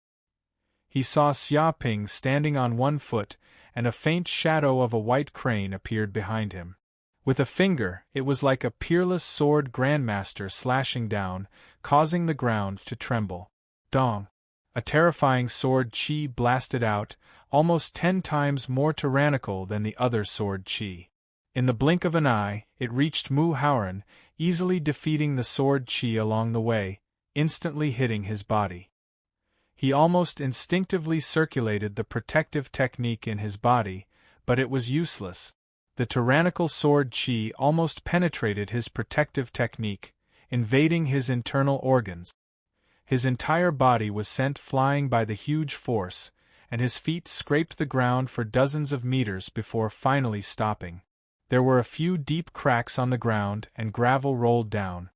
He saw Xia Ping standing on one foot, and a faint shadow of a white crane appeared behind him. With a finger, it was like a peerless sword grandmaster slashing down, causing the ground to tremble. Dong! A terrifying sword chi blasted out, almost 10 times more tyrannical than the other sword chi. In the blink of an eye, it reached Mu Haoran, easily defeating the sword chi along the way, instantly hitting his body. He almost instinctively circulated the protective technique in his body, but it was useless. The tyrannical sword chi almost penetrated his protective technique, invading his internal organs. His entire body was sent flying by the huge force, and his feet scraped the ground for dozens of meters before finally stopping. There were a few deep cracks on the ground and gravel rolled down.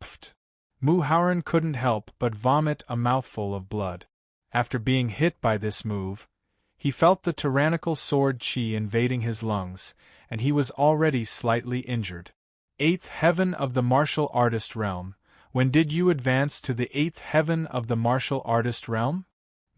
Pfft! Mu Hauran couldn't help but vomit a mouthful of blood. After being hit by this move, he felt the tyrannical sword chi invading his lungs, and he was already slightly injured. Eighth heaven of the martial artist realm. When did you advance to the eighth heaven of the martial artist realm?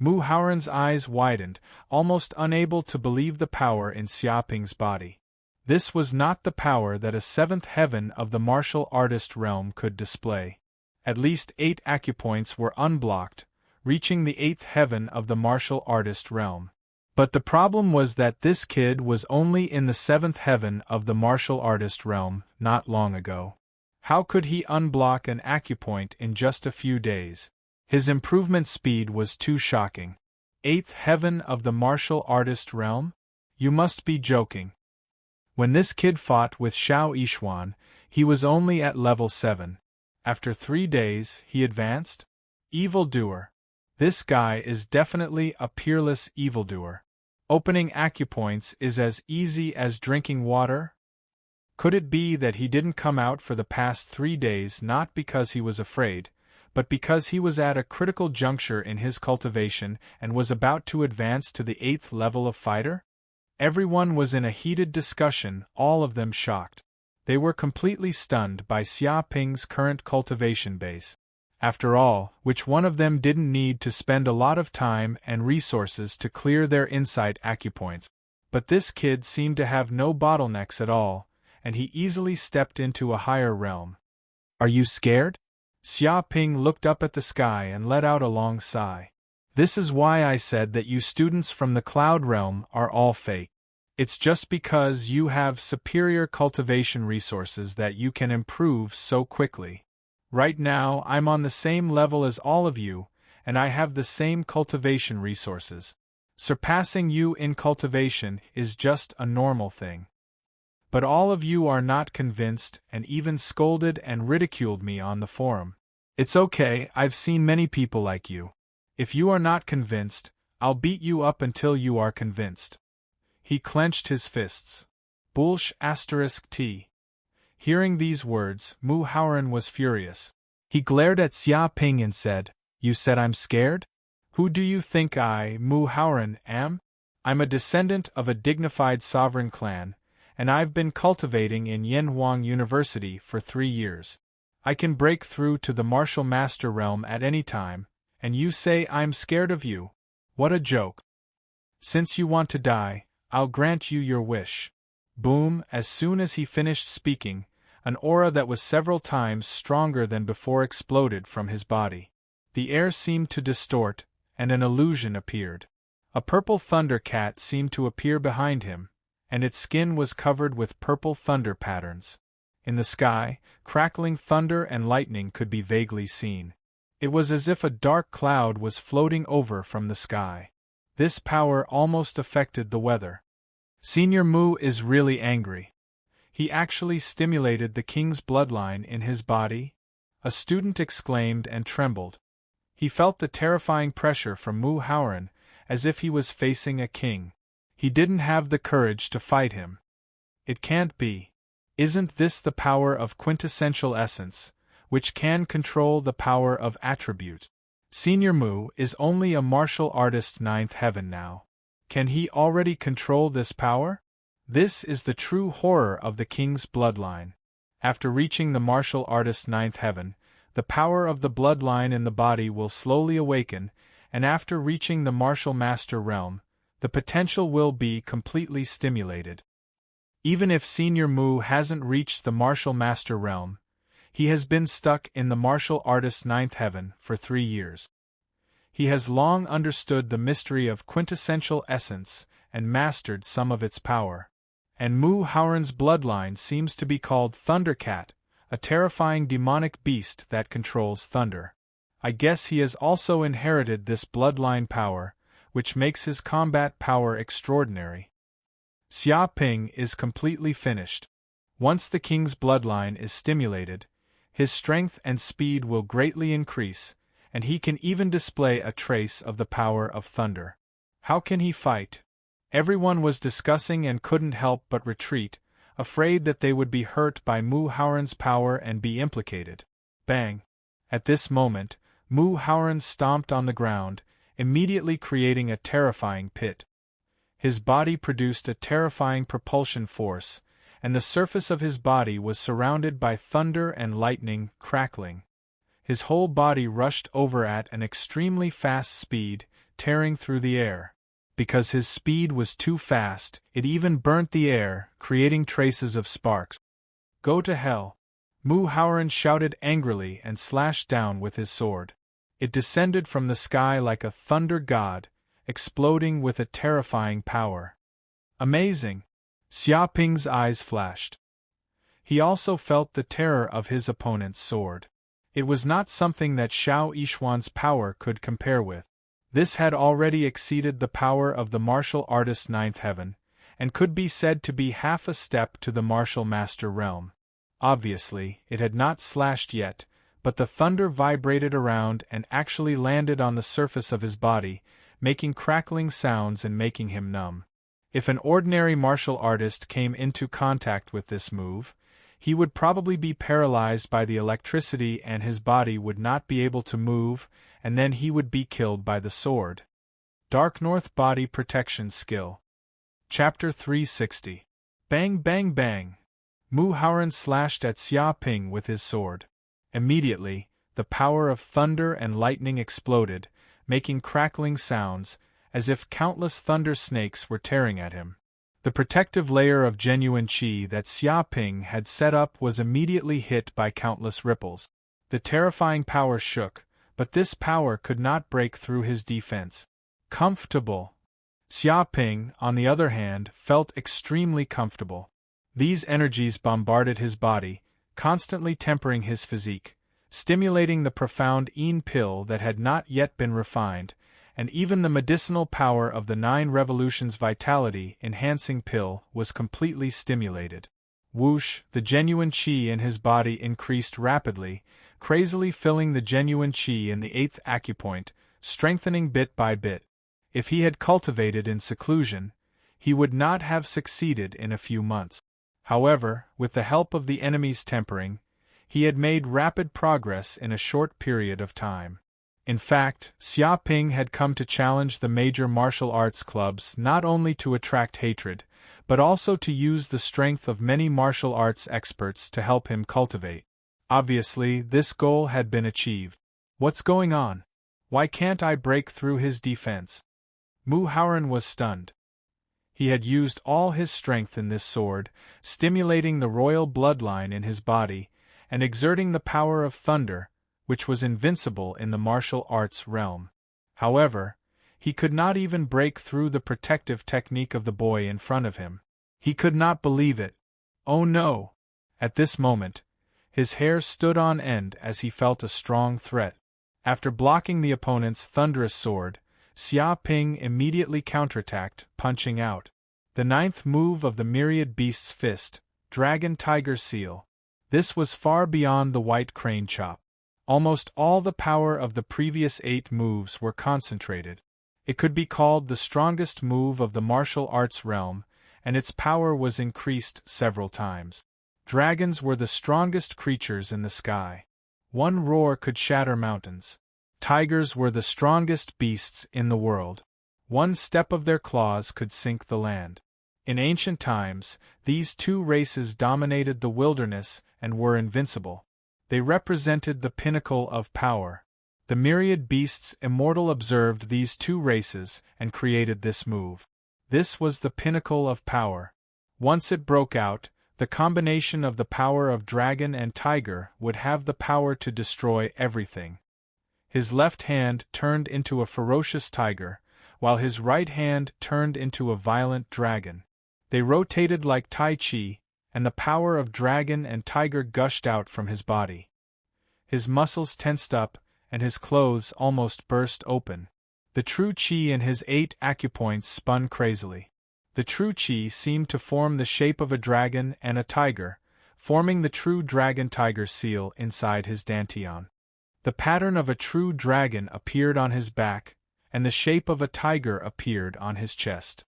Mu Hauran's eyes widened, almost unable to believe the power in Xiaoping's body. This was not the power that a seventh heaven of the martial artist realm could display. At least 8 acupoints were unblocked, reaching the eighth heaven of the martial artist realm. But the problem was that this kid was only in the seventh heaven of the martial artist realm not long ago. How could he unblock an acupoint in just a few days? His improvement speed was too shocking. Eighth heaven of the martial artist realm? You must be joking. When this kid fought with Xiao Yishuan, he was only at level 7. After 3 days, he advanced? Evildoer. This guy is definitely a peerless evildoer. Opening acupoints is as easy as drinking water? Could it be that he didn't come out for the past 3 days not because he was afraid, but because he was at a critical juncture in his cultivation and was about to advance to the 8th level of fighter? Everyone was in a heated discussion, all of them shocked. They were completely stunned by Xia Ping's current cultivation base. After all, which one of them didn't need to spend a lot of time and resources to clear their insight acupoints? But this kid seemed to have no bottlenecks at all, and he easily stepped into a higher realm. Are you scared? Xia Ping looked up at the sky and let out a long sigh. This is why I said that you students from the cloud realm are all fake. It's just because you have superior cultivation resources that you can improve so quickly. Right now, I'm on the same level as all of you, and I have the same cultivation resources. Surpassing you in cultivation is just a normal thing. But all of you are not convinced and even scolded and ridiculed me on the forum. It's okay, I've seen many people like you. If you are not convinced, I'll beat you up until you are convinced. He clenched his fists. Bullsh *T. Hearing these words, Mu Hauran was furious. He glared at Xia Ping and said, You said I'm scared? Who do you think I, Mu Hauran, am? I'm a descendant of a dignified sovereign clan, and I've been cultivating in Yanhuang University for 3 years. I can break through to the martial master realm at any time, and you say I'm scared of you? What a joke. Since you want to die, I'll grant you your wish. Boom! As soon as he finished speaking, an aura that was several times stronger than before exploded from his body. The air seemed to distort, and an illusion appeared. A purple thunder cat seemed to appear behind him, and its skin was covered with purple thunder patterns. In the sky, crackling thunder and lightning could be vaguely seen. It was as if a dark cloud was floating over from the sky. This power almost affected the weather. Senior Mu is really angry. He actually stimulated the king's bloodline in his body? A student exclaimed and trembled. He felt the terrifying pressure from Mu Hauran, as if he was facing a king. He didn't have the courage to fight him. It can't be. Isn't this the power of quintessential essence, which can control the power of attribute? Senior Mu is only a martial artist 9th heaven now. Can he already control this power? This is the true horror of the king's bloodline. After reaching the martial artist 9th heaven, the power of the bloodline in the body will slowly awaken, and after reaching the martial master realm, the potential will be completely stimulated. Even if Senior Mu hasn't reached the martial master realm, he has been stuck in the martial artist 9th heaven for 3 years. He has long understood the mystery of quintessential essence and mastered some of its power. And Mu Hauran's bloodline seems to be called Thundercat, a terrifying demonic beast that controls thunder. I guess he has also inherited this bloodline power, which makes his combat power extraordinary. Xia Ping is completely finished. Once the king's bloodline is stimulated, his strength and speed will greatly increase, and he can even display a trace of the power of thunder. How can he fight? Everyone was discussing and couldn't help but retreat, afraid that they would be hurt by Mu Hauran's power and be implicated. Bang! At this moment, Mu Hauran stomped on the ground, immediately creating a terrifying pit. His body produced a terrifying propulsion force, and the surface of his body was surrounded by thunder and lightning crackling. His whole body rushed over at an extremely fast speed, tearing through the air. Because his speed was too fast, it even burnt the air, creating traces of sparks. Go to hell! Mu Hauran shouted angrily and slashed down with his sword. It descended from the sky like a thunder god, exploding with a terrifying power. Amazing! Xia Ping's eyes flashed. He also felt the terror of his opponent's sword. It was not something that Xiao Yishuan's power could compare with. This had already exceeded the power of the martial artist's ninth heaven, and could be said to be half a step to the martial master realm. Obviously, it had not slashed yet, but the thunder vibrated around and actually landed on the surface of his body, making crackling sounds and making him numb. If an ordinary martial artist came into contact with this move, he would probably be paralyzed by the electricity and his body would not be able to move, and then he would be killed by the sword. Dark North Body Protection Skill. Chapter 360. Bang bang bang! Mu Hauran slashed at Xia Ping with his sword. Immediately, the power of thunder and lightning exploded, making crackling sounds, as if countless thunder snakes were tearing at him. The protective layer of genuine qi that Xia Ping had set up was immediately hit by countless ripples. The terrifying power shook, but this power could not break through his defense. Comfortable. Xia Ping, on the other hand, felt extremely comfortable. These energies bombarded his body, constantly tempering his physique, stimulating the profound Yin pill that had not yet been refined, and even the medicinal power of the 9 Revolutions vitality-enhancing pill was completely stimulated. Whoosh! The genuine qi in his body increased rapidly, crazily filling the genuine qi in the 8th acupoint, strengthening bit by bit. If he had cultivated in seclusion, he would not have succeeded in a few months. However, with the help of the enemy's tempering, he had made rapid progress in a short period of time. In fact, Xia Ping had come to challenge the major martial arts clubs not only to attract hatred, but also to use the strength of many martial arts experts to help him cultivate. Obviously, this goal had been achieved. What's going on? Why can't I break through his defense? Mu Hauran was stunned. He had used all his strength in this sword, stimulating the royal bloodline in his body, and exerting the power of thunder, which was invincible in the martial arts realm. However, he could not even break through the protective technique of the boy in front of him. He could not believe it. Oh no! At this moment, his hair stood on end as he felt a strong threat. After blocking the opponent's thunderous sword, Xia Ping immediately counterattacked, punching out. The 9th move of the Myriad Beast's Fist, Dragon Tiger Seal. This was far beyond the White Crane Chop. Almost all the power of the previous 8 moves were concentrated. It could be called the strongest move of the martial arts realm, and its power was increased several times. Dragons were the strongest creatures in the sky. One roar could shatter mountains. Tigers were the strongest beasts in the world. One step of their claws could sink the land. In ancient times, these 2 races dominated the wilderness and were invincible. They represented the pinnacle of power. The myriad beasts immortal observed these 2 races and created this move. This was the pinnacle of power. Once it broke out, the combination of the power of dragon and tiger would have the power to destroy everything. His left hand turned into a ferocious tiger, while his right hand turned into a violent dragon. They rotated like Tai Chi, and the power of dragon and tiger gushed out from his body. His muscles tensed up, and his clothes almost burst open. The true Qi in his 8 acupoints spun crazily. The true chi seemed to form the shape of a dragon and a tiger, forming the true dragon-tiger seal inside his dantian. The pattern of a true dragon appeared on his back, and the shape of a tiger appeared on his chest.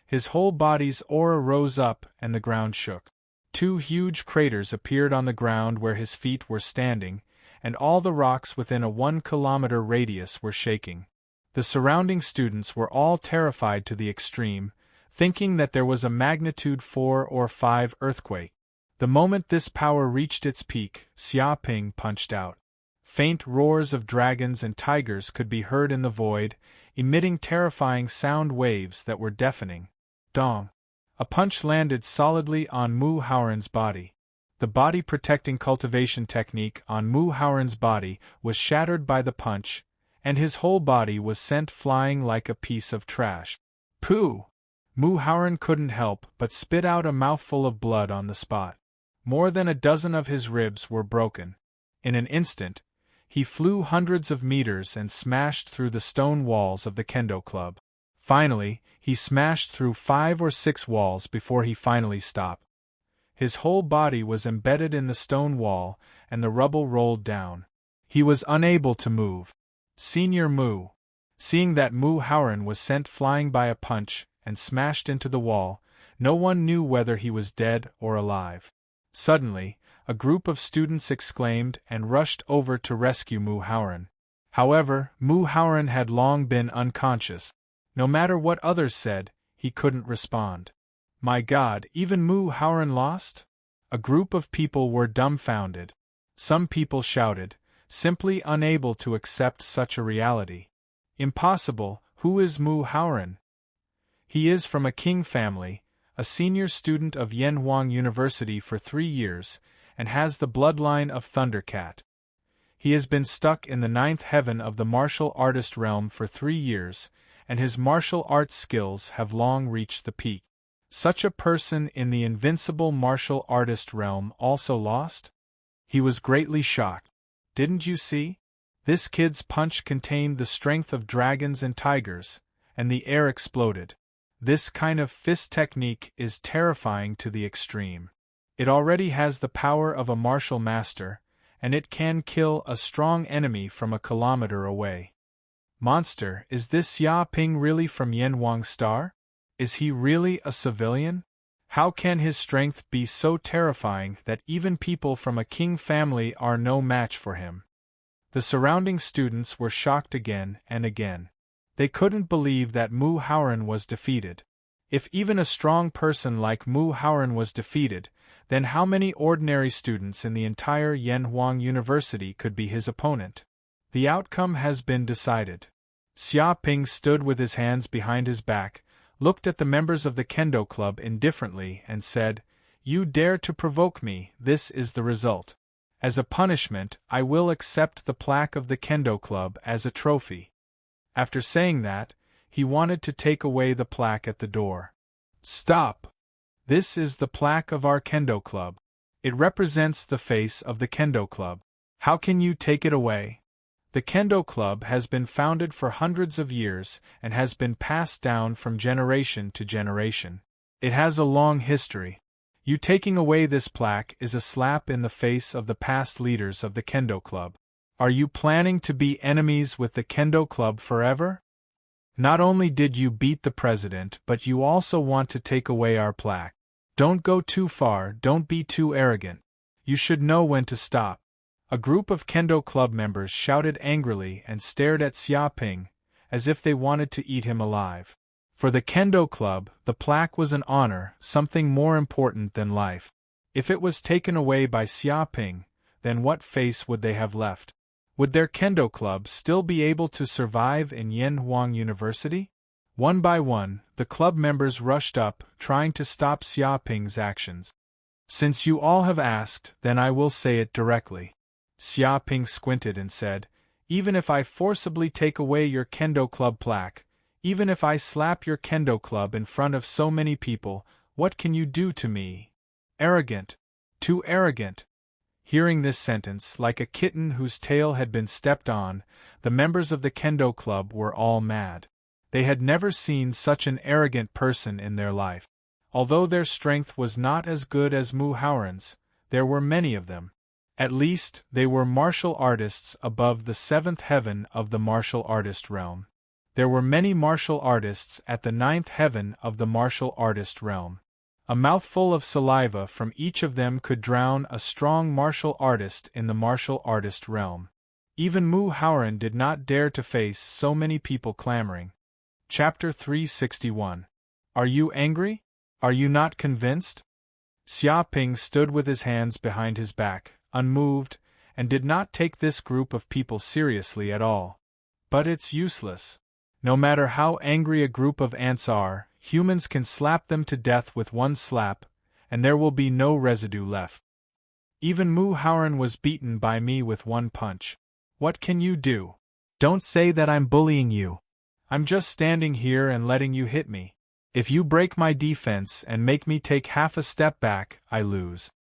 His whole body's aura rose up and the ground shook. 2 huge craters appeared on the ground where his feet were standing, and all the rocks within a 1-kilometer radius were shaking. The surrounding students were all terrified to the extreme, thinking that there was a magnitude 4 or 5 earthquake. The moment this power reached its peak, Xia Ping punched out. Faint roars of dragons and tigers could be heard in the void, emitting terrifying sound waves that were deafening. Dong! A punch landed solidly on Mu Haoran's body. The body-protecting cultivation technique on Mu Haoran's body was shattered by the punch, and his whole body was sent flying like a piece of trash. Pooh! Mu Haoran couldn't help but spit out a mouthful of blood on the spot. More than a dozen of his ribs were broken. In an instant, he flew hundreds of meters and smashed through the stone walls of the kendo club. Finally, he smashed through 5 or 6 walls before he finally stopped. His whole body was embedded in the stone wall, and the rubble rolled down. He was unable to move. Senior Mu. Seeing that Mu Haoran was sent flying by a punch and smashed into the wall, no one knew whether he was dead or alive. Suddenly, a group of students exclaimed and rushed over to rescue Mu Haoran. However, Mu Haoran had long been unconscious. No matter what others said, he couldn't respond. My God, even Mu Haoran lost? A group of people were dumbfounded. Some people shouted, simply unable to accept such a reality. Impossible, who is Mu Haoran? He is from a king family, a senior student of Yenhuang University for 3 years, and has the bloodline of Thundercat. He has been stuck in the 9th heaven of the martial artist realm for 3 years, and his martial arts skills have long reached the peak. Such a person in the invincible martial artist realm also lost? He was greatly shocked. Didn't you see? This kid's punch contained the strength of dragons and tigers, and the air exploded. This kind of fist technique is terrifying to the extreme. It already has the power of a martial master, and it can kill a strong enemy from a kilometer away. Monster, is this Xia Ping really from Yenhuang Star? Is he really a civilian? How can his strength be so terrifying that even people from a king family are no match for him? The surrounding students were shocked again and again. They couldn't believe that Mu Haoran was defeated. If even a strong person like Mu Haoran was defeated, then how many ordinary students in the entire Yenhuang University could be his opponent? The outcome has been decided. Xia Ping stood with his hands behind his back, looked at the members of the Kendo Club indifferently and said, "You dare to provoke me, this is the result. As a punishment, I will accept the plaque of the Kendo Club as a trophy." After saying that, he wanted to take away the plaque at the door. "Stop! This is the plaque of our Kendo Club. It represents the face of the Kendo Club. How can you take it away? The Kendo Club has been founded for hundreds of years and has been passed down from generation to generation. It has a long history. You taking away this plaque is a slap in the face of the past leaders of the Kendo Club. Are you planning to be enemies with the Kendo Club forever? Not only did you beat the president, but you also want to take away our plaque. Don't go too far, don't be too arrogant. You should know when to stop." A group of Kendo Club members shouted angrily and stared at Xia Ping, as if they wanted to eat him alive. For the Kendo Club, the plaque was an honor, something more important than life. If it was taken away by Xia Ping, then what face would they have left? Would their Kendo Club still be able to survive in Yenhuang University? One by one, the club members rushed up, trying to stop Xia Ping's actions. "Since you all have asked, then I will say it directly." Xia Ping squinted and said, "Even if I forcibly take away your Kendo Club plaque, even if I slap your Kendo Club in front of so many people, what can you do to me? Arrogant. Too arrogant." Hearing this sentence, like a kitten whose tail had been stepped on, the members of the Kendo Club were all mad. They had never seen such an arrogant person in their life. Although their strength was not as good as Mu Hauran's, there were many of them. At least, they were martial artists above the seventh heaven of the martial artist realm. There were many martial artists at the ninth heaven of the martial artist realm. A mouthful of saliva from each of them could drown a strong martial artist in the martial artist realm. Even Mu Hauran did not dare to face so many people clamoring. Chapter 361. Are you angry? Are you not convinced? Xia Ping stood with his hands behind his back, unmoved, and did not take this group of people seriously at all. But it's useless. No matter how angry a group of ants are, humans can slap them to death with one slap, and there will be no residue left. Even Mu Hauran was beaten by me with one punch. What can you do? Don't say that I'm bullying you. I'm just standing here and letting you hit me. If you break my defense and make me take half a step back, I lose.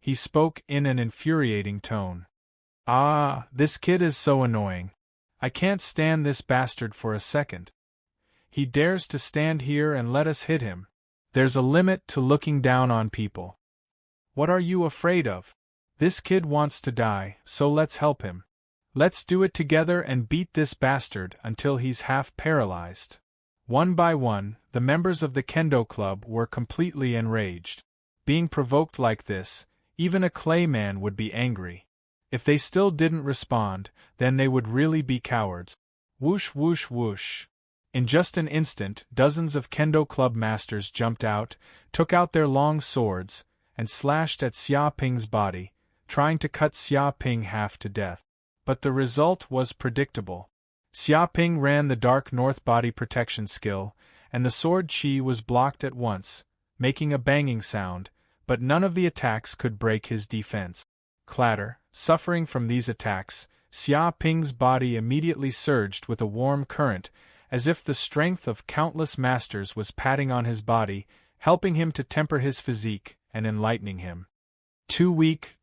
He spoke in an infuriating tone. Ah, this kid is so annoying. I can't stand this bastard for a second. He dares to stand here and let us hit him. There's a limit to looking down on people. What are you afraid of? This kid wants to die, so let's help him. Let's do it together and beat this bastard until he's half paralyzed. One by one, the members of the Kendo Club were completely enraged. Being provoked like this, even a clay man would be angry. If they still didn't respond, then they would really be cowards. Whoosh whoosh whoosh. In just an instant, dozens of Kendo Club masters jumped out, took out their long swords, and slashed at Xia Ping's body, trying to cut Xia Ping half to death. But the result was predictable. Xia Ping ran the Dark North body protection skill, and the sword chi was blocked at once, making a banging sound, but none of the attacks could break his defense. Clatter. Suffering from these attacks, Xia Ping's body immediately surged with a warm current, as if the strength of countless masters was patting on his body, helping him to temper his physique and enlightening him. Too weak,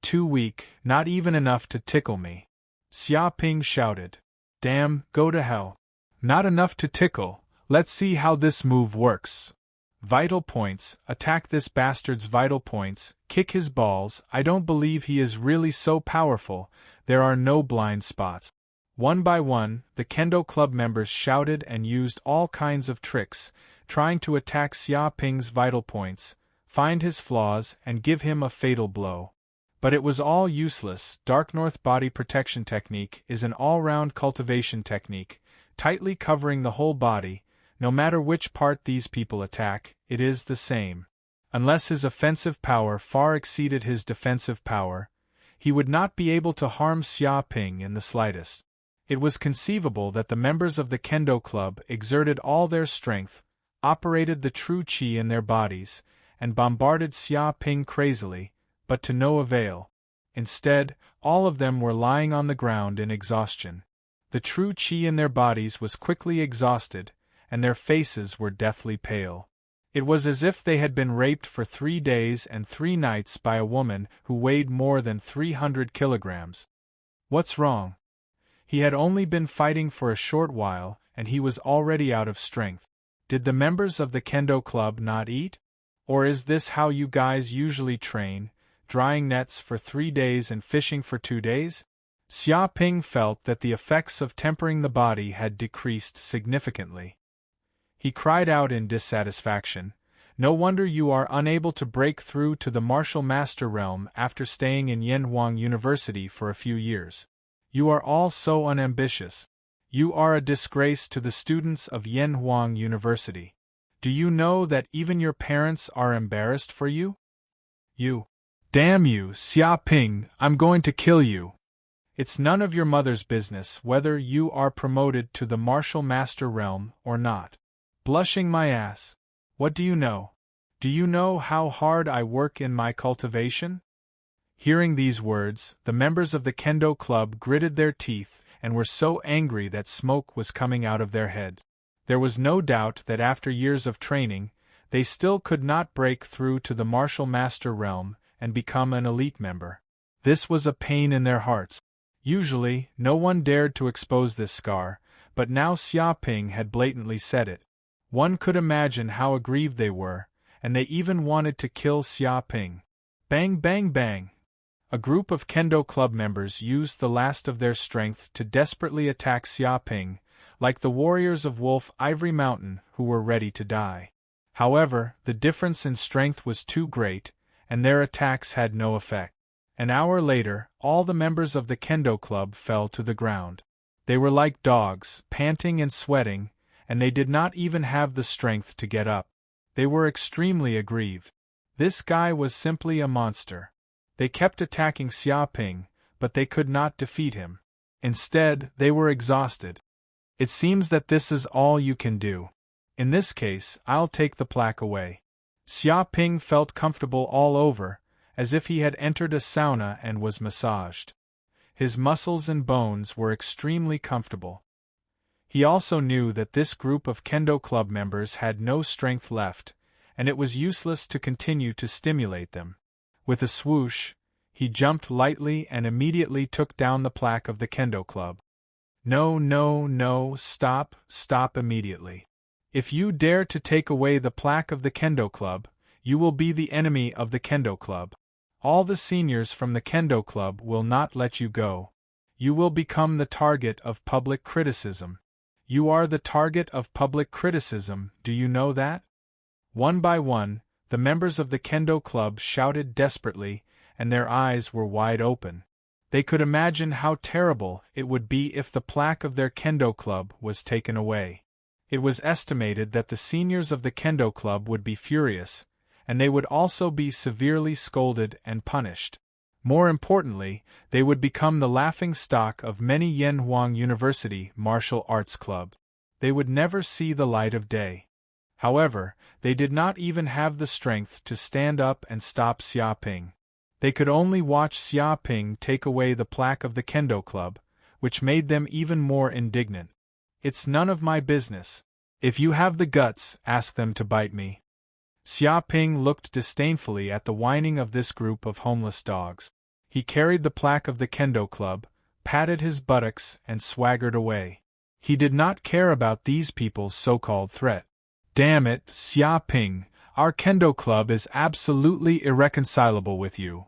not even enough to tickle me. Xia Ping shouted. Damn, go to hell. Not enough to tickle, let's see how this move works. Vital points, attack this bastard's vital points, kick his balls, I don't believe he is really so powerful, there are no blind spots. One by one, the Kendo Club members shouted and used all kinds of tricks, trying to attack Xia Ping's vital points, find his flaws, and give him a fatal blow. But it was all useless. Dark North body protection technique is an all-round cultivation technique, tightly covering the whole body. No matter which part these people attack, it is the same. Unless his offensive power far exceeded his defensive power, he would not be able to harm Xia Ping in the slightest. It was conceivable that the members of the Kendo Club exerted all their strength, operated the true chi in their bodies, and bombarded Xia Ping crazily, but to no avail. Instead, all of them were lying on the ground in exhaustion. The true chi in their bodies was quickly exhausted, and their faces were deathly pale. It was as if they had been raped for 3 days and 3 nights by a woman who weighed more than 300 kilograms. What's wrong? He had only been fighting for a short while, and he was already out of strength. Did the members of the Kendo Club not eat? Or is this how you guys usually train, drying nets for 3 days and fishing for 2 days? Xia Ping felt that the effects of tempering the body had decreased significantly. He cried out in dissatisfaction, "No wonder you are unable to break through to the martial master realm after staying in Yanhuang University for a few years. You are all so unambitious. You are a disgrace to the students of Yanhuang University. Do you know that even your parents are embarrassed for you? You. Damn you, Xia Ping, I'm going to kill you. It's none of your mother's business whether you are promoted to the martial master realm or not. Blushing my ass. What do you know? Do you know how hard I work in my cultivation?" Hearing these words, the members of the Kendo Club gritted their teeth and were so angry that smoke was coming out of their head. There was no doubt that after years of training, they still could not break through to the martial master realm and become an elite member. This was a pain in their hearts. Usually, no one dared to expose this scar, but now Xia Ping had blatantly said it. One could imagine how aggrieved they were, and they even wanted to kill Xia Ping. Bang bang bang! A group of Kendo Club members used the last of their strength to desperately attack Xia Ping, like the warriors of Wolf Ivory Mountain who were ready to die. However, the difference in strength was too great, and their attacks had no effect. An hour later, all the members of the Kendo Club fell to the ground. They were like dogs, panting and sweating, and they did not even have the strength to get up. They were extremely aggrieved. This guy was simply a monster. They kept attacking Xia Ping, but they could not defeat him. Instead, they were exhausted. It seems that this is all you can do. In this case, I'll take the plaque away. Xia Ping felt comfortable all over, as if he had entered a sauna and was massaged. His muscles and bones were extremely comfortable. He also knew that this group of Kendo Club members had no strength left, and it was useless to continue to stimulate them. With a swoosh, he jumped lightly and immediately took down the plaque of the Kendo Club. No, no, no, stop immediately. If you dare to take away the plaque of the Kendo Club, you will be the enemy of the Kendo Club. All the seniors from the Kendo Club will not let you go. You will become the target of public criticism. You are the target of public criticism, do you know that? One by one, the members of the Kendo Club shouted desperately, and their eyes were wide open. They could imagine how terrible it would be if the plaque of their Kendo Club was taken away. It was estimated that the seniors of the Kendo Club would be furious, and they would also be severely scolded and punished. More importantly, they would become the laughing stock of many Yanhuang University martial arts clubs. They would never see the light of day. However, they did not even have the strength to stand up and stop Xia Ping. They could only watch Xia Ping take away the plaque of the Kendo Club, which made them even more indignant. It's none of my business. If you have the guts, ask them to bite me. Xia Ping looked disdainfully at the whining of this group of homeless dogs. He carried the plaque of the Kendo Club, patted his buttocks, and swaggered away. He did not care about these people's so-called threat. Damn it, Xia Ping, our Kendo Club is absolutely irreconcilable with you.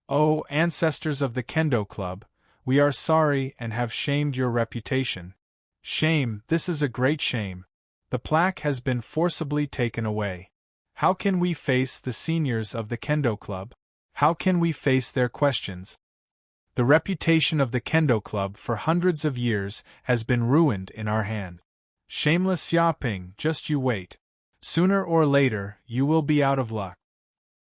Oh, ancestors of the Kendo Club, we are sorry and have shamed your reputation. Shame, this is a great shame. The plaque has been forcibly taken away. How can we face the seniors of the Kendo Club? How can we face their questions? The reputation of the Kendo Club for hundreds of years has been ruined in our hand. Shameless Xia Ping, just you wait. Sooner or later, you will be out of luck.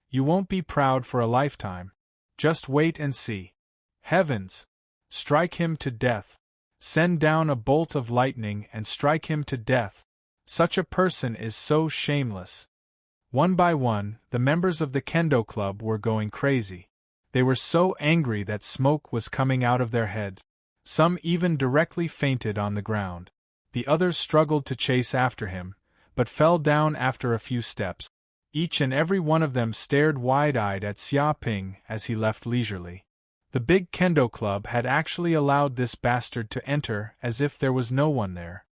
You won't be proud for a lifetime. Just wait and see. Heavens! Strike him to death. Send down a bolt of lightning and strike him to death. Such a person is so shameless. One by one, the members of the Kendo Club were going crazy. They were so angry that smoke was coming out of their heads. Some even directly fainted on the ground. The others struggled to chase after him, but fell down after a few steps. Each and every one of them stared wide-eyed at Xia Ping as he left leisurely. The big Kendo Club had actually allowed this bastard to enter as if there was no one there.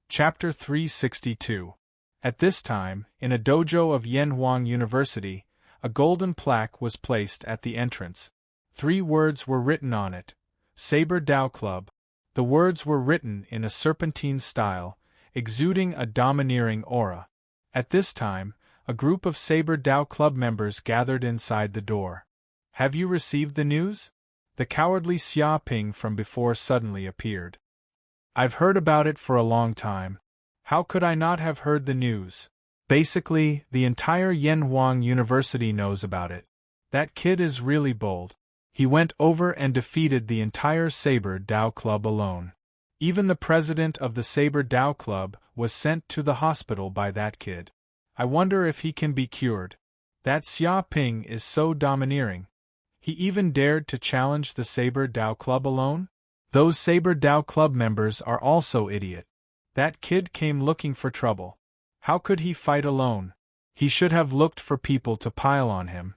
Chapter 362. At this time, in a dojo of Yanhuang University, a golden plaque was placed at the entrance. 3 words were written on it: Saber Dao Club. The words were written in a serpentine style, exuding a domineering aura. At this time, a group of Saber Dao Club members gathered inside the door. Have you received the news? The cowardly Xia Ping from before suddenly appeared. I've heard about it for a long time. How could I not have heard the news? Basically, the entire Yanhuang University knows about it. That kid is really bold. He went over and defeated the entire Saber Dao Club alone. Even the president of the Saber Dao Club was sent to the hospital by that kid. I wonder if he can be cured. That Xia Ping is so domineering. He even dared to challenge the Saber Dao Club alone? Those Saber Dao Club members are also idiot. That kid came looking for trouble. How could he fight alone? He should have looked for people to pile on him.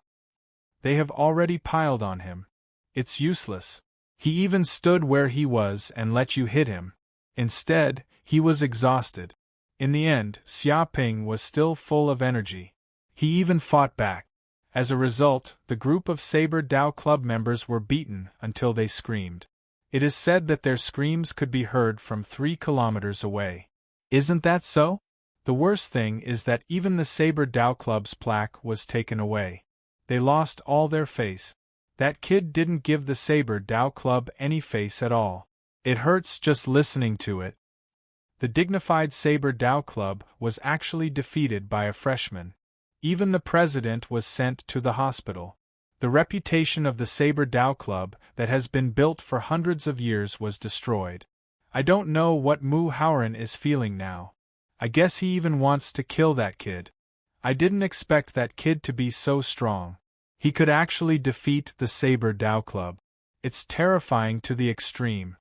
They have already piled on him. It's useless. He even stood where he was and let you hit him. Instead, He was exhausted. In the end, Xia Ping was still full of energy. He even fought back. As a result, the group of Saber Dao Club members were beaten until they screamed. It is said that their screams could be heard from 3 kilometers away. Isn't that so? The worst thing is that even the Saber Dao Club's plaque was taken away. They lost all their face. That kid didn't give the Saber Dao Club any face at all. It hurts just listening to it. The dignified Saber Dao Club was actually defeated by a freshman. Even the president was sent to the hospital. The reputation of the Saber Dao Club that has been built for hundreds of years was destroyed. I don't know what Mu Haoran is feeling now. I guess he even wants to kill that kid. I didn't expect that kid to be so strong. He could actually defeat the Saber Dao Club. It's terrifying to the extreme.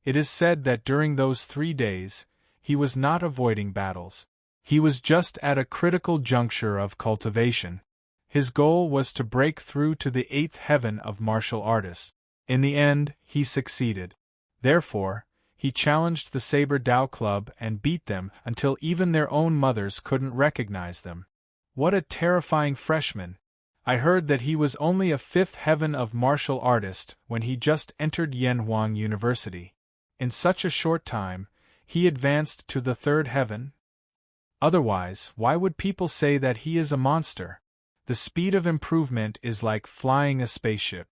It is said that during those 3 days, he was not avoiding battles. He was just at a critical juncture of cultivation. His goal was to break through to the 8th heaven of martial artists. In the end, he succeeded. Therefore, he challenged the Saber Dao Club and beat them until even their own mothers couldn't recognize them. What a terrifying freshman! I heard that he was only a 5th heaven of martial artist when he just entered Yanhuang University. In such a short time, he advanced to the 3rd heaven. Otherwise, why would people say that he is a monster? The speed of improvement is like flying a spaceship.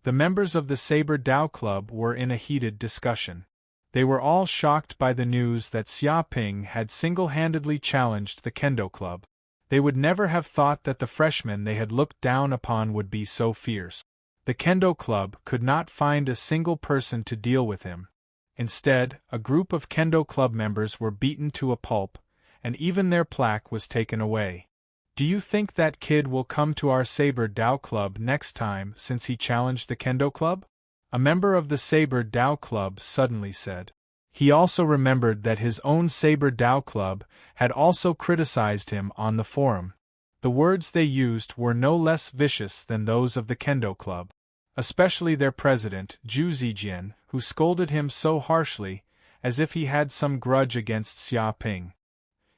The members of the Saber Dao Club were in a heated discussion. They were all shocked by the news that Xia Ping had single-handedly challenged the Kendo Club. They would never have thought that the freshmen they had looked down upon would be so fierce. The Kendo Club could not find a single person to deal with him. Instead, a group of Kendo Club members were beaten to a pulp, and even their plaque was taken away. Do you think that kid will come to our Saber Dao Club next time since he challenged the Kendo Club? A member of the Saber Dao Club suddenly said. He also remembered that his own Saber Dao Club had also criticized him on the forum. The words they used were no less vicious than those of the Kendo Club. Especially their president, Zhu Zijian, who scolded him so harshly, as if he had some grudge against Xia Ping.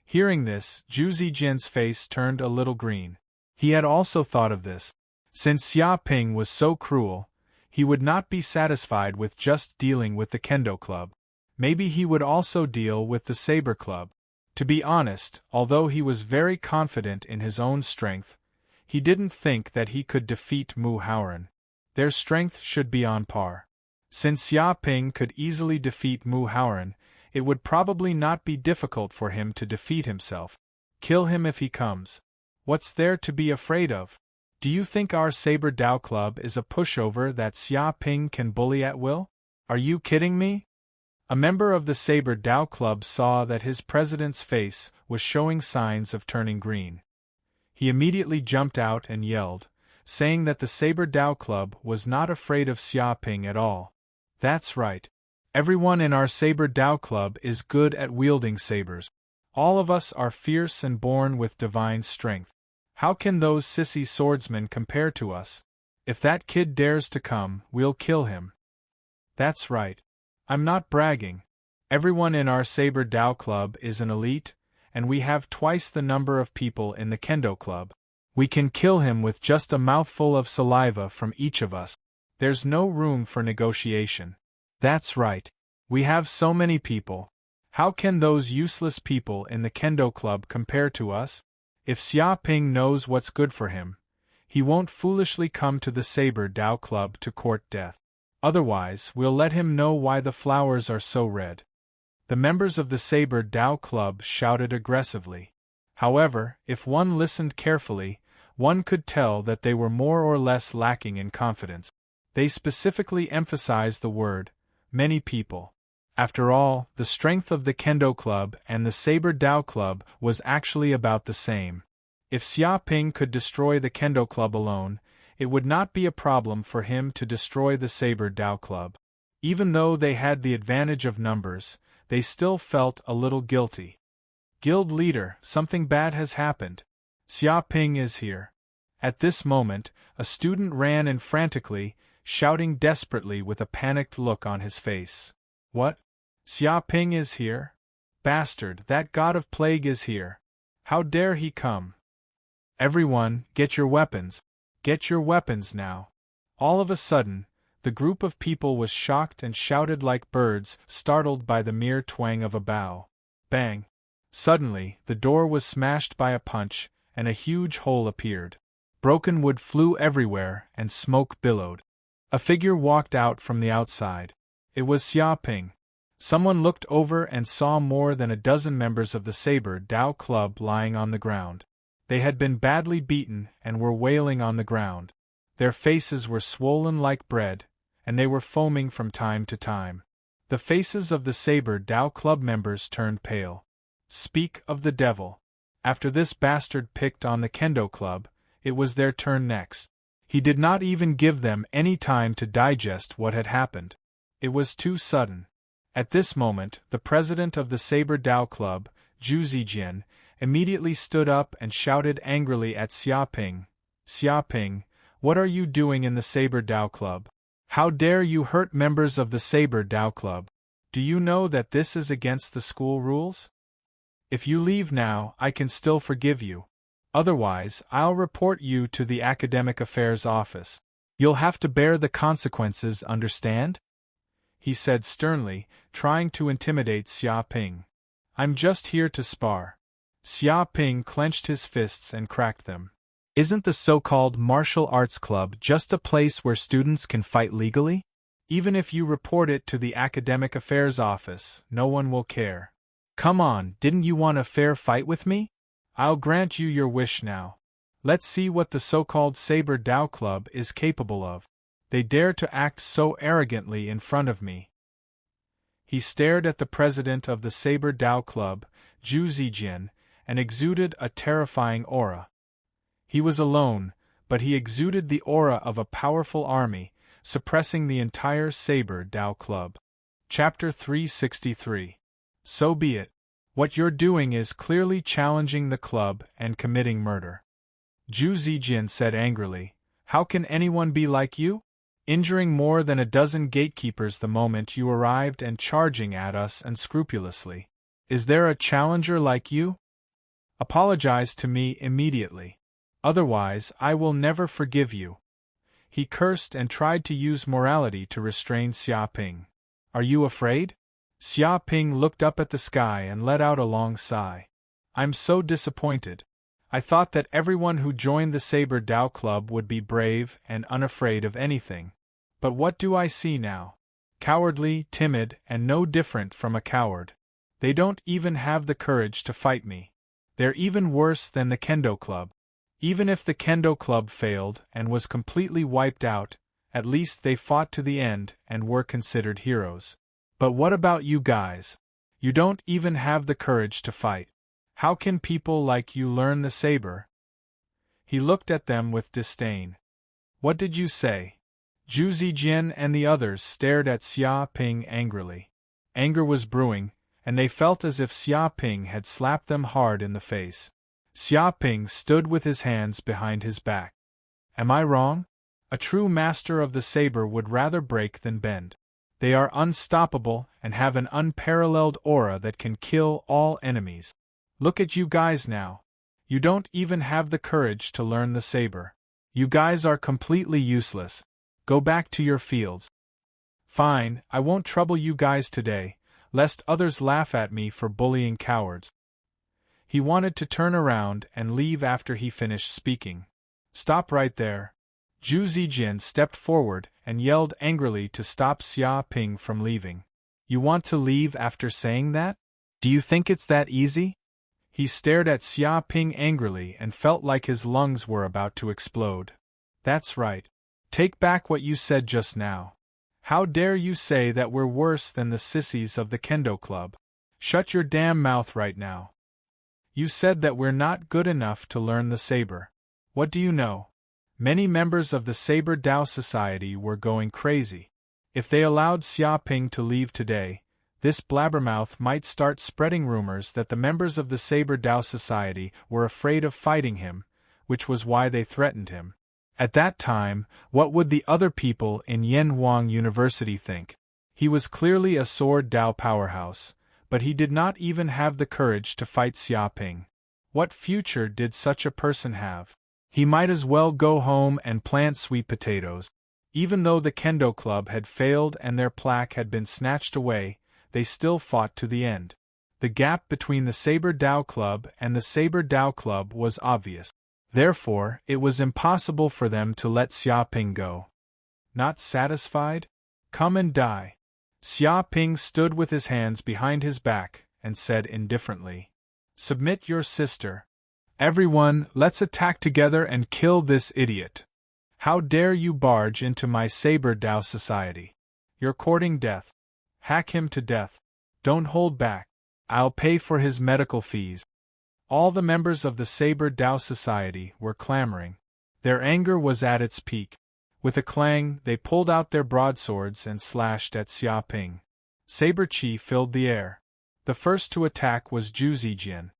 Hearing this, Zhu Zijian's face turned a little green. He had also thought of this. Since Xia Ping was so cruel, he would not be satisfied with just dealing with the Kendo Club. Maybe he would also deal with the Saber Club. To be honest, although he was very confident in his own strength, he didn't think that he could defeat Mu Haoran. Their strength should be on par. Since Xia Ping could easily defeat Mu Haoran, it would probably not be difficult for him to defeat himself. Kill him if he comes. What's there to be afraid of? Do you think our Saber Dao Club is a pushover that Xia Ping can bully at will? Are you kidding me? A member of the Saber Dao Club saw that his president's face was showing signs of turning green. He immediately jumped out and yelled, saying that the Saber Dao Club was not afraid of Xia Ping at all. That's right. Everyone in our Saber Dao Club is good at wielding sabers. All of us are fierce and born with divine strength. How can those sissy swordsmen compare to us? If that kid dares to come, we'll kill him. That's right. I'm not bragging. Everyone in our Saber Dao Club is an elite, and we have twice the number of people in the Kendo Club. We can kill him with just a mouthful of saliva from each of us. There's no room for negotiation. That's right. We have so many people. How can those useless people in the Kendo Club compare to us? If Xia Ping knows what's good for him, he won't foolishly come to the Saber Dao Club to court death. Otherwise, we'll let him know why the flowers are so red. The members of the Saber Dao Club shouted aggressively. However, if one listened carefully, one could tell that they were more or less lacking in confidence. They specifically emphasized the word, many people. After all, the strength of the Kendo Club and the Saber Dao Club was actually about the same. If Xia Ping could destroy the Kendo Club alone, it would not be a problem for him to destroy the Saber Dao Club. Even though they had the advantage of numbers, they still felt a little guilty. Guild leader, something bad has happened. Xia Ping is here. At this moment, a student ran in frantically, shouting desperately with a panicked look on his face. What? Xia Ping is here? Bastard, that god of plague is here. How dare he come? Everyone, get your weapons. Get your weapons now. All of a sudden, the group of people was shocked and shouted like birds, startled by the mere twang of a bow. Bang! Suddenly, the door was smashed by a punch, and a huge hole appeared. Broken wood flew everywhere, and smoke billowed. A figure walked out from the outside. It was Xia Ping. Someone looked over and saw more than a dozen members of the Saber Dao Club lying on the ground. They had been badly beaten and were wailing on the ground. Their faces were swollen like bread, and they were foaming from time to time. The faces of the Saber Dao Club members turned pale. Speak of the devil. After this bastard picked on the Kendo Club, it was their turn next. He did not even give them any time to digest what had happened. It was too sudden. At this moment, the president of the Saber Dao Club, Zhu Zijian, immediately stood up and shouted angrily at Xia Ping. Xia Ping, what are you doing in the Saber Dao Club? How dare you hurt members of the Saber Dao Club? Do you know that this is against the school rules? If you leave now, I can still forgive you. Otherwise, I'll report you to the Academic Affairs Office. You'll have to bear the consequences, understand? He said sternly, trying to intimidate Xia Ping. I'm just here to spar. Xia Ping clenched his fists and cracked them. Isn't the so-called martial arts club just a place where students can fight legally? Even if you report it to the Academic Affairs Office, no one will care. Come on, didn't you want a fair fight with me? I'll grant you your wish now. Let's see what the so-called Saber Dao Club is capable of. They dare to act so arrogantly in front of me. He stared at the president of the Saber Dao Club, Zhu Zijian, and exuded a terrifying aura. He was alone, but he exuded the aura of a powerful army, suppressing the entire Saber Dao Club. Chapter 363. So be it. What you're doing is clearly challenging the club and committing murder. Zhu Zijian said angrily, How can anyone be like you? Injuring more than a dozen gatekeepers the moment you arrived and charging at us unscrupulously. Is there a challenger like you? Apologize to me immediately. Otherwise, I will never forgive you. He cursed and tried to use morality to restrain Xia Ping. Are you afraid? Xia Ping looked up at the sky and let out a long sigh. I'm so disappointed. I thought that everyone who joined the Saber Dao Club would be brave and unafraid of anything. But what do I see now? Cowardly, timid, and no different from a coward. They don't even have the courage to fight me. They're even worse than the Kendo Club. Even if the Kendo Club failed and was completely wiped out, at least they fought to the end and were considered heroes. But what about you guys? You don't even have the courage to fight. How can people like you learn the saber? He looked at them with disdain. What did you say? Zhu Zijian and the others stared at Xia Ping angrily. Anger was brewing, and they felt as if Xia Ping had slapped them hard in the face. Xia Ping stood with his hands behind his back. Am I wrong? A true master of the saber would rather break than bend. They are unstoppable and have an unparalleled aura that can kill all enemies. Look at you guys now. You don't even have the courage to learn the saber. You guys are completely useless. Go back to your fields. Fine, I won't trouble you guys today, lest others laugh at me for bullying cowards. He wanted to turn around and leave after he finished speaking. Stop right there. Zhu Zijian stepped forward and yelled angrily to stop Xia Ping from leaving. You want to leave after saying that? Do you think it's that easy? He stared at Xia Ping angrily and felt like his lungs were about to explode. That's right. Take back what you said just now. How dare you say that we're worse than the sissies of the Kendo Club? Shut your damn mouth right now. You said that we're not good enough to learn the saber. What do you know? Many members of the Saber Dao Society were going crazy. If they allowed Xia Ping to leave today, this blabbermouth might start spreading rumors that the members of the Saber Dao Society were afraid of fighting him, which was why they threatened him. At that time, what would the other people in Yanhuang University think? He was clearly a sword Dao powerhouse, but he did not even have the courage to fight Xia Ping. What future did such a person have? He might as well go home and plant sweet potatoes. Even though the Kendo Club had failed and their plaque had been snatched away, they still fought to the end. The gap between the Saber Dao Club and the Saber Dao Club was obvious. Therefore, it was impossible for them to let Xia Ping go. Not satisfied? Come and die. Xia Ping stood with his hands behind his back and said indifferently, "Submit your sister. Everyone, let's attack together and kill this idiot. How dare you barge into my Saber Dao society? You're courting death. Hack him to death. Don't hold back. I'll pay for his medical fees." All the members of the Saber Dao Society were clamoring. Their anger was at its peak. With a clang, they pulled out their broadswords and slashed at Xia Ping. Saber Qi filled the air. The first to attack was Zhu Zijian.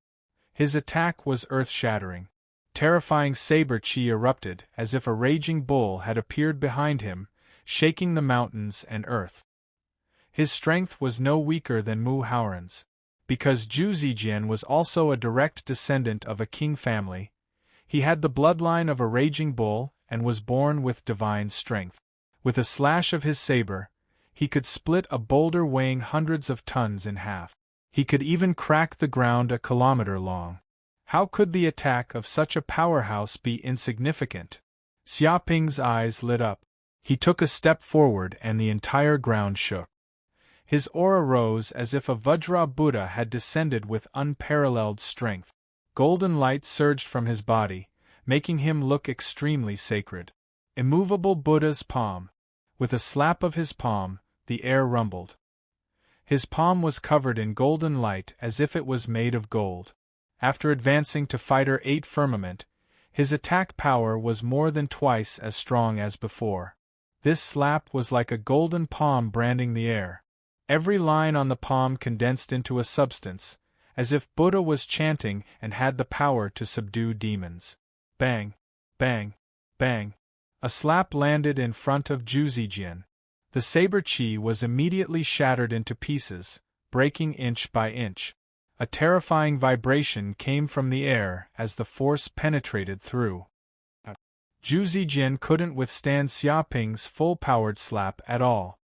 His attack was earth-shattering. Terrifying Saber Qi erupted as if a raging bull had appeared behind him, shaking the mountains and earth. His strength was no weaker than Mu Haoran's. Because Zhu Zijian was also a direct descendant of a king family, he had the bloodline of a raging bull and was born with divine strength. With a slash of his saber, he could split a boulder weighing hundreds of tons in half. He could even crack the ground a kilometer long. How could the attack of such a powerhouse be insignificant? Xia Ping's eyes lit up. He took a step forward and the entire ground shook. His aura rose as if a Vajra Buddha had descended with unparalleled strength. Golden light surged from his body, making him look extremely sacred. Immovable Buddha's palm. With a slap of his palm, the air rumbled. His palm was covered in golden light as if it was made of gold. After advancing to Fighter 8 firmament, his attack power was more than twice as strong as before. This slap was like a golden palm branding the air. Every line on the palm condensed into a substance, as if Buddha was chanting and had the power to subdue demons. Bang! Bang! Bang! A slap landed in front of Zhu Zijian. The Saber Qi was immediately shattered into pieces, breaking inch by inch. A terrifying vibration came from the air as the force penetrated through. Zhu Zijian couldn't withstand Xia Ping's full-powered slap at all.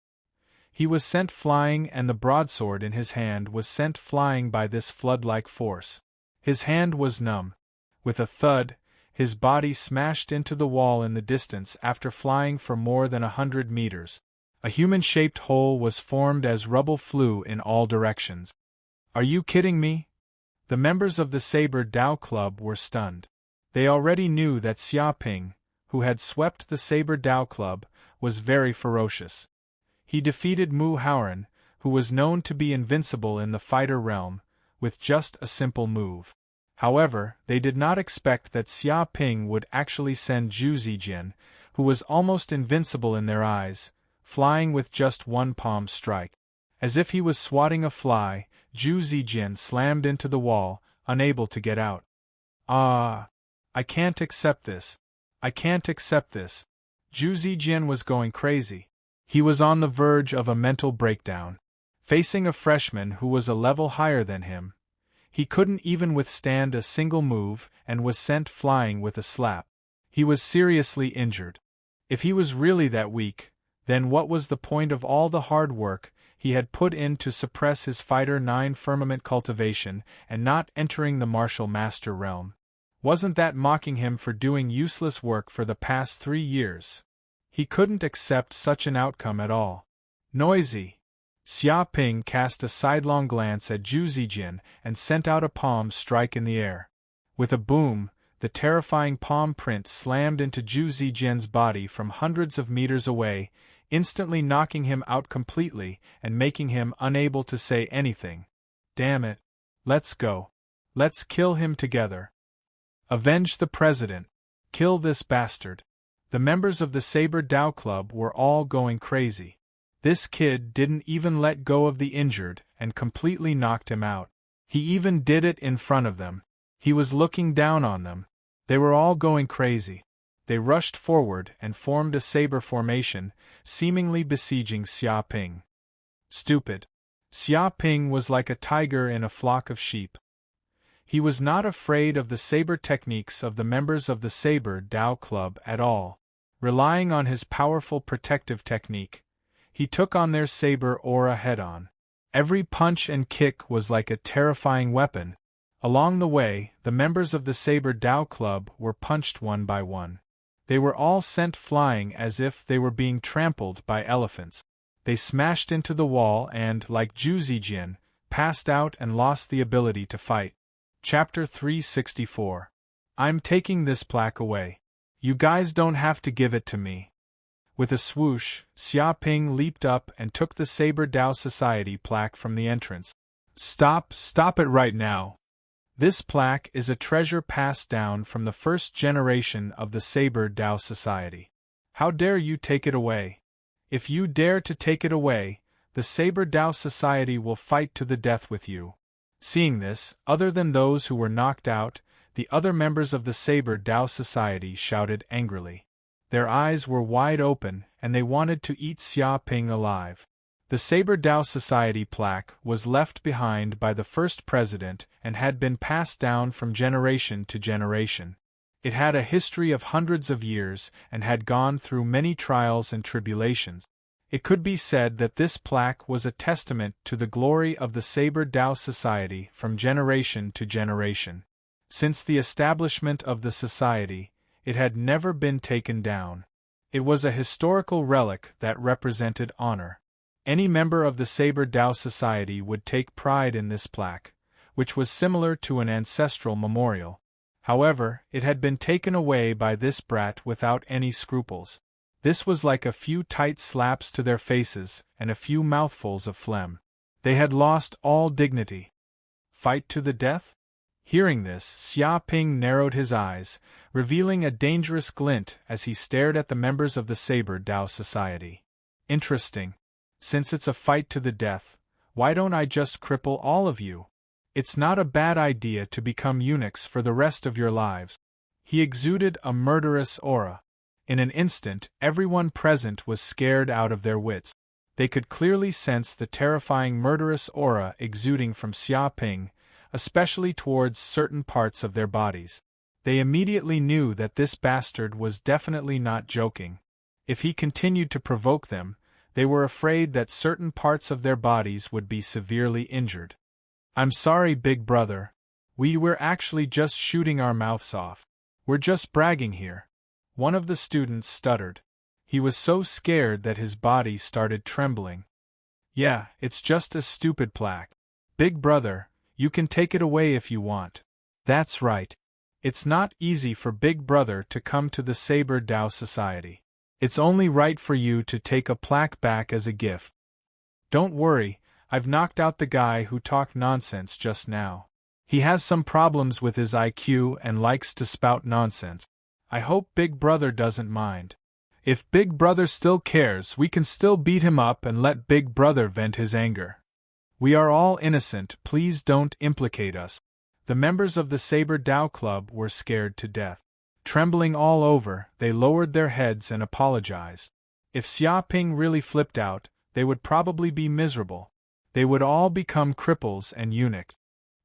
He was sent flying and the broadsword in his hand was sent flying by this flood-like force. His hand was numb. With a thud, his body smashed into the wall in the distance after flying for more than 100 meters. A human-shaped hole was formed as rubble flew in all directions. Are you kidding me? The members of the Saber Dao Club were stunned. They already knew that Xia Ping, who had swept the Saber Dao Club, was very ferocious. He defeated Mu Haoran, who was known to be invincible in the fighter realm, with just a simple move. However, they did not expect that Xia Ping would actually send Zhu Zijian, who was almost invincible in their eyes, flying with just one palm strike. As if he was swatting a fly, Zhu Zijian slammed into the wall, unable to get out. Ah! I can't accept this. I can't accept this. Zhu Zijian was going crazy. He was on the verge of a mental breakdown. Facing a freshman who was a level higher than him, he couldn't even withstand a single move and was sent flying with a slap. He was seriously injured. If he was really that weak, then what was the point of all the hard work he had put in to suppress his Fighter 9 firmament cultivation and not entering the martial master realm? Wasn't that mocking him for doing useless work for the past 3 years? He couldn't accept such an outcome at all. Noisy! Xia Ping cast a sidelong glance at Zhu Zijian and sent out a palm strike in the air. With a boom, the terrifying palm print slammed into Zhu Zijian's body from hundreds of meters away, instantly knocking him out completely and making him unable to say anything. Damn it! Let's go. Let's kill him together. Avenge the president. Kill this bastard. The members of the Saber Dao Club were all going crazy. This kid didn't even let go of the injured and completely knocked him out. He even did it in front of them. He was looking down on them. They were all going crazy. They rushed forward and formed a saber formation, seemingly besieging Xia Ping. Stupid. Xia Ping was like a tiger in a flock of sheep. He was not afraid of the saber techniques of the members of the Saber Dao Club at all. Relying on his powerful protective technique, he took on their saber aura head-on. Every punch and kick was like a terrifying weapon. Along the way, the members of the Saber Dao Club were punched one by one. They were all sent flying as if they were being trampled by elephants. They smashed into the wall and, like Zhu Zijian, passed out and lost the ability to fight. Chapter 364. I'm taking this plaque away. You guys don't have to give it to me. With a swoosh, Xia Ping leaped up and took the Saber Dao Society plaque from the entrance. Stop it right now. This plaque is a treasure passed down from the first generation of the Saber Dao Society. How dare you take it away? If you dare to take it away, the Saber Dao Society will fight to the death with you. Seeing this, other than those who were knocked out, the other members of the Saber Dao Society shouted angrily. Their eyes were wide open, and they wanted to eat Xia Ping alive. The Saber Dao Society plaque was left behind by the first president and had been passed down from generation to generation. It had a history of hundreds of years and had gone through many trials and tribulations. It could be said that this plaque was a testament to the glory of the Saber Dao Society from generation to generation. Since the establishment of the society, it had never been taken down. It was a historical relic that represented honor. Any member of the Saber Dao Society would take pride in this plaque, which was similar to an ancestral memorial. However, it had been taken away by this brat without any scruples. This was like a few tight slaps to their faces and a few mouthfuls of phlegm. They had lost all dignity. Fight to the death? Hearing this, Xia Ping narrowed his eyes, revealing a dangerous glint as he stared at the members of the Saber Dao Society. Interesting. Since it's a fight to the death, why don't I just cripple all of you? It's not a bad idea to become eunuchs for the rest of your lives. He exuded a murderous aura. In an instant, everyone present was scared out of their wits. They could clearly sense the terrifying murderous aura exuding from Xia Ping, especially towards certain parts of their bodies. They immediately knew that this bastard was definitely not joking. If he continued to provoke them, they were afraid that certain parts of their bodies would be severely injured. I'm sorry, big brother. We were actually just shooting our mouths off. We're just bragging here. One of the students stuttered. He was so scared that his body started trembling. Yeah, it's just a stupid plaque. Big brother, you can take it away if you want. That's right. It's not easy for Big Brother to come to the Saber Dao Society. It's only right for you to take a plaque back as a gift. Don't worry, I've knocked out the guy who talked nonsense just now. He has some problems with his IQ and likes to spout nonsense. I hope Big Brother doesn't mind. If Big Brother still cares, we can still beat him up and let Big Brother vent his anger. We are all innocent, please don't implicate us. The members of the Saber Dao Club were scared to death. Trembling all over, they lowered their heads and apologized. If Xia Ping really flipped out, they would probably be miserable. They would all become cripples and eunuchs.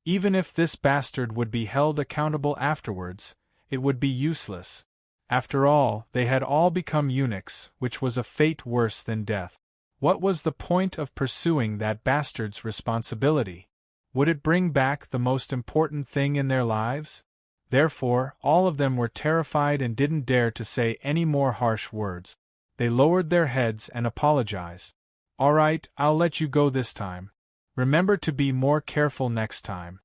Even if this bastard would be held accountable afterwards, it would be useless. After all, they had all become eunuchs, which was a fate worse than death. What was the point of pursuing that bastard's responsibility? Would it bring back the most important thing in their lives? Therefore, all of them were terrified and didn't dare to say any more harsh words. They lowered their heads and apologized. All right, I'll let you go this time. Remember to be more careful next time.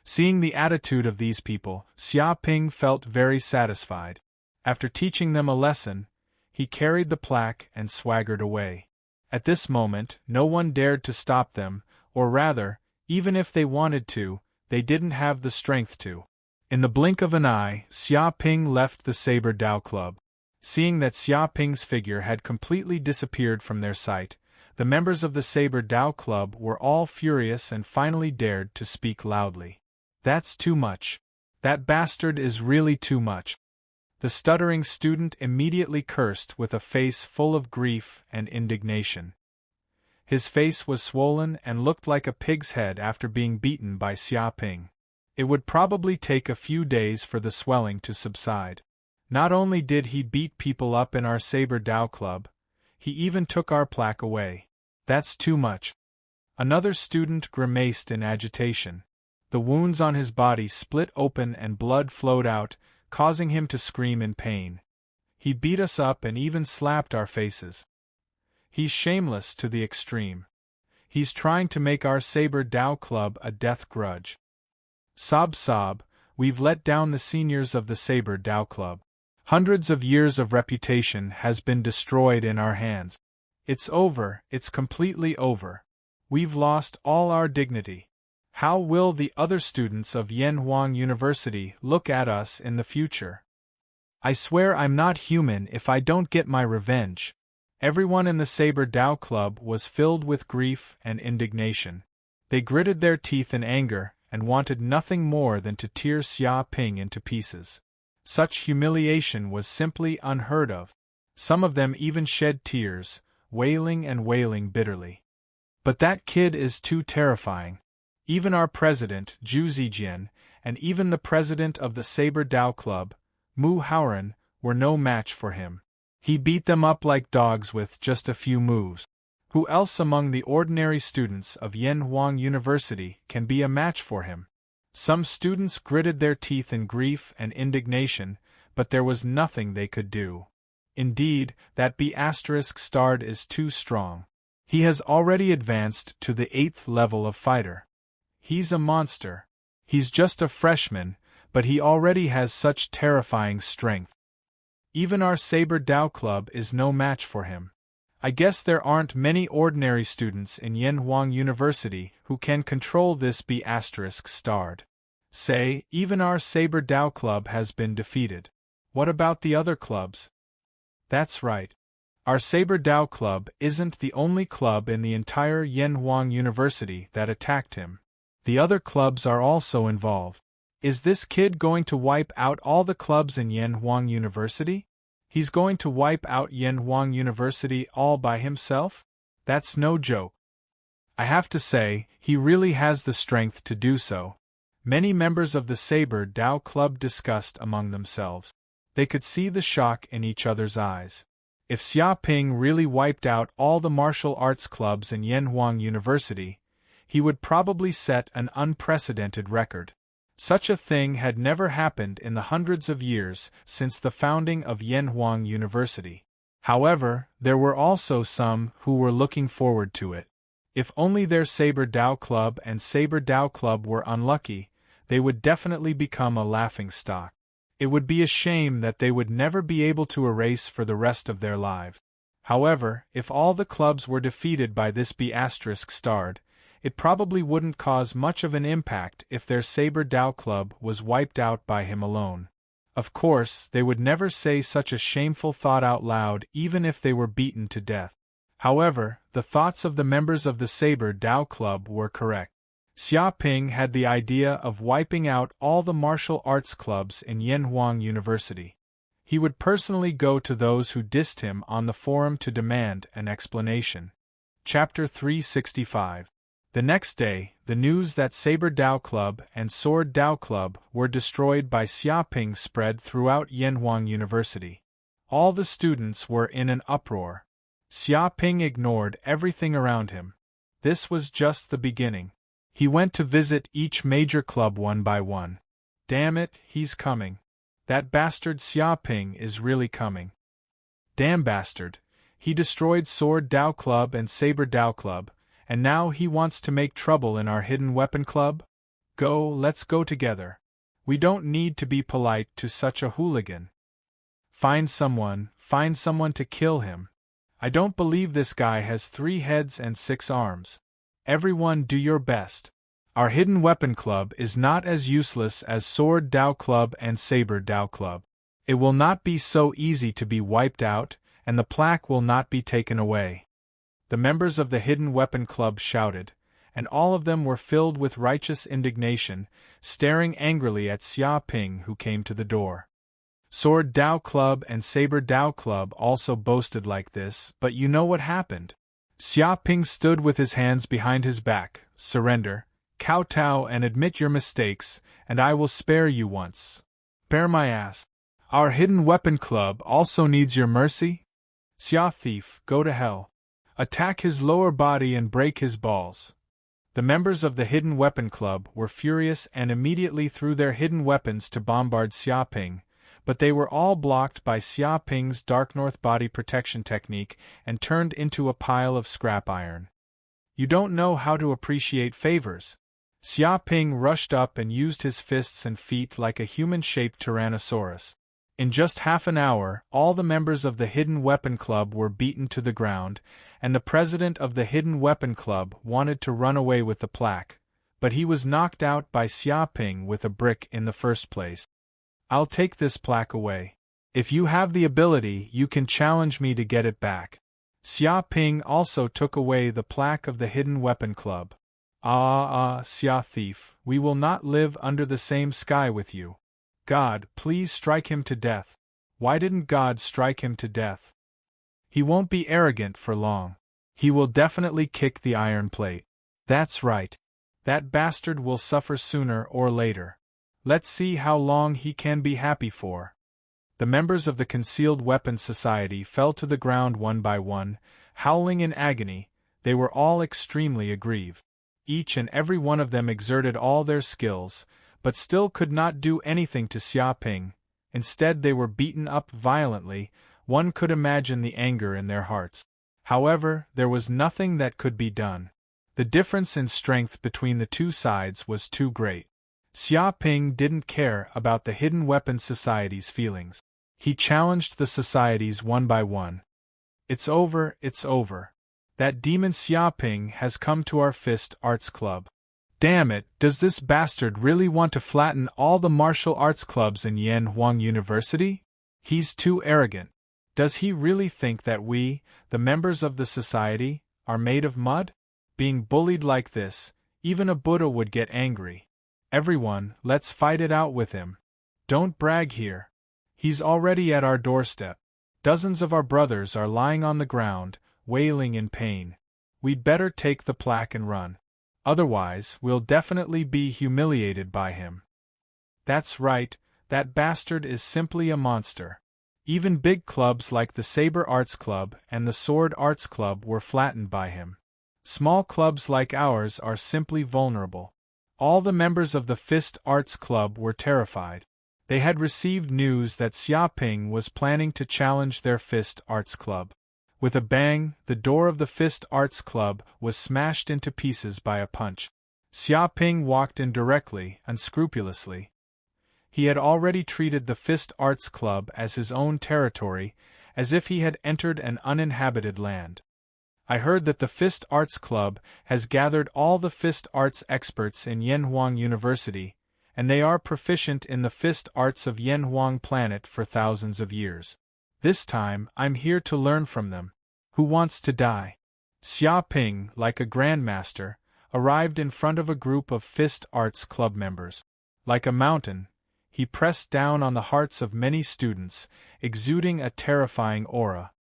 Seeing the attitude of these people, Xia Ping felt very satisfied. After teaching them a lesson, he carried the plaque and swaggered away. At this moment, no one dared to stop them, or rather, even if they wanted to, they didn't have the strength to. In the blink of an eye, Xia Ping left the Saber Dao Club. Seeing that Xia Ping's figure had completely disappeared from their sight, the members of the Saber Dao Club were all furious and finally dared to speak loudly. That's too much. That bastard is really too much. The stuttering student immediately cursed with a face full of grief and indignation. His face was swollen and looked like a pig's head after being beaten by Xia Ping. It would probably take a few days for the swelling to subside. Not only did he beat people up in our Saber Dao Club, he even took our plaque away. That's too much. Another student grimaced in agitation. The wounds on his body split open and blood flowed out, causing him to scream in pain. He beat us up and even slapped our faces. He's shameless to the extreme. He's trying to make our Saber Dao Club a death grudge. Sob sob, we've let down the seniors of the Saber Dao Club. Hundreds of years of reputation has been destroyed in our hands. It's over, it's completely over. We've lost all our dignity. How will the other students of Yanhuang University look at us in the future? I swear I'm not human if I don't get my revenge. Everyone in the Saber Dao Club was filled with grief and indignation. They gritted their teeth in anger and wanted nothing more than to tear Xia Ping into pieces. Such humiliation was simply unheard of. Some of them even shed tears, wailing and wailing bitterly. But that kid is too terrifying. Even our president, Zhu Zijian, and even the president of the Saber Dao Club, Mu Haoran, were no match for him. He beat them up like dogs with just a few moves. Who else among the ordinary students of Yanhuang University can be a match for him? Some students gritted their teeth in grief and indignation, but there was nothing they could do. Indeed, that B** starred is too strong. He has already advanced to the 8th level of fighter. He's a monster. He's just a freshman, but he already has such terrifying strength. Even our Saber Dao Club is no match for him. I guess there aren't many ordinary students in Yanhuang University who can control this B** starred. Say, even our Saber Dao Club has been defeated. What about the other clubs? That's right. Our Saber Dao Club isn't the only club in the entire Yanhuang University that attacked him. The other clubs are also involved. Is this kid going to wipe out all the clubs in Yanhuang University? He's going to wipe out Yanhuang University all by himself? That's no joke. I have to say, he really has the strength to do so. Many members of the Saber Dao Club discussed among themselves. They could see the shock in each other's eyes. If Xia Ping really wiped out all the martial arts clubs in Yanhuang University, he would probably set an unprecedented record. Such a thing had never happened in the hundreds of years since the founding of Yanhuang University. However, there were also some who were looking forward to it. If only their Saber Dao Club and Saber Dao Club were unlucky, they would definitely become a laughingstock. It would be a shame that they would never be able to erase for the rest of their lives. However, if all the clubs were defeated by this B** starred, it probably wouldn't cause much of an impact if their Saber Dao Club was wiped out by him alone. Of course, they would never say such a shameful thought out loud even if they were beaten to death. However, the thoughts of the members of the Saber Dao Club were correct. Xia Ping had the idea of wiping out all the martial arts clubs in Yanhuang University. He would personally go to those who dissed him on the forum to demand an explanation. Chapter 365. The next day, the news that Saber Dao Club and Sword Dao Club were destroyed by Xia Ping spread throughout Yanhuang University. All the students were in an uproar. Xia Ping ignored everything around him. This was just the beginning. He went to visit each major club one by one. Damn it, he's coming. That bastard Xia Ping is really coming. Damn bastard. He destroyed Sword Dao Club and Saber Dao Club, and now he wants to make trouble in our Hidden Weapon Club? Let's go together. We don't need to be polite to such a hooligan. Find someone to kill him. I don't believe this guy has 3 heads and 6 arms. Everyone do your best. Our Hidden Weapon Club is not as useless as Sword Dao Club and Saber Dao Club. It will not be so easy to be wiped out, and the plaque will not be taken away. The members of the Hidden Weapon Club shouted, and all of them were filled with righteous indignation, staring angrily at Xia Ping who came to the door. Sword Dao Club and Saber Dao Club also boasted like this, but you know what happened. Xia Ping stood with his hands behind his back. Surrender, kowtow and admit your mistakes, and I will spare you once. Bear my ass. Our Hidden Weapon Club also needs your mercy? Xia Thief, go to hell. Attack his lower body and break his balls. The members of the Hidden Weapon Club were furious and immediately threw their hidden weapons to bombard Xia Ping, but they were all blocked by Xia Ping's Dark North body protection technique and turned into a pile of scrap iron. You don't know how to appreciate favors. Xia Ping rushed up and used his fists and feet like a human-shaped Tyrannosaurus. In just half an hour, all the members of the Hidden Weapon Club were beaten to the ground, and the president of the Hidden Weapon Club wanted to run away with the plaque, but he was knocked out by Xia Ping with a brick in the first place. I'll take this plaque away. If you have the ability, you can challenge me to get it back. Xia Ping also took away the plaque of the Hidden Weapon Club. Xia Thief, we will not live under the same sky with you. God, please strike him to death. Why didn't God strike him to death? He won't be arrogant for long. He will definitely kick the iron plate. That's right. That bastard will suffer sooner or later. Let's see how long he can be happy for. The members of the Concealed Weapons Society fell to the ground one by one, howling in agony. They were all extremely aggrieved. Each and every one of them exerted all their skills, but still could not do anything to Xia Ping. Instead they were beaten up violently. One could imagine the anger in their hearts. However, there was nothing that could be done. The difference in strength between the two sides was too great. Xia Ping didn't care about the Hidden Weapons Society's feelings. He challenged the societies one by one. It's over, it's over. That demon Xia Ping has come to our Fist Arts Club. Damn it, does this bastard really want to flatten all the martial arts clubs in Yanhuang University? He's too arrogant. Does he really think that we, the members of the society, are made of mud? Being bullied like this, even a Buddha would get angry. Everyone, let's fight it out with him. Don't brag here. He's already at our doorstep. Dozens of our brothers are lying on the ground, wailing in pain. We'd better take the plaque and run. Otherwise, we'll definitely be humiliated by him. That's right, that bastard is simply a monster. Even big clubs like the Saber Arts Club and the Sword Arts Club were flattened by him. Small clubs like ours are simply vulnerable. All the members of the Fist Arts Club were terrified. They had received news that Xia Ping was planning to challenge their Fist Arts Club. With a bang, the door of the Fist Arts Club was smashed into pieces by a punch. Xia Ping walked in directly, unscrupulously. He had already treated the Fist Arts Club as his own territory, as if he had entered an uninhabited land. I heard that the Fist Arts Club has gathered all the Fist Arts experts in Yanhuang University, and they are proficient in the Fist Arts of Yanhuang Planet for thousands of years. This time, I'm here to learn from them. Who wants to die? Xia Ping, like a grandmaster, arrived in front of a group of Fist Arts Club members. Like a mountain, he pressed down on the hearts of many students, exuding a terrifying aura.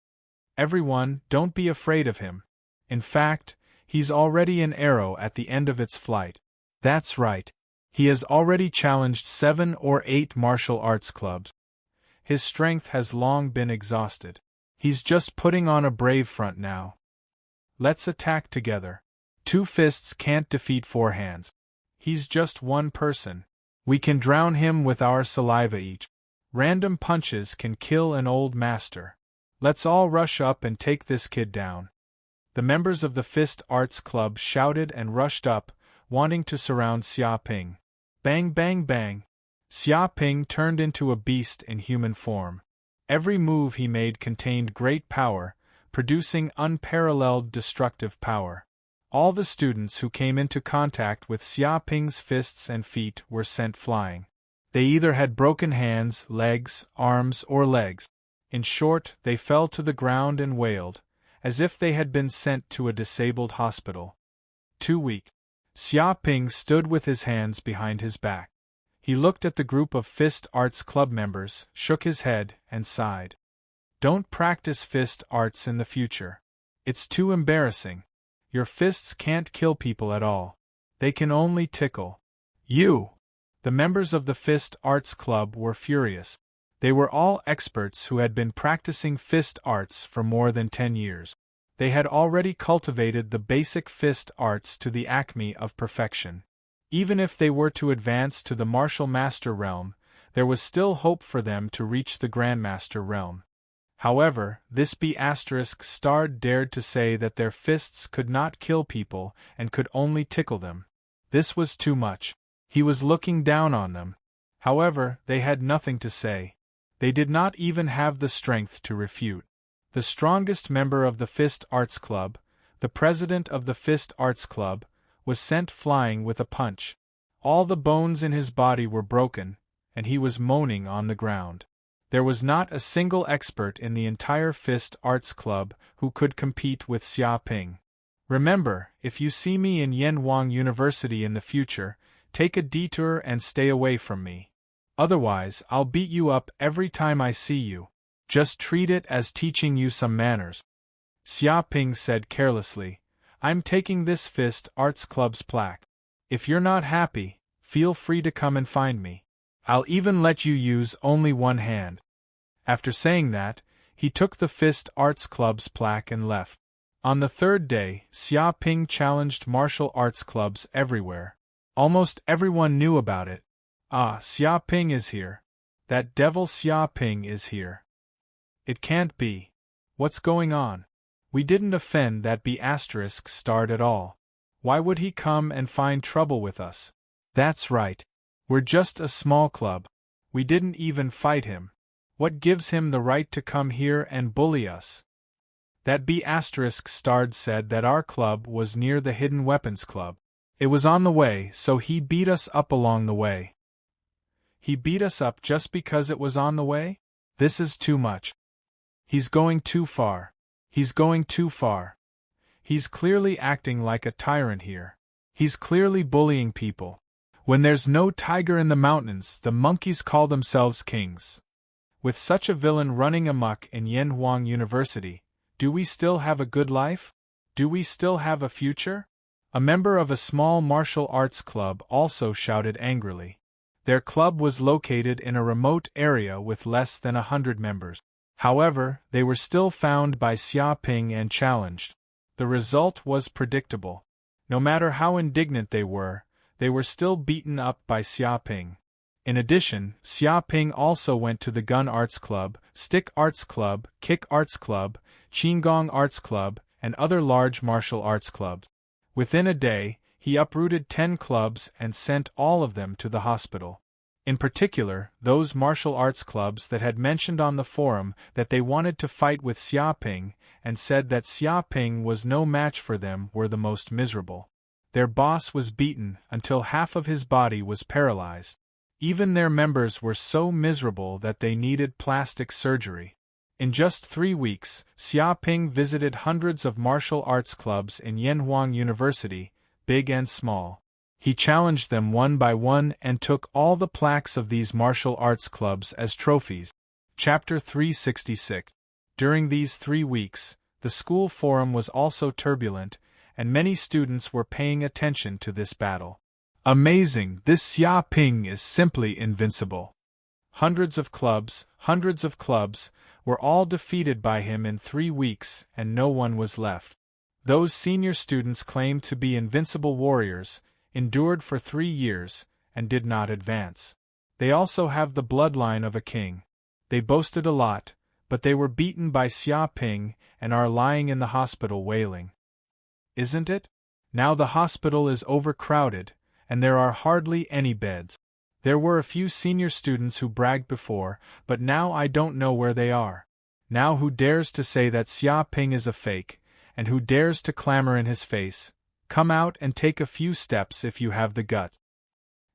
Everyone, don't be afraid of him. In fact, he's already an arrow at the end of its flight. That's right. He has already challenged 7 or 8 martial arts clubs. His strength has long been exhausted. He's just putting on a brave front now. Let's attack together. 2 fists can't defeat 4 hands. He's just one person. We can drown him with our saliva each. Random punches can kill an old master. Let's all rush up and take this kid down. The members of the Fist Arts Club shouted and rushed up, wanting to surround Xia Ping. Bang bang bang. Xia Ping turned into a beast in human form. Every move he made contained great power, producing unparalleled destructive power. All the students who came into contact with Xia Ping's fists and feet were sent flying. They either had broken hands, legs, arms, or legs. In short, they fell to the ground and wailed, as if they had been sent to a disabled hospital. Too weak. Xia Ping stood with his hands behind his back. He looked at the group of Fist Arts Club members, shook his head, and sighed. Don't practice Fist Arts in the future. It's too embarrassing. Your fists can't kill people at all. They can only tickle. You! The members of the Fist Arts Club were furious. They were all experts who had been practicing fist arts for more than 10 years. They had already cultivated the basic fist arts to the acme of perfection. Even if they were to advance to the martial master realm, there was still hope for them to reach the grandmaster realm. However, this B**** dared to say that their fists could not kill people and could only tickle them. This was too much. He was looking down on them. However, they had nothing to say. They did not even have the strength to refute. The strongest member of the Fist Arts Club, the president of the Fist Arts Club, was sent flying with a punch. All the bones in his body were broken, and he was moaning on the ground. There was not a single expert in the entire Fist Arts Club who could compete with Xia Ping. Remember, if you see me in Yanhuang University in the future, take a detour and stay away from me. Otherwise, I'll beat you up every time I see you. Just treat it as teaching you some manners. Xia Ping said carelessly, I'm taking this Fist Arts Club's plaque. If you're not happy, feel free to come and find me. I'll even let you use only one hand. After saying that, he took the Fist Arts Club's plaque and left. On the third day, Xia Ping challenged martial arts clubs everywhere. Almost everyone knew about it. Ah, Xia Ping is here. That devil Xia Ping is here. It can't be. What's going on? We didn't offend that B** at all. Why would he come and find trouble with us? That's right. We're just a small club. We didn't even fight him. What gives him the right to come here and bully us? That B** said that our club was near the Hidden Weapons Club. It was on the way, so he beat us up along the way. He beat us up just because it was on the way? This is too much. He's going too far. He's going too far. He's clearly acting like a tyrant here. He's clearly bullying people. When there's no tiger in the mountains, the monkeys call themselves kings. With such a villain running amok in Yanhuang University, do we still have a good life? Do we still have a future? A member of a small martial arts club also shouted angrily. Their club was located in a remote area with less than 100 members. However, they were still found by Xia Ping and challenged. The result was predictable. No matter how indignant they were still beaten up by Xia Ping. In addition, Xia Ping also went to the Gun Arts Club, Stick Arts Club, Kick Arts Club, Qinggong Arts Club, and other large martial arts clubs. Within a day, he uprooted 10 clubs and sent all of them to the hospital. In particular, those martial arts clubs that had mentioned on the forum that they wanted to fight with Xia Ping and said that Xia Ping was no match for them were the most miserable. Their boss was beaten until half of his body was paralyzed. Even their members were so miserable that they needed plastic surgery. In just 3 weeks, Xia Ping visited hundreds of martial arts clubs in Yanhuang University, big and small. He challenged them one by one and took all the plaques of these martial arts clubs as trophies. Chapter 366. During these 3 weeks, the school forum was also turbulent, and many students were paying attention to this battle. Amazing, this Xia Ping is simply invincible. Hundreds of clubs, were all defeated by him in 3 weeks, and no one was left. Those senior students claimed to be invincible warriors, endured for 3 years, and did not advance. They also have the bloodline of a king. They boasted a lot, but they were beaten by Xia Ping and are lying in the hospital wailing. Isn't it? Now the hospital is overcrowded, and there are hardly any beds. There were a few senior students who bragged before, but now I don't know where they are. Now who dares to say that Xia Ping is a fake, and who dares to clamor in his face? Come out and take a few steps if you have the guts.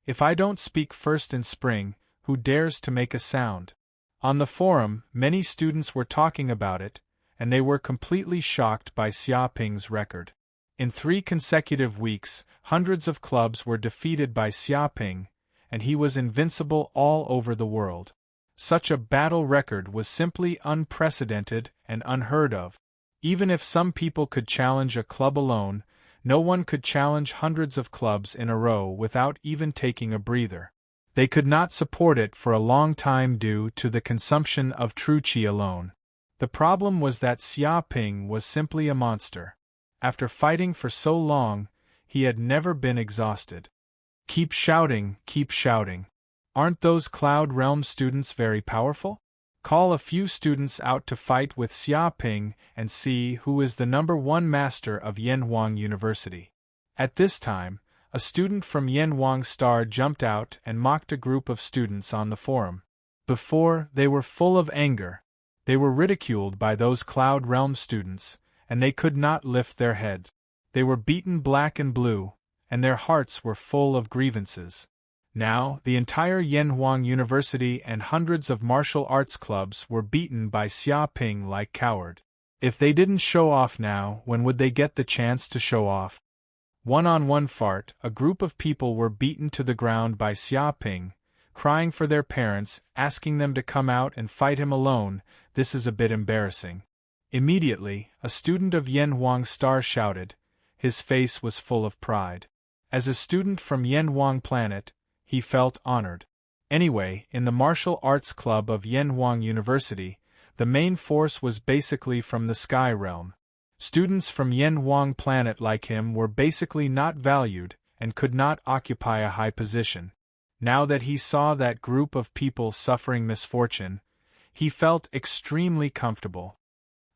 If I don't speak first in spring, who dares to make a sound? On the forum, many students were talking about it, and they were completely shocked by Xia Ping's record. In 3 consecutive weeks, hundreds of clubs were defeated by Xia Ping, and he was invincible all over the world. Such a battle record was simply unprecedented and unheard of. Even if some people could challenge a club alone, no one could challenge hundreds of clubs in a row without even taking a breather. They could not support it for a long time due to the consumption of true qi alone. The problem was that Xia Ping was simply a monster. After fighting for so long, he had never been exhausted. Keep shouting, keep shouting. Aren't those Cloud Realm students very powerful? Call a few students out to fight with Xia Ping and see who is the #1 master of Yanhuang University. At this time, a student from Yanhuang Star jumped out and mocked a group of students on the forum. Before, they were full of anger. They were ridiculed by those Cloud Realm students, and they could not lift their heads. They were beaten black and blue, and their hearts were full of grievances. Now, the entire Yanhuang University and hundreds of martial arts clubs were beaten by Xia Ping like coward. If they didn't show off now, when would they get the chance to show off? One-on-one fart, a group of people were beaten to the ground by Xia Ping, crying for their parents, asking them to come out and fight him alone. This is a bit embarrassing. Immediately, a student of Yanhuang Star shouted. His face was full of pride. As a student from Yanhuang Planet, he felt honored. Anyway, in the martial arts club of Yanhuang University, the main force was basically from the Sky Realm. Students from Yanhuang Planet like him were basically not valued and could not occupy a high position. Now that he saw that group of people suffering misfortune, he felt extremely comfortable.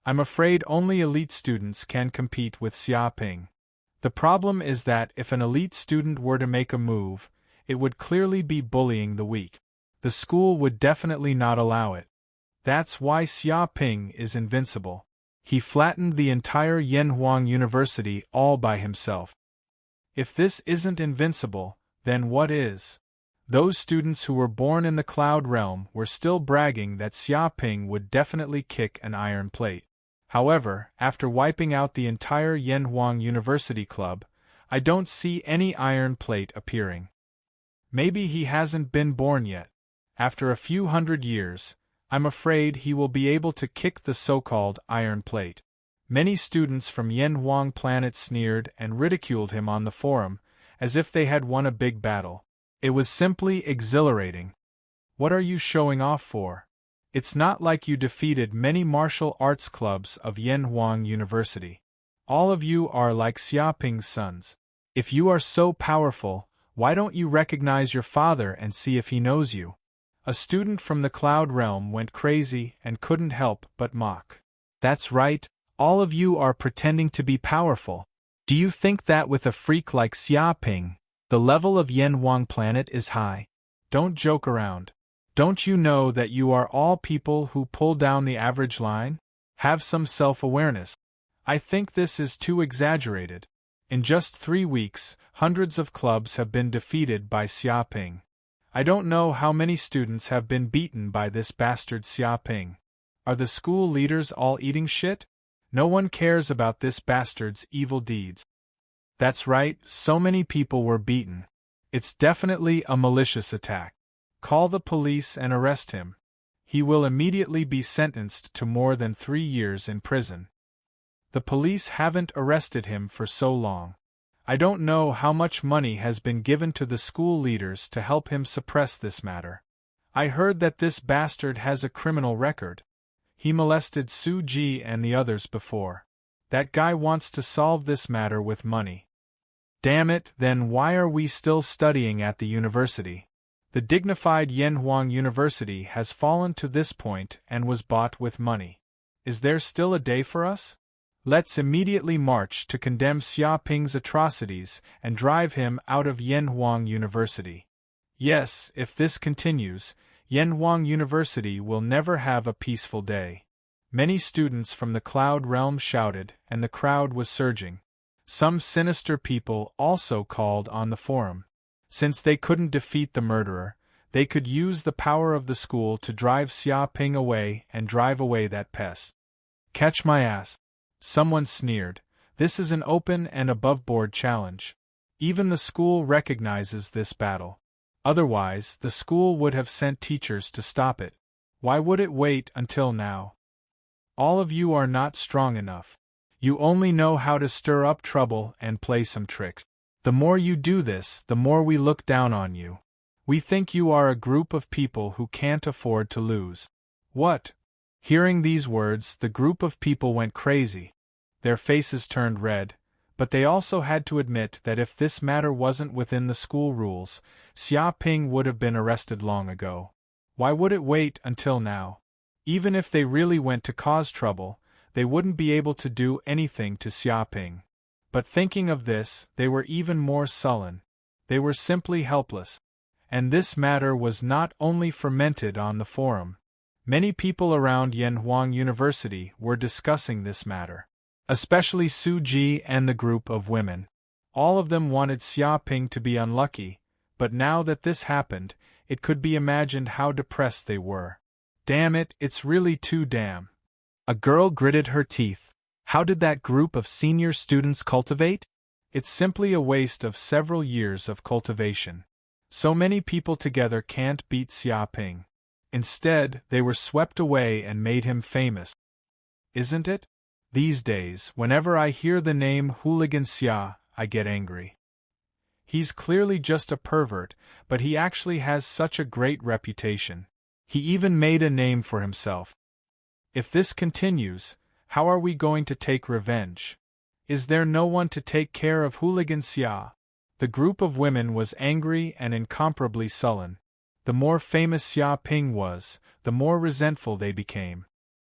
I'm afraid only elite students can compete with Xia Ping. The problem is that if an elite student were to make a move, it would clearly be bullying the weak. The school would definitely not allow it. That's why Xia Ping is invincible. He flattened the entire Yanhuang University all by himself. If this isn't invincible, then what is? Those students who were born in the Cloud Realm were still bragging that Xia Ping would definitely kick an iron plate. However, after wiping out the entire Yanhuang University Club, I don't see any iron plate appearing. Maybe he hasn't been born yet. After a few hundred years, I'm afraid he will be able to kick the so-called iron plate. Many students from Yanhuang Planet sneered and ridiculed him on the forum, as if they had won a big battle. It was simply exhilarating. What are you showing off for? It's not like you defeated many martial arts clubs of Yanhuang University. All of you are like Xia Ping's sons. If you are so powerful, why don't you recognize your father and see if he knows you? A student from the Cloud Realm went crazy and couldn't help but mock. That's right, all of you are pretending to be powerful. Do you think that with a freak like Xia Ping, the level of Yanhuang Planet is high? Don't joke around. Don't you know that you are all people who pull down the average line? Have some self-awareness. I think this is too exaggerated. In just 3 weeks, hundreds of clubs have been defeated by Xia Ping. I don't know how many students have been beaten by this bastard Xia Ping. Are the school leaders all eating shit? No one cares about this bastard's evil deeds. That's right, so many people were beaten. It's definitely a malicious attack. Call the police and arrest him. He will immediately be sentenced to more than 3 years in prison. The police haven't arrested him for so long. I don't know how much money has been given to the school leaders to help him suppress this matter. I heard that this bastard has a criminal record. He molested Su Ji and the others before. That guy wants to solve this matter with money. Damn it, then why are we still studying at the university? The dignified Yanhuang University has fallen to this point and was bought with money. Is there still a day for us? Let's immediately march to condemn Xia Ping's atrocities and drive him out of Yanhuang University. Yes, if this continues, Yanhuang University will never have a peaceful day. Many students from the Cloud Realm shouted, and the crowd was surging. Some sinister people also called on the forum. Since they couldn't defeat the murderer, they could use the power of the school to drive Xia Ping away and drive away that pest. Catch my ass. Someone sneered. This is an open and above-board challenge. Even the school recognizes this battle. Otherwise, the school would have sent teachers to stop it. Why would it wait until now? All of you are not strong enough. You only know how to stir up trouble and play some tricks. The more you do this, the more we look down on you. We think you are a group of people who can't afford to lose. What? Hearing these words, the group of people went crazy. Their faces turned red, but they also had to admit that if this matter wasn't within the school rules, Xia Ping would have been arrested long ago. Why would it wait until now? Even if they really went to cause trouble, they wouldn't be able to do anything to Xia Ping. But thinking of this, they were even more sullen. They were simply helpless. And this matter was not only fermented on the forum. Many people around Yanhuang University were discussing this matter. Especially Su Ji and the group of women. All of them wanted Xia Ping to be unlucky, but now that this happened, it could be imagined how depressed they were. Damn it, it's really too damn. A girl gritted her teeth. How did that group of senior students cultivate? It's simply a waste of several years of cultivation. So many people together can't beat Xia Ping. Instead, they were swept away and made him famous. Isn't it? These days, whenever I hear the name Hooligan Xia, I get angry. He's clearly just a pervert, but he actually has such a great reputation. He even made a name for himself. If this continues, how are we going to take revenge? Is there no one to take care of Hooligan Xia? The group of women was angry and incomparably sullen. The more famous Xia Ping was, the more resentful they became.